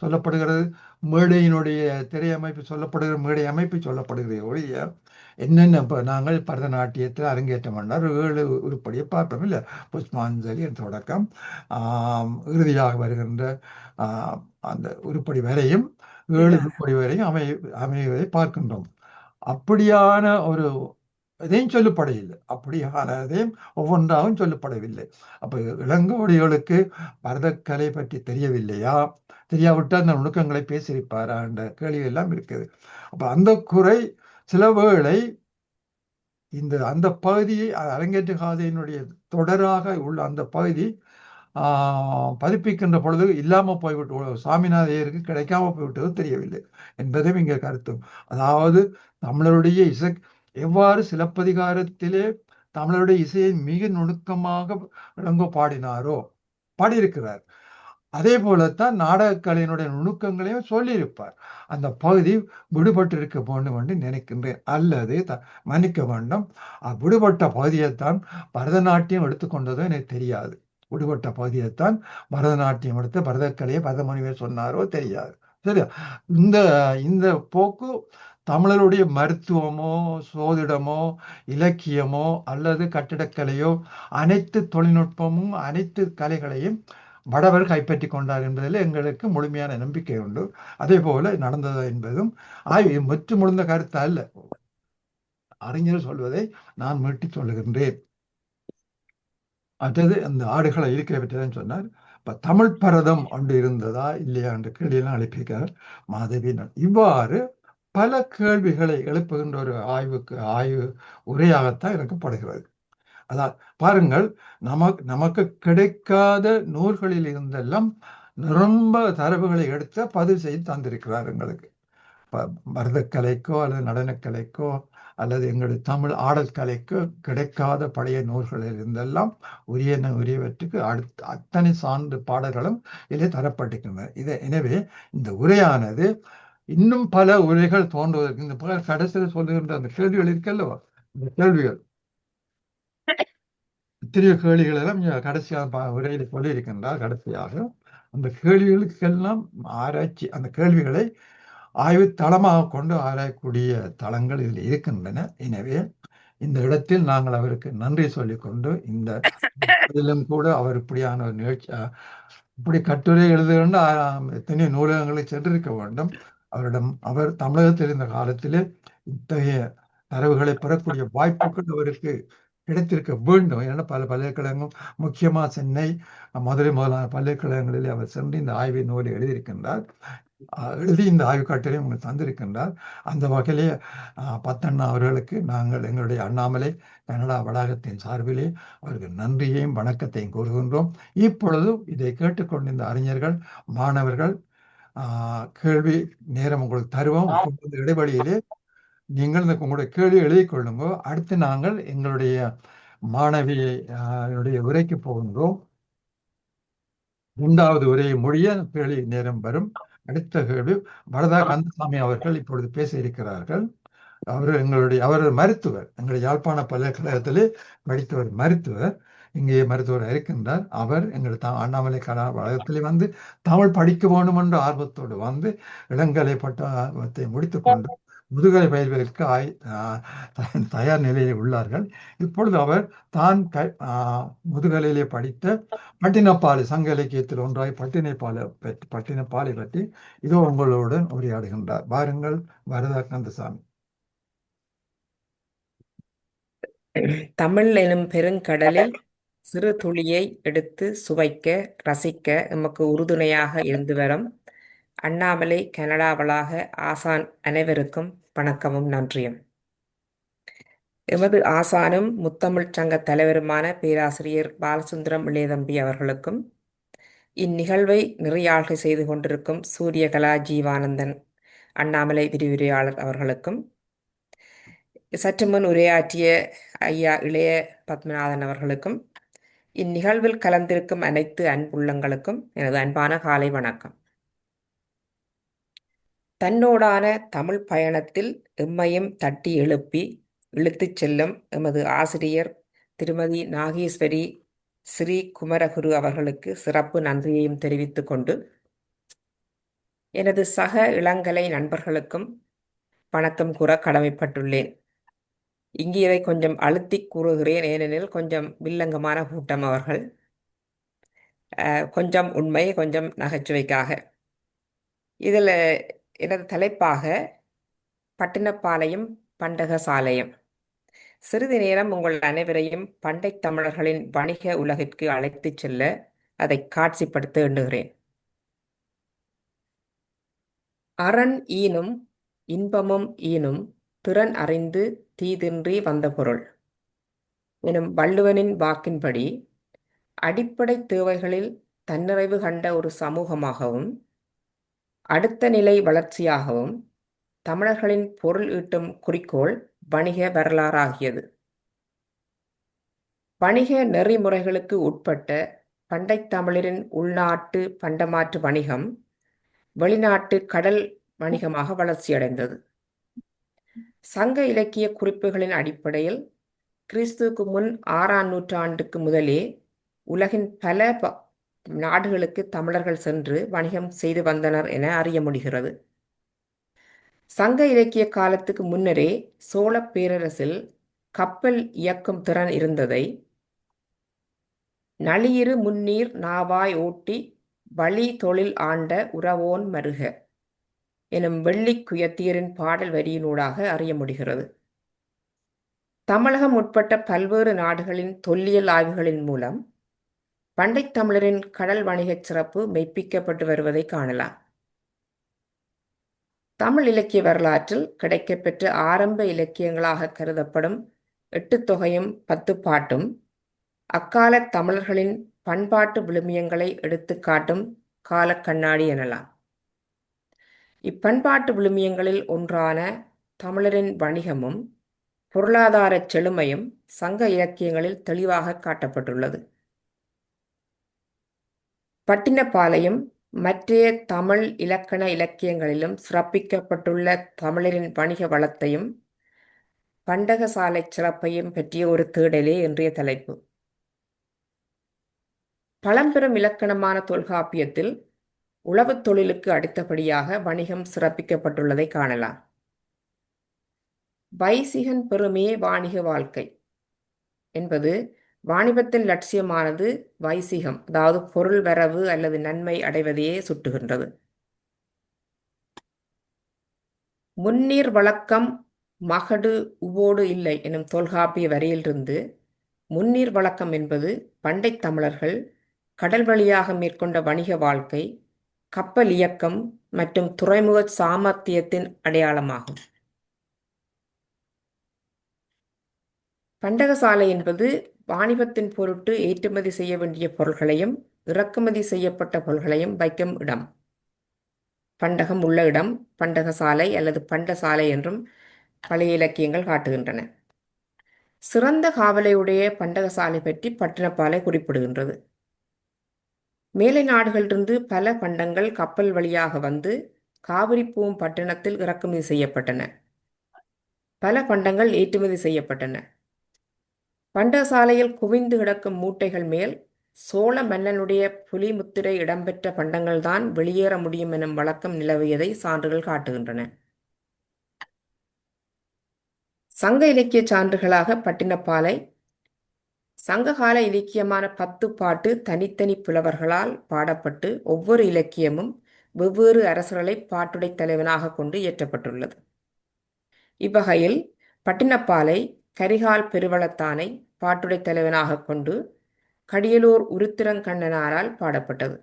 சொல்லப்படுகிறது. மேடையினுடைய திரையமைப்பு சொல்லப்படுகிற, மேடை அமைப்பு சொல்லப்படுகிற ஒழிய என்னென்ன இப்போ நாங்கள் பரதநாட்டியத்தில் அரங்கேற்றம் பண்ணார் 7 உருப்படியை பார்ப்போம் இல்லை, புஷ்பாஞ்சலி தொடக்கம் இறுதியாக வருகின்ற அந்த உருப்படி வரையும் 7 உருப்படி வரையும் அமைவதை பார்க்கின்றோம். அப்படியான ஒரு இதையும் சொல்லப்படவில்லை, அப்படியானதையும் ஒவ்வொன்றாகவும் சொல்லப்படவில்லை. அப்போ இளங்கோடிகளுக்கு பரதக்கலை பற்றி தெரியவில்லையா, தெரியாவிட்டால் அந்த நுணுக்கங்களை பேசியிருப்பாரா என்ற கேள்வி எல்லாம் இருக்குது. அப்போ அந்த குறை சில வேளை அந்த பகுதியை அரங்கேற்று காதையினுடைய தொடராக உள்ள அந்த பகுதி பதிப்பிக்கின்ற பொழுது இல்லாமல் போய்விட்டு, சாமிநாதையருக்கு கிடைக்காம போய்விட்டது தெரியவில்லை என்பதும் இங்கே கருத்தும். அதாவது தமிழருடைய இசை எவ்வாறு சிலப்பதிகாரத்திலே தமிழருடைய இசையை மிக நுணுக்கமாக இளங்கோ பாடியிருக்கிறார், அதே போலத்தான் நாடகக்கலையினுடைய நுணுக்கங்களையும் சொல்லியிருப்பார். அந்த பகுதி விடுபட்டு இருக்க வேண்டும் என்று நினைக்கின்றேன், அல்லது மன்னிக்க வேண்டும், விடுபட்ட பகுதியைத்தான் பரதநாட்டியம் எடுத்துக்கொண்டதோ எனக்கு தெரியாது. விடுபட்ட பகுதியைத்தான் பரதநாட்டியம் எடுத்து பரதக்கலையை பரதமணிவே சொன்னாரோ தெரியாது. சரியா? இந்த இந்த போக்கு தமிழருடைய மருத்துவமோ சோதிடமோ இலக்கியமோ அல்லது கட்டிடக்கலையோ அனைத்து தொழில்நுட்பமும் அனைத்து கலைகளையும் வடவர் கைப்பற்றி கொண்டார் என்பதில் எங்களுக்கு முழுமையான நம்பிக்கை உண்டு. அதே போல நடந்தது என்பதும் முற்று முழுந்த கருத்து அல்ல, அறிஞர் சொல்வதை நான் மீட்டி சொல்லுகின்றேன். அடுத்தது அந்த ஆடுகளை இருக்க பற்றிதான் சொன்னார். இப்ப தமிழ் பரதம் ஒன்று இருந்ததா இல்லையா என்ற கேள்வியெல்லாம் எழுப்பியிருக்கிறார் மாதவியினர். இவ்வாறு பல கேள்விகளை எழுப்புகின்ற ஒரு ஆய்வு உரையாகத்தான் எனக்கு படுகிறது. அதான் பாருங்கள், நமக்கு கிடைக்காத நூல்களில் இருந்தெல்லாம் ரொம்ப தரவுகளை எடுத்து பதிவு செய்து தந்திருக்கிறார் எங்களுக்கு. பரதக்கலைக்கோ அல்லது நடனக்கலைக்கோ அல்லது எங்களுடைய தமிழ் ஆடல் கலைக்கோ கிடைக்காத பழைய நூல்களில் இருந்தெல்லாம் உரியவற்றுக்கு அத்தனை சான்று பாடல்களும் இதிலே தரப்பட்டிருக்கின்றன. எனவே இந்த உரையானது இன்னும் பல உரைகள் தோன்றுவதற்கு இந்த கடைசியில் சொல்லுகின்ற அந்த கேள்விகள் இருக்கல்லவா, இந்த கேள்விகள் இத்தனை கேள்விகள் எல்லாம் கடைசியாக உரையில் சொல்லியிருக்கின்றார். கடைசியாக அந்த கேள்விகளுக்கெல்லாம் ஆராய்ச்சி, அந்த கேள்விகளை ஆய்வு தளமாக கொண்டு ஆராயக்கூடிய தளங்கள் இதில் இருக்கின்றன. எனவே இந்த இடத்தில் நாங்கள் அவருக்கு நன்றி சொல்லிக்கொண்டு, இந்த இதிலும் கூட அவர் இப்படியான ஒரு நிகழ்ச்சி இப்படி கட்டுரை எழுதுகின்ற எத்தனையோ நூலகங்களை சென்றிருக்க வேண்டும். அவர் தமிழகத்தில் இருந்த காலத்திலே இத்தகைய தரவுகளை பெறக்கூடிய வாய்ப்புகள் அவருக்கு கிடைத்திருக்க வேண்டும். ஏன்னா பல பல்கலைக்கழகங்கள், முக்கியமாக சென்னை, மதுரை முதலான பல்கலைக்கழகங்களிலே அவர் சென்று இந்த ஆய்வு நூலை எழுதியிருக்கின்றார், எழுதி இந்த ஆய்வு கட்டுரையும் உங்களுக்கு தந்திருக்கின்றார். அந்த வகையிலே பத்தண்ணா அவர்களுக்கு நாங்கள் எங்களுடைய அண்ணாமலை கனடா வளாகத்தின் சார்பிலே அவருக்கு நன்றியையும் வணக்கத்தையும் கூறுகின்றோம். இப்பொழுது இதை கேட்டுக்கொண்டிருந்த அறிஞர்கள், மாணவர்கள், கேள்வி நேரம் உங்களுக்கு தருவோம். இந்த இடைவெளியிலே நீங்கள் உங்களுடைய கேள்வி எழுதிக் கொள்ளுங்க. அடுத்து நாங்கள் எங்களுடைய மாணவியுடைய உரைக்கு போகின்றோம். 2வது உரையை முடிய கேள்வி நேரம் வரும். அடுத்த கேள்வி வரதா கந்தசாமி அவர்கள் இப்பொழுது பேச இருக்கிறார்கள். அவர் மருத்துவர், எங்களுடைய யாழ்ப்பாண பல்கலைக்கழகத்திலே படித்தவர் மருத்துவர், இங்கே மருத்துவர் இருக்கின்றார். அவர் எங்கள் அண்ணாமலை கலா வளாகத்திலே வந்து தமிழ் படிக்க வேண்டும் என்ற ஆர்வத்தோடு வந்து இளங்கலை பட்டத்தை முடித்துக்கொண்டு முதுகலை பயில்வதற்கு தயார் நிலையில் உள்ளார்கள். இப்பொழுது அவர் தான் முதுகலையிலே படித்த பட்டினப்பாலை, சங்க இலக்கியத்தில் ஒன்றாய் பட்டினப்பாலை பற்றி இதோ உங்களுடன் உரையாடுகின்றார். வாருங்கள் வரதா கந்தசாமி. தமிழ் எனும் பெருங்கடலில் சிறு துளியை எடுத்து சுவைக்க ரசிக்க எமக்கு உறுதுணையாக இருந்து வரும் அண்ணாமலை கனடா வளாக ஆசான் அனைவருக்கும் வணக்கமும் நன்றியும். எமது ஆசானும் முத்தமிழ் சங்க தலைவருமான பேராசிரியர் பாலசுந்தரம் இளையதம்பி அவர்களுக்கும், இந்நிகழ்வை நிறையாழ்கை செய்து கொண்டிருக்கும் சூரியகலா ஜீவானந்தன் அண்ணாமலை விரிவுரையாளர் அவர்களுக்கும், சற்று முன் உரையாற்றிய ஐயா இளைய பத்மநாதன் அவர்களுக்கும், இந்நிகழ்வில் கலந்திருக்கும் அனைத்து அன்புள்ளங்களுக்கும் எனது அன்பான காலை வணக்கம். தன்னோடான தமிழ் பயணத்தில் எம்மையும் தட்டி எழுப்பி இழுத்துச் செல்லும் எமது ஆசிரியர் திருமதி நாகேஸ்வரி ஸ்ரீ குமரகுரு அவர்களுக்கு சிறப்பு நன்றியையும் தெரிவித்துக் கொண்டு எனது சக இளங்கலை நண்பர்களுக்கும் வணக்கம் கூற கடமைப்பட்டுள்ளேன். இங்கே இதை கொஞ்சம் அழுத்தி கூறுகிறேன், ஏனெனில் கொஞ்சம் வில்லங்கமான கூட்டம் அவர்கள். கொஞ்சம் உண்மை, கொஞ்சம் நகைச்சுவைக்காக. இதில் எனது தலைப்பாக பட்டினப்பாளையம் பண்டகசாலையம். சிறிது நேரம் உங்கள் அனைவரையும் பண்டை தமிழர்களின் வணிக உலகிற்கு அழைத்துச் செல்ல அதை காட்சிப்படுத்த எண்ணுகிறேன். அரண் ஈனும் இன்பமும் ஈனும் திறன் அறிந்து தீதின்றி வந்த பொருள் எனும் வள்ளுவனின் வாக்கின்படி அடிப்படை தேவைகளில் தன்னிறைவு கண்ட ஒரு சமூகமாகவும் அடுத்த நிலை வளர்ச்சியாகவும் தமிழர்களின் பொருள் ஈட்டும் குறிக்கோள் வணிக வரலாறாகியது. வணிக நெறிமுறைகளுக்கு உட்பட்ட பண்டை தமிழரின் உள்நாட்டு பண்டமாற்று வணிகம் வெளிநாட்டு கடல் வணிகமாக வளர்ச்சியடைந்தது. சங்க இலக்கிய குறிப்புகளின் அடிப்படையில் கிறிஸ்துவுக்கு முன் 6ஆம் நூற்றாண்டுக்கு முதலே உலகின் பல நாடுகளுக்கு தமிழர்கள் சென்று வணிகம் செய்து வந்தனர் என அறிய முடிகிறது. சங்க இலக்கிய காலத்துக்கு முன்னரே சோழ பேரரசில் கப்பல் இயக்கும் திறன் இருந்ததை நளியிரு முன்னீர் நாவாய் ஓட்டி வழி தொழில் ஆண்ட உறவோன் மருக எனும் வெள்ளிக் குயத்தியரின் பாடல் வரியினூடாக அறிய முடிகிறது. தமிழகம் உட்பட்ட பல்வேறு நாடுகளின் தொல்லியல் ஆய்வுகளின் மூலம் பண்டைத் தமிழரின் கடல் வணிகச் சிறப்பு மெய்ப்பிக்கப்பட்டு வருவதை காணலாம். தமிழ் இலக்கிய வரலாற்றில் கிடைக்கப்பெற்ற ஆரம்ப இலக்கியங்களாக கருதப்படும் 8 தொகையும் 10 பாட்டும் அக்கால தமிழர்களின் பண்பாட்டு விழுமியங்களை எடுத்துக்காட்டும் காலக்கண்ணாடி எனலாம். இப்பண்பாட்டு விழுமியங்களில் ஒன்றான தமிழரின் வணிகமும் பொருளாதார செழுமையும் சங்க இலக்கியங்களில் தெளிவாக காட்டப்பட்டுள்ளது. பட்டினப்பாளையம் மற்றைய தமிழ் இலக்கண இலக்கியங்களிலும் சிறப்பிக்கப்பட்டுள்ள தமிழரின் வணிக வளத்தையும் பண்டகசாலை சிறப்பையும் பற்றிய ஒரு தேடலே இன்றைய தலைப்பு. பழம்பெரும் இலக்கணமான தொல்காப்பியத்தில் உழவுத் தொழிலுக்கு அடுத்தபடியாக வணிகம் சிறப்பிக்கப்பட்டுள்ளதை காணலாம். வைசிகன் பெருமே வாணிக வாழ்க்கை என்பது வாணிபத்தின் லட்சியமானது வைசிகம், அதாவது பொருள் வரவு அல்லது நன்மை அடைவதையே சுட்டுகின்றது. முன்னீர் வழக்கம் மகடு உவோடு இல்லை எனும் தொல்காப்பிய வரியிலிருந்து முன்னீர் வழக்கம் என்பது பண்டைத் தமிழர்கள் கடல் வழியாக மேற்கொண்ட வணிக வாழ்க்கை, கப்பல் இயக்கம் மற்றும் துறைமுக சாமர்த்தியத்தின் அடையாளமாகும். பண்டகசாலை என்பது வாணிபத்தின் பொருட்டு ஏற்றுமதி செய்ய வேண்டிய பொருள்களையும் இறக்குமதி செய்யப்பட்ட பொருள்களையும் வைக்கும் இடம். பண்டகம் உள்ள இடம் பண்டகசாலை அல்லது பண்டசாலை என்றும் பழைய இலக்கியங்கள் காட்டுகின்றன. சிறந்த காவலையுடைய பண்டகசாலை பற்றி பட்டினப்பாலை குறிப்பிடுகின்றது. மேலை நாடுகளிலிருந்து பல பண்டங்கள் கப்பல் வழியாக வந்து காவிரிப்பூம் பட்டணத்தில் இறக்குமதி செய்யப்பட்டன. பல பண்டங்கள் ஏற்றுமதி செய்யப்பட்டன. பண்டகசாலையில் குவிந்து கிடக்கும் மூட்டைகள் மேல் சோழ மன்னனுடைய புலி முத்திரை இடம்பெற்ற பண்டங்கள்தான் வெளியேற முடியும் எனும் வழக்கம் நிலவியதை சான்றுகள் காட்டுகின்றன. சங்க இலக்கிய சான்றுகளாக பட்டினப்பாலை சங்ககால இலக்கியமான 10 பாட்டு தனித்தனி புலவர்களால் பாடப்பட்டு ஒவ்வொரு இலக்கியமும் வெவ்வேறு அரசர்களை பாட்டுடை தலைவனாக கொண்டு இயற்றப்பட்டுள்ளது. இவ்வகையில் பட்டினப்பாலை கரிகால் பெருவளத்தானை பாட்டுடை தலைவனாக கொண்டு கடியலூர் உருத்திரங்கண்ணனாரால் பாடப்பட்டது.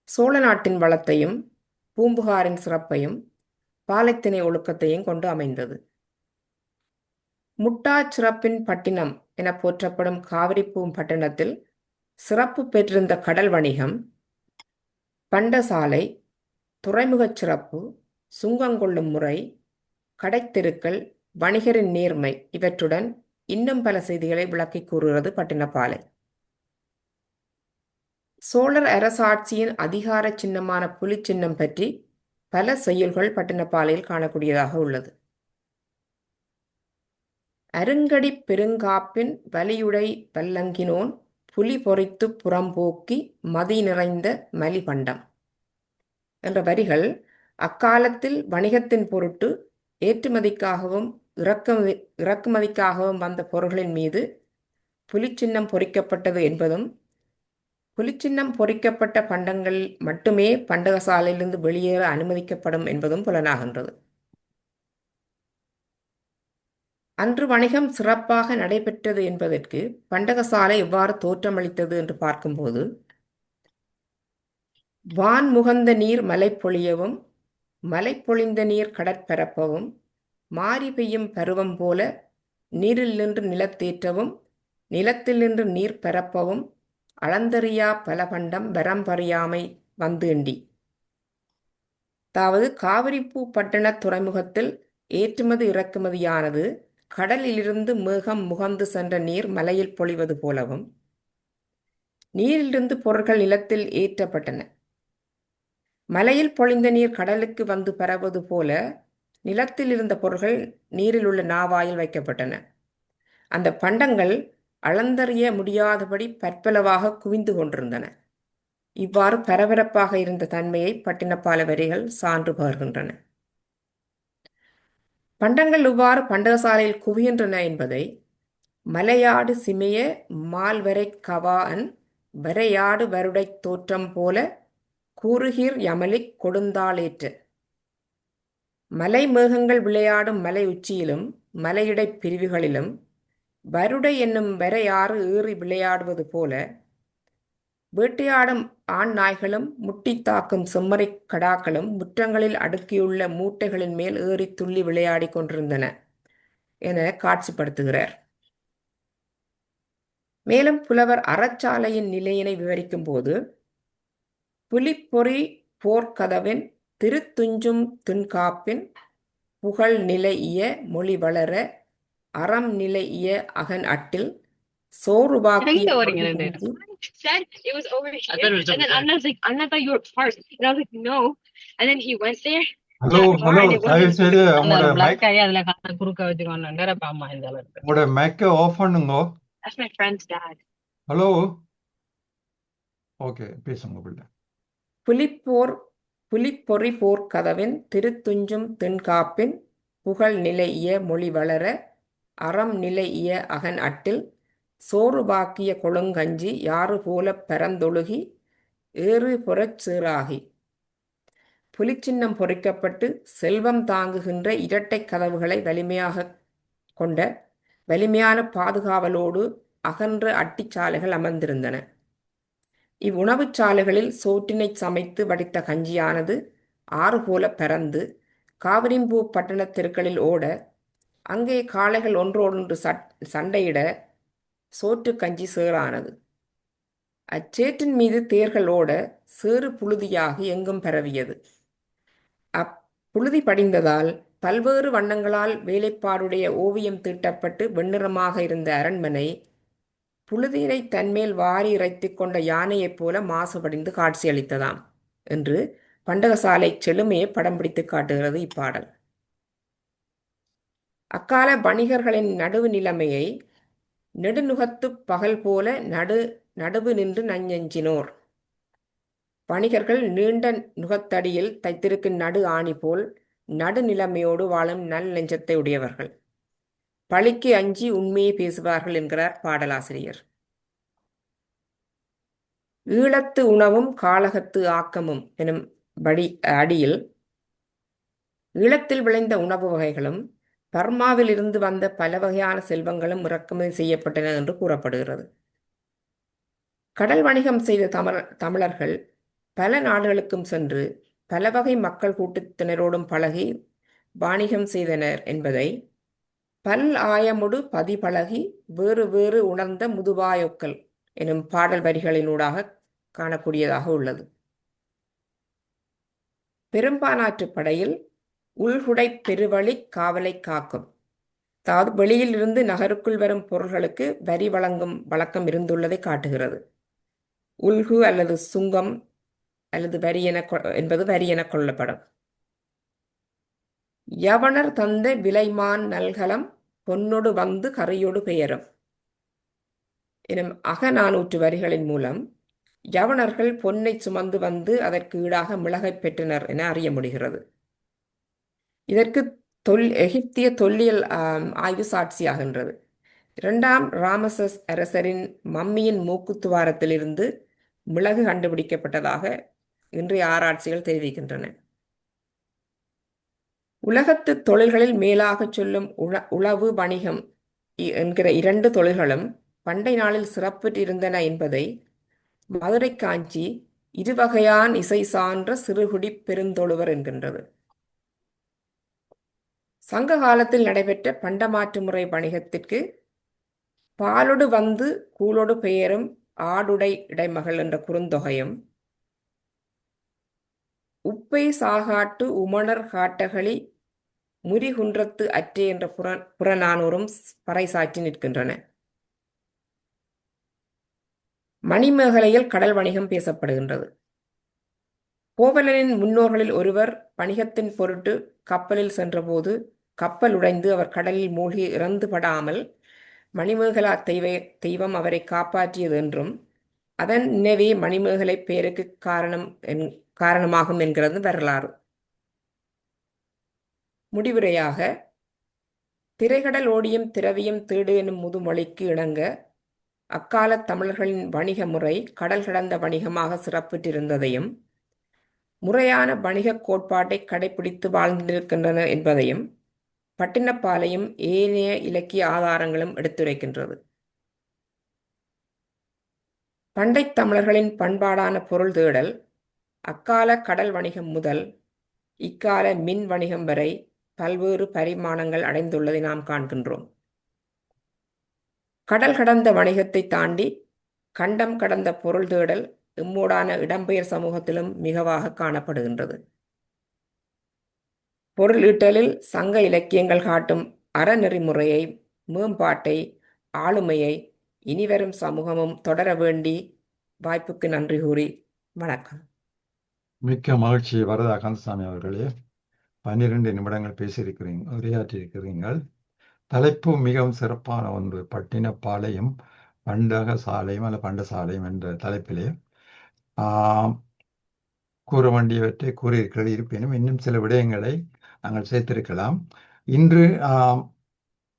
சோழ நாட்டின் வளத்தையும் பூம்புகாரின் சிறப்பையும் பாலைத்திணை ஒழுக்கத்தையும் கொண்டு அமைந்தது. முட்டாச் சிறப்பின் பட்டினம் என போற்றப்படும் காவிரிப்பூம் பட்டணத்தில் சிறப்பு பெற்றிருந்த கடல் வணிகம், பண்டசாலை, துறைமுகச் சிறப்பு, சுங்கங்கொள்ளும் முறை, கடைத்தெருக்கள், வணிகரின் நேர்மை இவற்றுடன் இன்னும் பல செய்திகளை விளக்கி கூறுகிறது பட்டினப்பாலை. சோழர் அரசாட்சியின் அதிகார சின்னமான புலிச் சின்னம் பற்றி பல செய்யுள்கள் பட்டினப்பாலையில் காணக்கூடியதாக உள்ளது. அருங்கடி பெருங்காப்பின் வலியுடை வல்லங்கினோன் புலி பொறித்துப் புறம்போக்கி மதி நிறைந்த மலிபண்டம் என்ற வரிகள் அக்காலத்தில் வணிகத்தின் பொருட்டு ஏற்றுமதிக்காகவும் இறக்குமதிக்காகவும் வந்த பொருள்களின் மீது புலிச்சின்னம் பொறிக்கப்பட்டது என்பதும், புலிச்சின்னம் பொறிக்கப்பட்ட பண்டங்கள் மட்டுமே பண்டகசாலையிலிருந்து வெளியேற அனுமதிக்கப்படும் என்பதும் புலனாகின்றது. அன்று வணிகம் சிறப்பாக நடைபெற்றது என்பதற்கு பண்டகசாலை எவ்வாறு தோற்றமளித்தது என்று பார்க்கும்போது, வான் முகந்த நீர் மலை பொழியவும், மலை பொழிந்த நீர் கடற்பரப்பவும், மாறி பெய்யும் பருவம் போல நீரில் நின்று நிலத்தேற்றவும், நிலத்தில் நின்று நீர் பரப்பவும், அளந்தறியா பலபண்டம் வரம்பறியாமை வந்தேண்டி. அதாவது காவிரிப்பூ பட்டண துறைமுகத்தில் ஏற்றுமதி இறக்குமதியானது கடலிலிருந்து மேகம் முகந்து சென்ற நீர் மலையில் பொழிவது போலவும், நீரிலிருந்து பொருட்கள் நிலத்தில் ஏற்றப்பட்டன. மலையில் பொழிந்த நீர் கடலுக்கு வந்து பரவது போல நிலத்தில் இருந்த பொருள்கள் நீரில் உள்ள நாவாயில் வைக்கப்பட்டன. அந்த பண்டங்கள் அளந்தறிய முடியாதபடி பற்பலவாக குவிந்து கொண்டிருந்தன. இவ்வாறு பரபரப்பாக இருந்த தன்மையை பட்டினப்பால வரிகள் சான்று பகர்கின்றன. பண்டங்கள் இவ்வாறு பண்டகசாலையில் குவிகின்றன என்பதை மலையாடு சிமைய மால்வரை கவாஅன் வரையாடு வருடைத் தோற்றம் போல கூறுகீர் யமலிக் கொடுந்தாளேற்ற. மலை மேகங்கள் விளையாடும் மலை உச்சியிலும் மலையிடைப் பிரிவுகளிலும் வருடை என்னும் வரையாறு ஏறி விளையாடுவது போல வேட்டையாடும் ஆண் நாய்களும் முட்டி தாக்கும் செம்மறிக் கடாக்களும் முற்றங்களில் அடுக்கியுள்ள மூட்டைகளின் மேல் ஏறி துள்ளி விளையாடி கொண்டிருந்தன என காட்சிப்படுத்துகிறார். மேலும் புலவர் அறச்சாலையின் நிலையினை விவரிக்கும் போது, புலிப்பொறி போர்க்கதவின் திருத்துஞ்சும் துன்காப்பின் புகழ் நிலைஇய மொழி வளர அறம் நிலைஇய அகன் அட்டில் சோறுபாக்கிய பொருள் said it was over here. And then Anna's like, Anna thought you were parked. And I was like, no. And then he went there. Hello hello, தயவு செய்து உங்களோட மைக் அதுல குறுக்க வச்சுக்கோங்க. உங்களோட மைக்கை ஆஃப் பண்ணுங்க. That's my friend's dad. Hello, okay, பேசுங்க பிள்ளை. புலிப்பொறி போர்க்கதவின் திருத்துஞ்சும் தென்காப்பின் புகழ் நிலைஇய மொழி வளர அறம் நிலைஇய அகன் அட்டில் சோறுபாக்கிய கொழுங்கஞ்சி யாறு போலப் பரந்தொழுகி ஏறு புறச் சீறாகி. புலிச்சின்னம் பொறிக்கப்பட்டு செல்வம் தாங்குகின்ற இரட்டை கதவுகளை வலிமையாக கொண்ட வலிமையான பாதுகாவலோடு அகன்ற அட்டிச்சாலைகள் அமர்ந்திருந்தன. இவ்வுணவுச் சாலைகளில் சோற்றினை சமைத்து வடித்த கஞ்சியானது ஆறு போல பரந்து காவிரிம்பூ பட்டண தெருக்களில் ஓட, அங்கே காளைகள் ஒன்றோடொன்று சண்டையிட சோற்று கஞ்சி சேறானது. அச்சேற்றின் மீது தேர்கள் ஓட சேறு புழுதியாகி எங்கும் பரவியது. அப்புழுதி படிந்ததால் பல்வேறு வண்ணங்களால் வேலைப்பாடுடைய ஓவியம் தீட்டப்பட்டு வெண்ணிறமாக இருந்த அரண்மனை புழுதியினை தன்மேல் வாரி இறைத்து கொண்ட யானையைப் போல மாசுபடிந்து காட்சியளித்ததாம் என்று பண்டகசாலை செழுமையை படம் பிடித்து காட்டுகிறது இப்பாடல். அக்கால வணிகர்களின் நடுவு நிலைமையை நெடுநுகத்து பகல் போல நடுவு நின்று நஞ்செஞ்சினோர். வணிகர்கள் நீண்ட நுகத்தடியில் தைத்திருக்கும் நடு ஆணி போல் நடுநிலைமையோடு வாழும் நல் நெஞ்சத்தை உடையவர்கள். பழிக்கு அஞ்சி உண்மையை பேசுவார்கள் என்கிறார் பாடலாசிரியர். ஈழத்து உணவும் காளகத்து ஆக்கமும் எனும் அடியில் ஈழத்தில் விளைந்த உணவு வகைகளும் பர்மாவில் இருந்து வந்த பல வகையான செல்வங்களும் இறக்குமதி செய்யப்பட்டன என்று கூறப்படுகிறது. கடல் வணிகம் செய்த தமிழர்கள் பல நாடுகளுக்கும் சென்று பல வகை மக்கள் கூட்டத்தினரோடும் பழகி வாணிகம் செய்தனர் என்பதை பல் ஆயமுடு பதி பழகி வேறு வேறு உணர்ந்த முதுவாயொக்கல் எனும் பாடல் வரிகளினூடாக காணக்கூடியதாக உள்ளது. பெரும்பானாற்று படையில் உள்குடை பெருவழி காவலை காக்கும். அதாவது வெளியில் இருந்து நகருக்குள் வரும் பொருள்களுக்கு வரி வழங்கும் வழக்கம் இருந்துள்ளதை காட்டுகிறது. உல்கு அல்லது சுங்கம் அல்லது வரி என்பது வரி என கொள்ளப்படும். யவனர் தந்த விலைமான் நல்கலம் பொன்னொடு வந்து கரையொடு பெயரும் எனும் அகநானூற்று வரிகளின் மூலம் யவனர்கள் பொன்னை சுமந்து வந்து அதற்கு ஈடாக மிளகைப் பெற்றனர் என அறிய முடிகிறது. இதற்கு எகிப்திய தொல்லியல் ஆய்வு சாட்சியாகின்றது. 2ஆம் ராமசஸ் அரசரின் மம்மியின் மூக்குத்துவாரத்திலிருந்து மிளகு கண்டுபிடிக்கப்பட்டதாக இன்றைய ஆராய்ச்சிகள் தெரிவிக்கின்றன. உலகத்து தொழில்களில் மேலாகச் சொல்லும் உளவு வணிகம் என்கிற 2 தொழில்களும் பண்டை நாளில் சிறப்புற்றிருந்தன என்பதை மதுரை காஞ்சி 2வகையான் இசை சான்ற சிறுகுடி பெருந்தொழுவர் என்கின்றது. சங்க காலத்தில் நடைபெற்ற பண்டமாற்று முறை வணிகத்திற்கு பாலொடு வந்து கூலொடு பெயரும் ஆடுடை இடைமகள் என்ற குறுந்தொகையும், உப்பை சாகாட்டு உமணர் காட்டகளி முரிகுன்றத்து அற்றே என்ற புறநானூறும் பறைசாற்றி நிற்கின்றன. மணிமேகலையில் கடல் வணிகம் பேசப்படுகின்றது. கோவலனின் முன்னோர்களில் ஒருவர் வணிகத்தின் பொருட்டு கப்பலில் சென்றபோது கப்பல் உடைந்து அவர் கடலில் மூழ்கி இறந்து படாமல் மணிமேகலா தெய்வம் அவரை காப்பாற்றியது என்றும் அதன் நினைவே மணிமேகலை பெயருக்கு காரணமாகும் என்கிறது வரலாறு. முடிவுரையாக, திரைகடல் ஓடியும் திரவியம் தேடு எனும் முதுமொழிக்கு இணங்க அக்கால தமிழர்களின் வணிக முறை கடல் கடந்த வணிகமாக சிறப்புற்றிருந்ததையும் முறையான வணிக கோட்பாட்டை கடைபிடித்து வாழ்ந்திருக்கின்றன என்பதையும் பட்டினப்பாலையும் ஏனைய இலக்கிய ஆதாரங்களும் எடுத்துரைக்கின்றது. பண்டை தமிழர்களின் பண்பாடான பொருள் தேடல் அக்கால கடல் வணிகம் முதல் இக்கால மின் வணிகம் வரை பல்வேறு பரிமாணங்கள் அடைந்துள்ளதை நாம் காண்கின்றோம். கடல் கடந்த வணிகத்தை தாண்டி கண்டம் கடந்த பொருள் தேடல் இம்மூடான இடம்பெயர் சமூகத்திலும் மிகவாக காணப்படுகின்றது. பொருள் ஈட்டலில் சங்க இலக்கியங்கள் காட்டும் அறநெறிமுறையை, மேம்பாட்டை, ஆளுமையை இனிவரும் சமூகமும் தொடர வேண்டி வாய்ப்புக்கு நன்றி கூறி வணக்கம். மிக்க மகிழ்ச்சி வரதா கந்தசாமி அவர்களே. 12 நிமிடங்கள் உரையாற்றியிருக்கிறீர்கள். தலைப்பு மிகவும் சிறப்பான ஒன்று. பட்டினப்பாளையம் பண்டக சாலையும் அல்ல பண்டசாலையும் என்ற தலைப்பிலே கூற வேண்டியவற்றை கூறியிருக்கிறது. இருப்பினும் இன்னும் சில விடயங்களை நாங்கள் சேர்த்திருக்கலாம். இன்று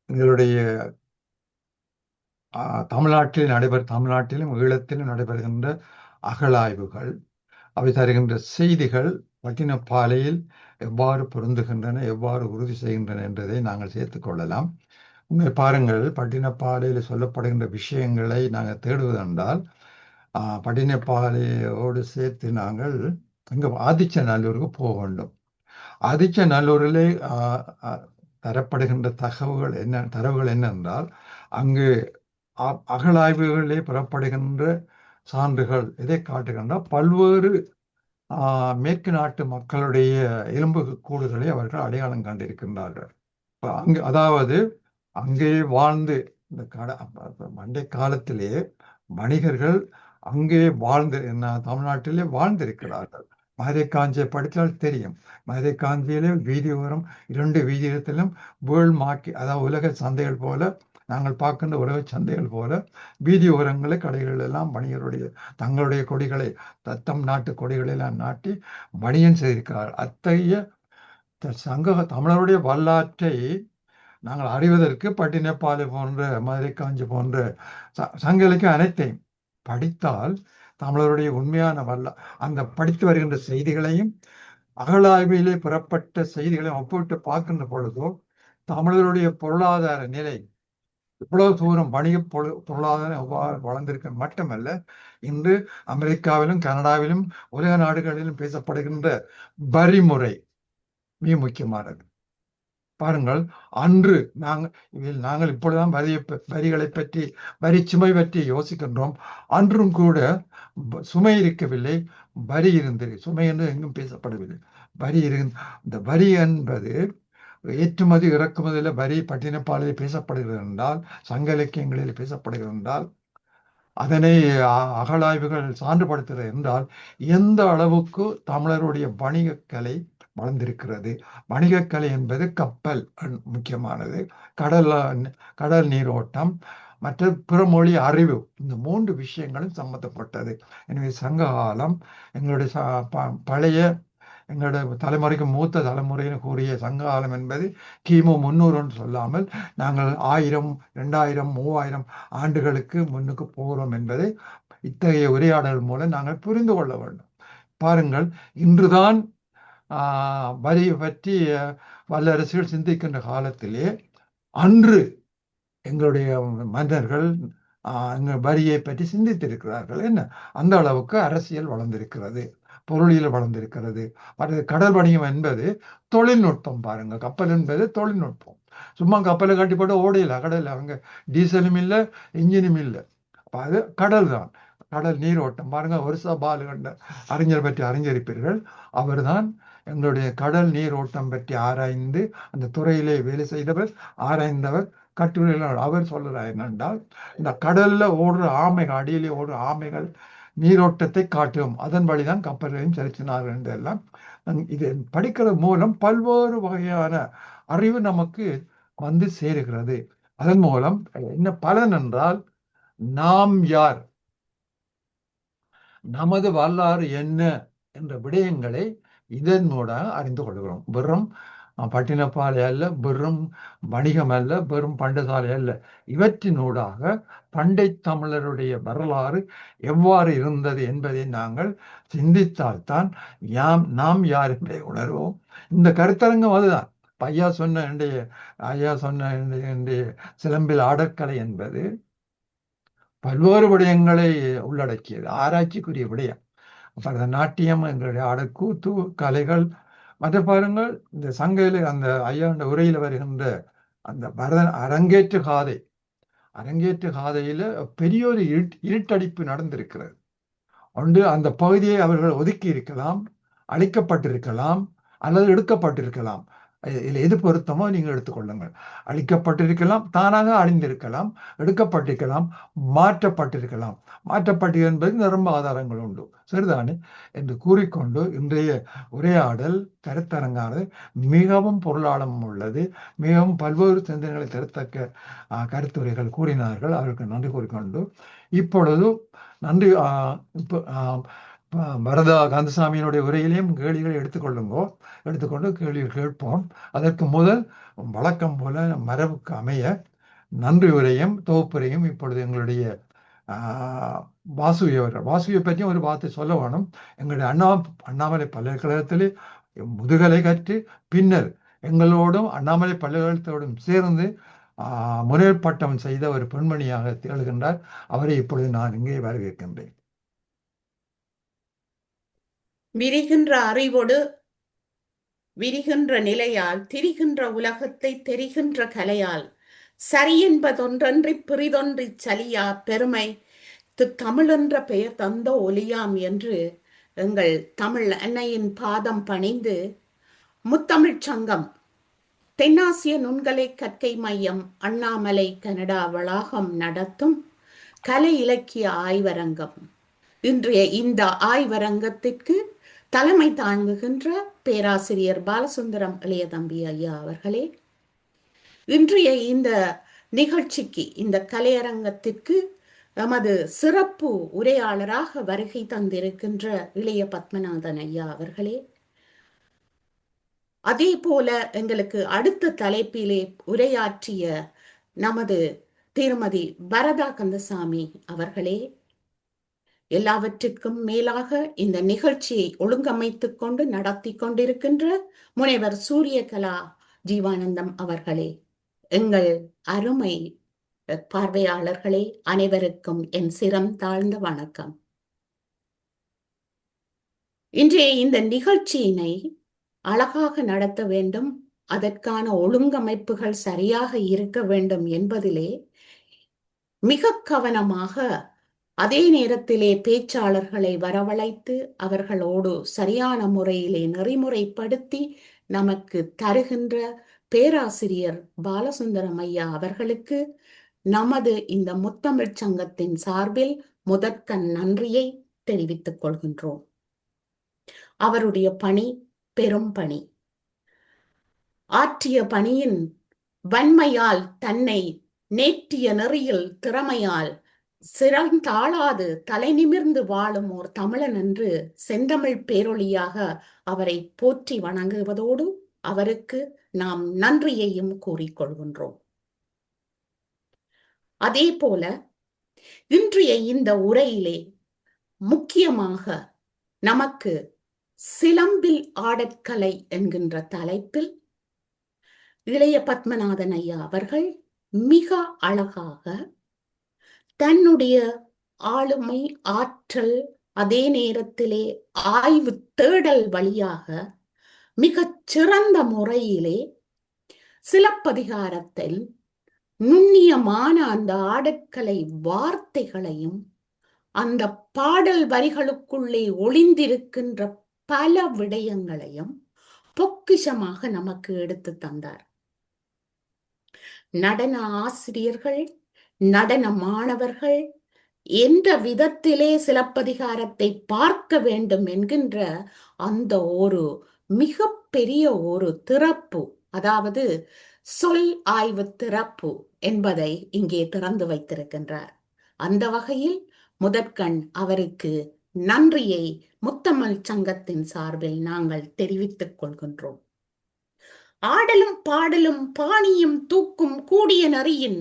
எங்களுடைய தமிழ்நாட்டிலும் ஈழத்திலும் நடைபெறுகின்ற அகழாய்வுகள், அவை தருகின்ற செய்திகள் பட்டினப்பாலையில் எவ்வாறு பொருந்துகின்றன, எவ்வாறு உறுதி செய்கின்றன என்பதை நாங்கள் சேர்த்துக்கொள்ளலாம். உண்மை பாருங்கள், பட்டினப்பாலையில் சொல்லப்படுகின்ற விஷயங்களை நாங்கள் தேடுவதென்றால் பட்டினப்பாலையோடு சேர்த்து நாங்கள் இங்கே ஆதிச்சநல்லூருக்கு போக வேண்டும். ஆதிச்சநல்லூரிலே தரப்படுகின்ற தரவுகள் என்னென்றால், அங்கு அகழாய்வுகளிலே பெறப்படுகின்ற சான்றுகள் எதை காட்டுகின்ற பல்வேறு மேற்கு நாட்டு மக்களுடைய எலும்பு கூடுகளை அவர்கள் அடையாளம் கண்டிருக்கின்றார்கள். அதாவது அங்கே வாழ்ந்து இந்த பண்டை காலத்திலே வணிகர்கள் அங்கே தமிழ்நாட்டிலே வாழ்ந்திருக்கிறார்கள். மதுரை காஞ்சியை படித்தால் தெரியும். மதுரை காஞ்சியிலே வீதியோரம் 2 வீதியிடத்திலும் வேர்ல்ட் மார்க்கெட், அதாவது உலக சந்தைகள் போல, நாங்கள் பார்க்கின்ற உலக சந்தைகள் போல வீதி ஓரங்களை கடைகள் எல்லாம் வணிகருடைய தங்களுடைய கொடிகளை, தத்தம் நாட்டு கொடிகளை எல்லாம் நாட்டி வணிகம் செய்திருக்கிறார்கள். அத்தகைய தமிழருடைய வரலாற்றை நாங்கள் அறிவதற்கு பட்டினப்பாலை போன்ற மதுரை காஞ்சி போன்ற சங்க இலக்கியம் அனைத்தையும் படித்தால் தமிழருடைய உண்மையான அந்த படித்து வருகின்ற செய்திகளையும் அகழாய்விலே பெறப்பட்ட செய்திகளையும் ஒப்பிட்டு பார்க்கின்ற பொழுதோ தமிழருடைய பொருளாதார நிலை இவ்வளவு தூரம் வணிக பொருளாதாரம் எவ்வாறு வளர்ந்திருக்க மட்டுமல்ல, இன்று அமெரிக்காவிலும் கனடாவிலும் உலக நாடுகளிலும் பேசப்படுகின்ற வரிமுறை மிக முக்கியமானது. பாருங்கள், அன்று நாங்கள் இப்பொழுதுதான் வரிகளை பற்றி, வரி சுமை பற்றி யோசிக்கின்றோம். அன்றும் கூட சுமை இருக்கவில்லை, வரி இருந்தது. சுமை என்று எங்கும் பேசப்படவில்லை, வரி இந்த வரி என்பது ஏற்றுமதி இறக்குமதியில் வரி பட்டினப்பாலையில் பேசப்படுகிறது என்றால், சங்க இலக்கியங்களில் பேசப்படுகிறது என்றால், அதனை அகழாய்வுகள் சான்றுபடுத்துகிறது என்றால் எந்த அளவுக்கு தமிழருடைய வணிகக்கலை வளர்ந்திருக்கிறது. வணிகக்கலை என்பது கப்பல் முக்கியமானது, கடல் நீரோட்டம், மற்ற பிறமொழி அறிவு, இந்த 3 விஷயங்களும் சம்பந்தப்பட்டது. எனவே சங்க காலம் எங்களுடைய பழைய எங்களுடைய தலைமுறைக்கு மூத்த தலைமுறைன்னு கூறிய சங்க காலம் என்பது கிமு 300 சொல்லாமல் நாங்கள் 1000, 2000, 3000 ஆண்டுகளுக்கு முன்னுக்கு போகிறோம் என்பதை இத்தகைய உரையாடல் மூலம் நாங்கள் புரிந்து கொள்ள வேண்டும். பாருங்கள், இன்றுதான் வரியை பற்றி வல்லரசுகள் சிந்திக்கின்ற காலத்திலே அன்று எங்களுடைய மன்னர்கள் வரியை பற்றி சிந்தித்திருக்கிறார்கள். என்ன அந்த அளவுக்கு அரசியல் வளர்ந்திருக்கிறது, பொருளியல் வளர்ந்திருக்கிறது. கடல் வணிகம் என்பது தொழில்நுட்பம். பாருங்க, கப்பல் என்பது தொழில்நுட்பம். சும்மா கப்பலை கட்டி போட்டு ஓடையில கடல், அவங்க டீசலும் இல்லை, இன்ஜினும் இல்லை. அப்போ அது கடல் தான், கடல் நீரோட்டம். பாருங்க, ஒரிசா பாலு கண்ட அறிஞர் பற்றி அறிஞரிப்பீர்கள். அவர்தான் எங்களுடைய கடல் நீரோட்டம் பற்றி ஆராய்ந்து அந்த துறையிலே வேலை செய்தவர், ஆராய்ந்தவர், கட்டுரைகள். அவர் சொல்றார் என்னென்றால், இந்த கடல்ல ஓடுற ஆமைகள், அடியிலே ஓடுற ஆமைகள் நீரோட்டத்தை காட்டும், அதன் வழிதான் கப்பல்களையும் செலுத்தினார்கள் என்றெல்லாம் இது படிக்கிறது மூலம் பல்வேறு வகையான அறிவு நமக்கு வந்து சேருகிறது. அதன் மூலம் என்ன பலன் என்றால், நாம் யார், நமது வரலாறு என்ன என்ற விடயங்களை இதன் மூலம் அறிந்து கொள்கிறோம். வெறும் பட்டினப்பாலை அல்ல, வெறும் வணிகம் அல்ல, வெறும் பண்டசாலை அல்ல. இவற்றினூடாக பண்டை தமிழருடைய வரலாறு எவ்வாறு இருந்தது என்பதை நாங்கள் சிந்தித்தால்தான் நாம் யார் என்பதை உணர்வோம். இந்த கருத்தரங்கம் அதுதான். ஐயா சொன்ன என்னுடைய சிலம்பில் ஆடற்கலை என்பது பல்வேறு விடயங்களை உள்ளடக்கியது, ஆராய்ச்சிக்குரிய விடயம். பரதநாட்டியம், எங்களுடைய ஆடற்கூத்து கலைகள், மற்ற பாருங்கள், இந்த சங்கையில் அந்த ஐயாண்ட உரையில் வருகின்ற அந்த அரங்கேற்று காதையில பெரிய ஒரு இருட்டடிப்பு நடந்திருக்கிறது. ஒன்று அந்த பகுதியை அவர்கள் ஒதுக்கி இருக்கலாம், அழிக்கப்பட்டிருக்கலாம், அல்லது எடுக்கப்பட்டிருக்கலாம். இதில் எது பொருத்தமோ நீங்கள் எடுத்துக்கொள்ளுங்கள். அழிக்கப்பட்டிருக்கலாம், தானாக அழிந்திருக்கலாம், எடுக்கப்பட்டிருக்கலாம், மாற்றப்பட்டிருக்கலாம். மாற்றப்பட்டு என்பது நிரம்ப ஆதாரங்கள் உண்டு, சரிதானே என்று கூறிக்கொண்டு இன்றைய உரையாடல் கருத்தரங்கானது மிகவும் பொருளாளம் உள்ளது. மிகவும் பல்வேறு சிந்தனைகளை தரத்தக்க கருத்துரைகள் கூறினார்கள். அவருக்கு நன்றி கூறிக்கொண்டு இப்பொழுது நன்றி வரதா கந்தசாமியினுடைய உரையிலையும் கேள்விகளை எடுத்துக்கொண்டு கேள்விகள் கேட்போம். அதற்கு முதல் வழக்கம் போல மரபுக்கு அமைய நன்றி உரையும் தொகுப்புரையும் இப்பொழுது எங்களுடைய வாசுகி அவர்கள், வாசுகியை பற்றியும் ஒரு வார்த்தை சொல்ல வேணும். எங்களுடைய அண்ணாமலை பல்கலைக்கழகத்திலே முதுகலை கற்று பின்னர் எங்களோடும் அண்ணாமலை பல்கலைக்கழகத்தோடும் சேர்ந்து முனைவர் பட்டம் செய்த ஒரு பெண்மணியாக திகழ்கின்றார். அவரை இப்பொழுது நான் இங்கே வரவேற்கின்றேன். விரிகின்ற அறிவோடு விரிகின்ற நிலையால் திரிகின்ற உலகத்தை தெரிகின்ற கலையால் சரியென்பதொன்றன்றி பிறிதொன்றி சலியா பெருமை தமிழென்ற பெயர் தந்த ஒலியாம் என்று எங்கள் தமிழ் அன்னையின் பாதம் பணிந்து முத்தமிழ்ச் சங்கம் தென்னாசிய நுண்கலை கற்கை மையம் அண்ணாமலை கனடா வளாகம் நடத்தும் கலை இலக்கிய ஆய்வரங்கம். இன்றைய இந்த ஆய்வரங்கத்திற்கு தலைமை தாங்குகின்ற பேராசிரியர் பாலசுந்தரம் இளையதம்பி ஐயா அவர்களே, இன்றைய இந்த நிகழ்ச்சிக்கு, இந்த கலையரங்கத்திற்கு எமது சிறப்பு உரையாளராக வருகை தந்திருக்கின்ற இளைய பத்மநாதன் ஐயா அவர்களே, அதே போல எங்களுக்கு அடுத்த தலைப்பிலே உரையாற்றிய நமது திருமதி வரதா கந்தசாமி அவர்களே, எல்லாவற்றிற்கும் மேலாக இந்த நிகழ்ச்சியை ஒழுங்கமைத்துக் கொண்டு நடத்தி கொண்டிருக்கின்ற முனைவர் சூரியகலா ஜீவானந்தம் அவர்களே, எங்கள் அருமை பார்வையாளர்களே, அனைவருக்கும் என் சிரம் தாழ்ந்த வணக்கம். இன்றைய இந்த நிகழ்ச்சியினை அழகாக நடத்த வேண்டும், அதற்கான ஒழுங்கமைப்புகள் சரியாக இருக்க வேண்டும் என்பதிலே மிக கவனமாக, அதே நேரத்திலே பேச்சாளர்களை வரவழைத்து அவர்களோடு சரியான முறையிலே நெறிமுறைப்படுத்தி நமக்கு தருகின்ற பேராசிரியர் பாலசுந்தரம் ஐயா அவர்களுக்கு நமது இந்த முத்தமிழ்ச் சங்கத்தின் சார்பில் முதற்கண் நன்றியை தெரிவித்துக் கொள்கின்றோம். அவருடைய பணி பெரும் பணி. ஆற்றிய பணியின் வன்மையால் தன்னை நேற்றிய நெறியில் திறமையால் சிறந்தாழாது தலை நிமிர்ந்து வாழும் ஓர் தமிழன் என்று செந்தமிழ் பேரொளியாக அவரை போற்றி வணங்குவதோடு அவருக்கு நாம் நன்றியையும் கூறிக்கொள்கின்றோம். அதே போல இன்றைய இந்த உரையிலே முக்கியமாக நமக்கு சிலம்பில் ஆடற்கலை என்கின்ற தலைப்பில் இளைய பத்மநாதன் ஐயா அவர்கள் மிக அழகாக தன்னுடைய ஆளுமை, ஆற்றல், அதே நேரத்திலே ஆய்வு தேடல் வழியாக மிகச் சிறந்த முறையிலே சிலப்பதிகாரத்தில் நுண்ணியமான அந்த ஆடற்கலை வார்த்தைகளையும் அந்த பாடல் வரிகளுக்குள்ளே ஒளிந்திருக்கின்ற பல விடயங்களையும் பொக்கிஷமாக நமக்கு எடுத்து தந்தார். நடன ஆசிரியர்கள், நடன மாணவர்கள் எந்த விதத்திலே சிலப்பதிகாரத்தை பார்க்க வேண்டும் என்கின்ற அந்த ஒரு மிக பெரிய ஒரு திறப்பு, அதாவது சொல் ஆய்வு திறப்பு என்பதை இங்கே திறந்து வைத்திருக்கின்றார். அந்த வகையில் முதற்கண் அவருக்கு நன்றியை முத்தமிழ்ச் சங்கத்தின் சார்பில் நாங்கள் தெரிவித்துக் கொள்கின்றோம். ஆடலும் பாடலும் பாணியும் தூக்கும் கூடிய நரியின்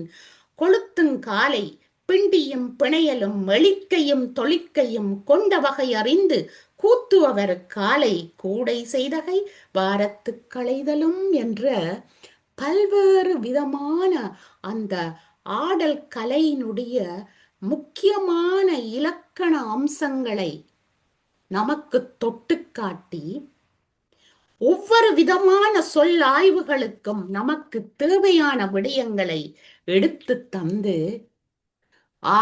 கொளுத்துங் காலை பிண்டியும் பிணையலும் மெளிக்கையும் தொழிற்கையும் கொண்ட வகை அறிந்து கூத்துவர் காலை கூடை செய்தகை வாரத்து களைதலும் என்ற பல்வேறு விதமான அந்த ஆடல் கலையினுடைய முக்கியமான இலக்கண அம்சங்களை நமக்கு தொட்டு காட்டி ஒவ்வொரு விதமான சொல் ஆய்வுகளுக்கும் நமக்கு தேவையான விடயங்களை எடுத்து தந்து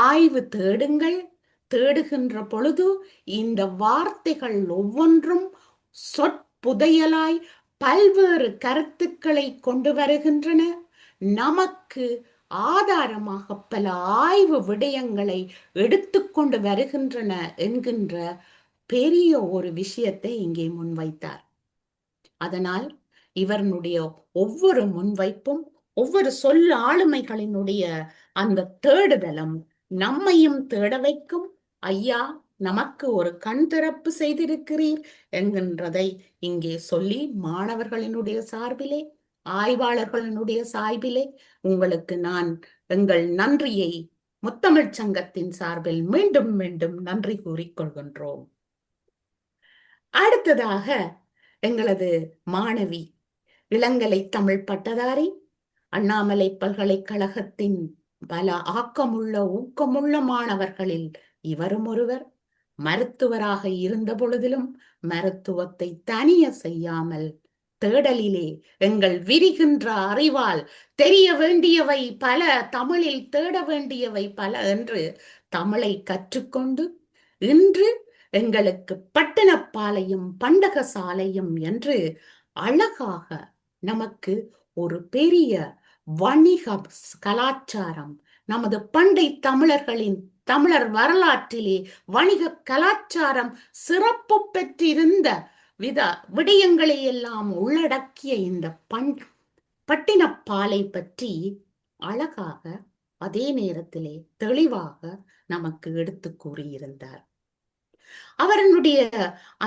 ஆய்வு தேடுங்கள், தேடுகின்ற பொழுது இந்த வார்த்தைகள் ஒவ்வொன்றும் சொற்புதையலாய் பல்வேறு கருத்துக்களை கொண்டு வருகின்றன. நமக்கு ஆதாரமாக பல ஆய்வு விடயங்களை எடுத்துக்கொண்டு வருகின்றன என்கின்ற பெரிய ஒரு விஷயத்தை இங்கே முன்வைத்தார். அதனால் இவருடைய ஒவ்வொரு முன்வைப்பும் ஒவ்வொரு சொல் ஆளுமைகளினுடைய அந்த தேடுதலும் நம்மையும் தேட வைக்கும். ஐயா, நமக்கு ஒரு கண் திறப்பு செய்திருக்கிறீர் என்கின்றதை இங்கே சொல்லி மாணவர்களினுடைய சார்பிலே, ஆய்வாளர்களினுடைய சார்பிலே உங்களுக்கு நான் எங்கள் நன்றியை முத்தமிழ்ச் சங்கத்தின் சார்பில் மீண்டும் மீண்டும் நன்றி கூறிக்கொள்கின்றோம். அடுத்ததாக எங்களது மாணவி, இளங்கலை தமிழ் பட்டதாரி, அண்ணாமலை பல்கலைக்கழகத்தின் பல ஆக்கமுள்ள ஊக்கமுள்ள மாணவர்களில் இவரும் ஒருவர். மருத்துவராக இருந்த பொழுதிலும் மருத்துவத்தை தனிய செய்யாமல் தேடலிலே எங்கள் விரிகின்ற அறிவால் தெரிய வேண்டியவை பல, தமிழில் தேட வேண்டியவை பல என்று தமிழை கற்றுக்கொண்டு இன்று எங்களுக்கு பட்டணப்பாளையம் பண்டகசாலையும் என்று அழகாக நமக்கு ஒரு பெரிய வணிக கலாச்சாரம், நமது பண்டை தமிழர்களின் தமிழர் வரலாற்றிலே வணிக கலாச்சாரம் சிறப்பு பெற்றிருந்த விடயங்களை எல்லாம் உள்ளடக்கிய இந்த பட்டினப்பாலை பற்றி அழகாக அதே நேரத்திலே தெளிவாக நமக்கு எடுத்து கூறியிருந்தார். அவருடைய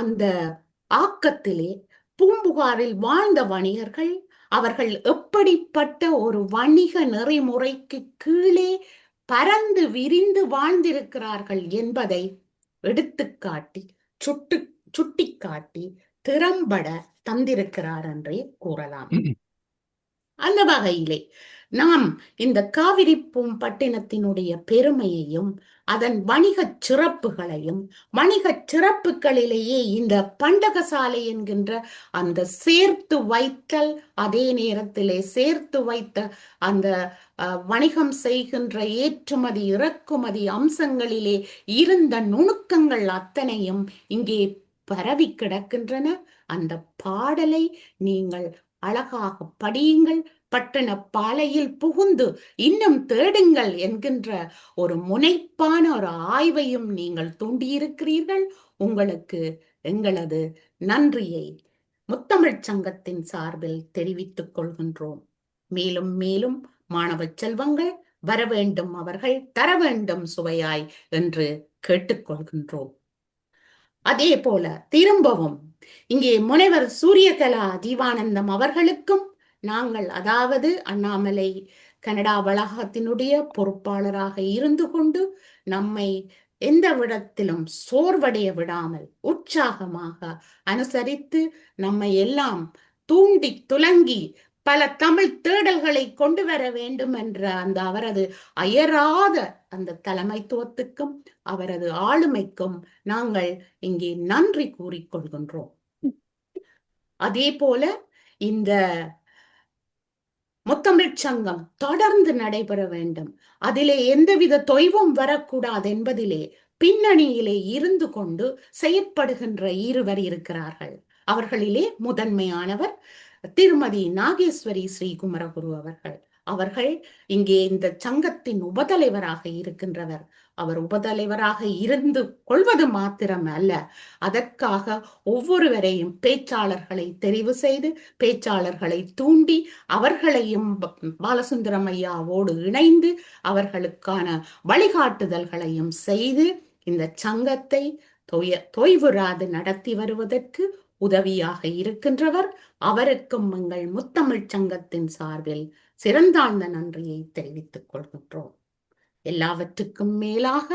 அந்த ஆக்கத்திலே பூம்புகாரில் வாழ்ந்த வணிகர்கள் அவர்கள் எப்படிப்பட்ட ஒரு வணிக நெறிமுறைக்கு கீழே பரந்து விரிந்து வாழ்ந்திருக்கிறார்கள் என்பதை எடுத்துக்காட்டி சுட்டிக்காட்டி திறம்பட தந்திருக்கிறார் என்றே கூறலாம். அந்த வகையிலே நாம் இந்த காவிரி பூம்பட்டினத்தினுடைய பெருமையையும் அதன் வணிகச் சிறப்புகளையும், வணிகச் சிறப்புகளிலேயே இந்த பண்டகசாலை என்கின்ற அந்த சேர்த்து வைத்தல், அதே நேரத்திலே சேர்த்து வைத்த அந்த வணிகம் செய்கின்ற ஏற்றுமதி இறக்குமதி அம்சங்களிலே இருந்த நுணுக்கங்கள் அத்தனையும் இங்கே பரவி கிடக்கின்றன. அந்த பாடலை நீங்கள் அழகாக படியுங்கள், பட்டணப்பாலையில் புகுந்து இன்னும் தேடுங்கள் என்கின்ற ஒரு முனைப்பான ஒரு ஆய்வையும் நீங்கள் தூண்டியிருக்கிறீர்கள். உங்களுக்கு எங்களது நன்றியை முத்தமிழ்ச் சங்கத்தின் சார்பில் தெரிவித்துக் கொள்கின்றோம். மேலும் மேலும் மாணவ செல்வங்கள் வர வேண்டும், அவர்கள் தர வேண்டும் சுவையாய் என்று கேட்டுக்கொள்கின்றோம். அதே போல திரும்பவும் இங்கே முனைவர் சூரியகலா ஜீவானந்தம் அவர்களுக்கும் நாங்கள், அதாவது அண்ணாமலை கனடா வளாகத்தினுடைய பொறுப்பாளராக இருந்து கொண்டு நம்மை எந்த விடத்திலும் சோர்வடைய விடாமல் உற்சாகமாக அனுசரித்து நம்மை எல்லாம் தூண்டி துலங்கி பல தமிழ் தேடல்களை கொண்டு வர வேண்டும் என்ற அந்த அவரது அயராத அந்த தலைமைத்துவத்துக்கும் அவரது ஆளுமைக்கும் நாங்கள் இங்கே நன்றி கூறிக்கொள்கின்றோம். அதே போல இந்த முத்தமிழ்ச் சங்கம் தொடர்ந்து நடைபெற வேண்டும், அதிலே எந்தவித தொய்வும் வரக்கூடாது என்பதிலே பின்னணியிலே இருந்து கொண்டு செயற்படுகின்ற இருவர் இருக்கிறார்கள். அவர்களிலே முதன்மையானவர் திருமதி நாகேஸ்வரி ஸ்ரீகுமரகுரு அவர்கள். அவர்கள் இங்கே இந்த சங்கத்தின் உபதலைவராக இருக்கின்றவர். அவர் உபதலைவராக இருந்து கொள்வது மாத்திரம் அல்ல, அதற்காக ஒவ்வொருவரையும் பேச்சாளர்களை தெரிவு செய்து பேச்சாளர்களை தூண்டி அவர்களையும் பாலசுந்தரம் ஐயாவோடு இணைந்து அவர்களுக்கான வழிகாட்டுதல்களையும் செய்து இந்த சங்கத்தை தொய்வுறாது நடத்தி வருவதற்கு உதவியாக இருக்கின்றவர். அவருக்கும் எங்கள் முத்தமிழ்ச் சங்கத்தின் சார்பில் சிறந்தாழ்ந்த நன்றியை தெரிவித்துக் கொள்கின்றோம். எல்லாவற்றுக்கும் மேலாக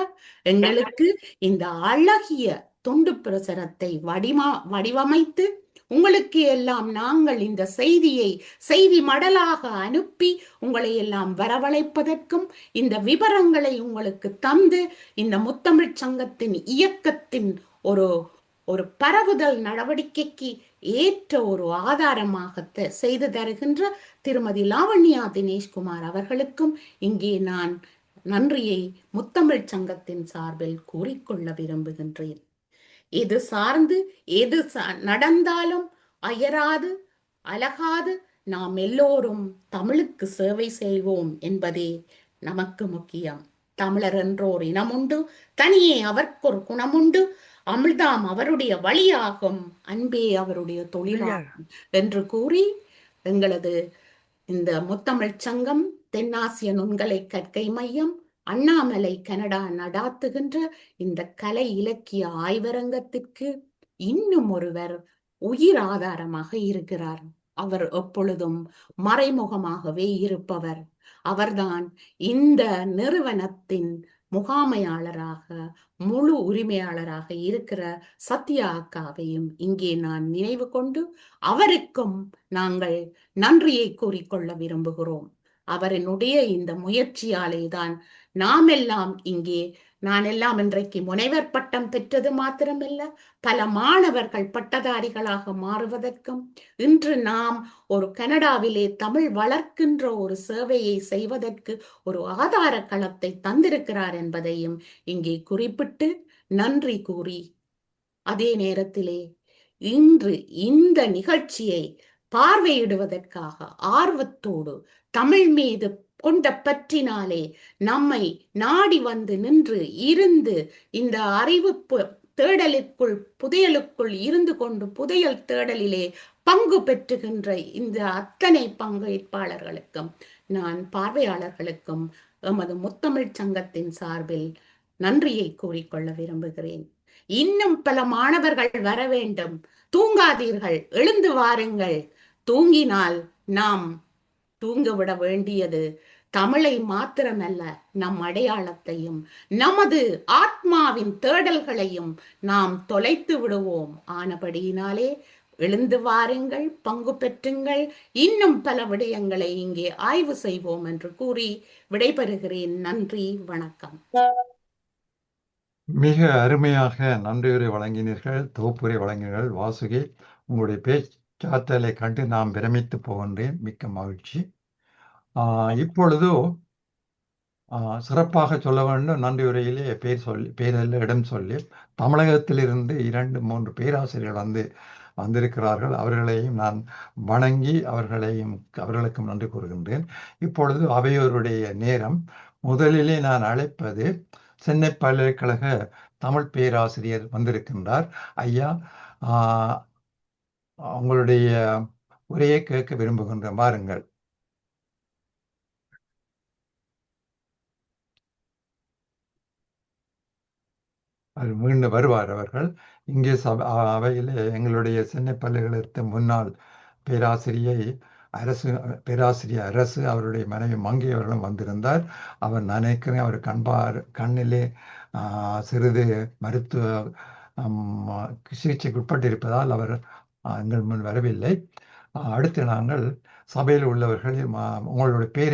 எங்களுக்கு இந்த அழகிய தொண்டு பிரசுரத்தை வடிவமைத்து உங்களுக்கு எல்லாம் நாங்கள் இந்த செய்தி மடலாக அனுப்பி உங்களை எல்லாம் வரவழைப்பதற்கும் இந்த விவரங்களை உங்களுக்கு தந்து இந்த முத்தமிழ்ச் சங்கத்தின் இயக்கத்தின் ஒரு பரவுதல் நடவடிக்கைக்கு ஏற்ற ஒரு ஆதாரமாக செய்து தருகின்ற திருமதி லாவண்யா தினேஷ்குமார் அவர்களுக்கும் இங்கே நான் நன்றியை முத்தமிழ்ச் சங்கத்தின் சார்பில் கூறிக்கொள்ள விரும்புகின்றேன். எது சார்ந்து எது நடந்தாலும் அயராது அலகாது நாம் எல்லோரும் தமிழுக்கு சேவை செய்வோம் என்பதே நமக்கு முக்கியம். தமிழர் என்றோர் இனமுண்டு, தனியே அவர்க்கொரு குணமுண்டு, அமிழ்தாம் அவருடைய வழியாகும், அன்பே அவருடைய தொழிலாகும் என்று கூறி எங்களது இந்த முத்தமிழ்ச் சங்கம், தென்னாசிய நுண்கலை கற்கை மையம், அண்ணாமலை கனடா நடாத்துகின்ற இந்த கலை இலக்கிய ஆய்வரங்கத்திற்கு இன்னும் ஒருவர் உயிர் ஆதாரமாக இருக்கிறார். அவர் எப்பொழுதும் மறைமுகமாகவே இருப்பவர். அவர்தான் இந்த நிறுவனத்தின் முகாமையாளராக முழு உரிமையாளராக இருக்கிற சத்யா அக்காவையும் இங்கே நான் நினைவு கொண்டு அவருக்கும் நாங்கள் நன்றியை கூறிக்கொள்ள விரும்புகிறோம். அவரினுடைய இந்த முயற்சியாலே தான் நாம் எல்லாம் இங்கே, நான் எல்லாம் இன்றைக்கு முனைவர் பட்டம் பெற்றது மாத்திரமல்ல, பல மாணவர்கள் பட்டதாரிகளாக மாறுவதற்கும் இன்று நாம் ஒரு கனடாவிலே தமிழ் வளர்க்கின்ற ஒரு சேவையை செய்வதற்கு ஒரு ஆதார களத்தை தந்திருக்கிறார் என்பதையும் இங்கே குறிப்பிட்டு நன்றி கூறி, அதே நேரத்திலே இன்று இந்த நிகழ்ச்சியை பார்வையிடுவதற்காக ஆர்வத்தோடு தமிழ் மீது கொண்ட பற்றினாலே நம்மை நாடி வந்து நின்று இருந்து இந்த அறிவு தேடலுக்குள் புதையலுக்குள் இருந்து கொண்டு புதையல் தேடலிலே பங்கு பெற்றுகின்ற இந்த அத்தனை பங்கேற்பாளர்களுக்கும் நான் பார்வையாளர்களுக்கும் எமது முத்தமிழ்ச் சங்கத்தின் சார்பில் நன்றியை கூறிக்கொள்ள விரும்புகிறேன். இன்னும் பல மாணவர்கள் வர வேண்டும். தூங்காதீர்கள், எழுந்து வாருங்கள். தூங்கினால் நாம் தூங்கவிட வேண்டியது தமிழை மாத்திரமல்ல, நம் அடையாளத்தையும் நமது ஆத்மாவின் தேடல்களையும் நாம் தொலைத்து விடுவோம். ஆனபடியினாலே எழுந்து வாருங்கள், பங்கு பெற்றுங்கள், இன்னும் பல விடயங்களை இங்கே ஆய்வு செய்வோம் என்று கூறி விடைபெறுகிறேன். நன்றி, வணக்கம். மிக அருமையாக நன்றியுரை வழங்கினீர்கள், தொகுப்புரை வழங்கினீர்கள். வாசுகி, உங்களுடைய பேச்சாற்றலை கண்டு நாம் பிரமித்து போகின்றேன். மிக்க மகிழ்ச்சி. இப்பொழுது சிறப்பாக சொல்ல வேண்டும். நன்றியுரையிலே பேரெல்லாம் இடம் சொல்லி தமிழகத்திலிருந்து 2-3 பேராசிரியர்கள் வந்து வந்திருக்கிறார்கள். அவர்களையும் நான் வணங்கி அவர்களுக்கும் நன்றி கூறுகின்றேன். இப்பொழுது அவையோருடைய நேரம். முதலிலே நான் அழைப்பது சென்னை பல்கலைக்கழக தமிழ் பேராசிரியர் வந்திருக்கின்றார். ஐயா, உங்களுடைய உரையை கேட்க விரும்புகின்றேன். வாருங்கள். அது மீண்டும் வருவார் அவர்கள். இங்கே அவையில் எங்களுடைய சென்னை பல்கலைக்கழகத்தின் முன்னாள் பேராசிரியர் அரசு அவருடைய மனைவி மங்கை அவர்களும் வந்திருந்தார். அவர் நினைக்கிறேன் அவர் கண்ணிலே சிறிது மருத்துவ சிகிச்சைக்கு உட்பட்டிருப்பதால் அவர் எங்கள் முன் வரவில்லை. அடுத்து நாங்கள் சபையில் உள்ளவர்களில் உங்களுடைய பேரை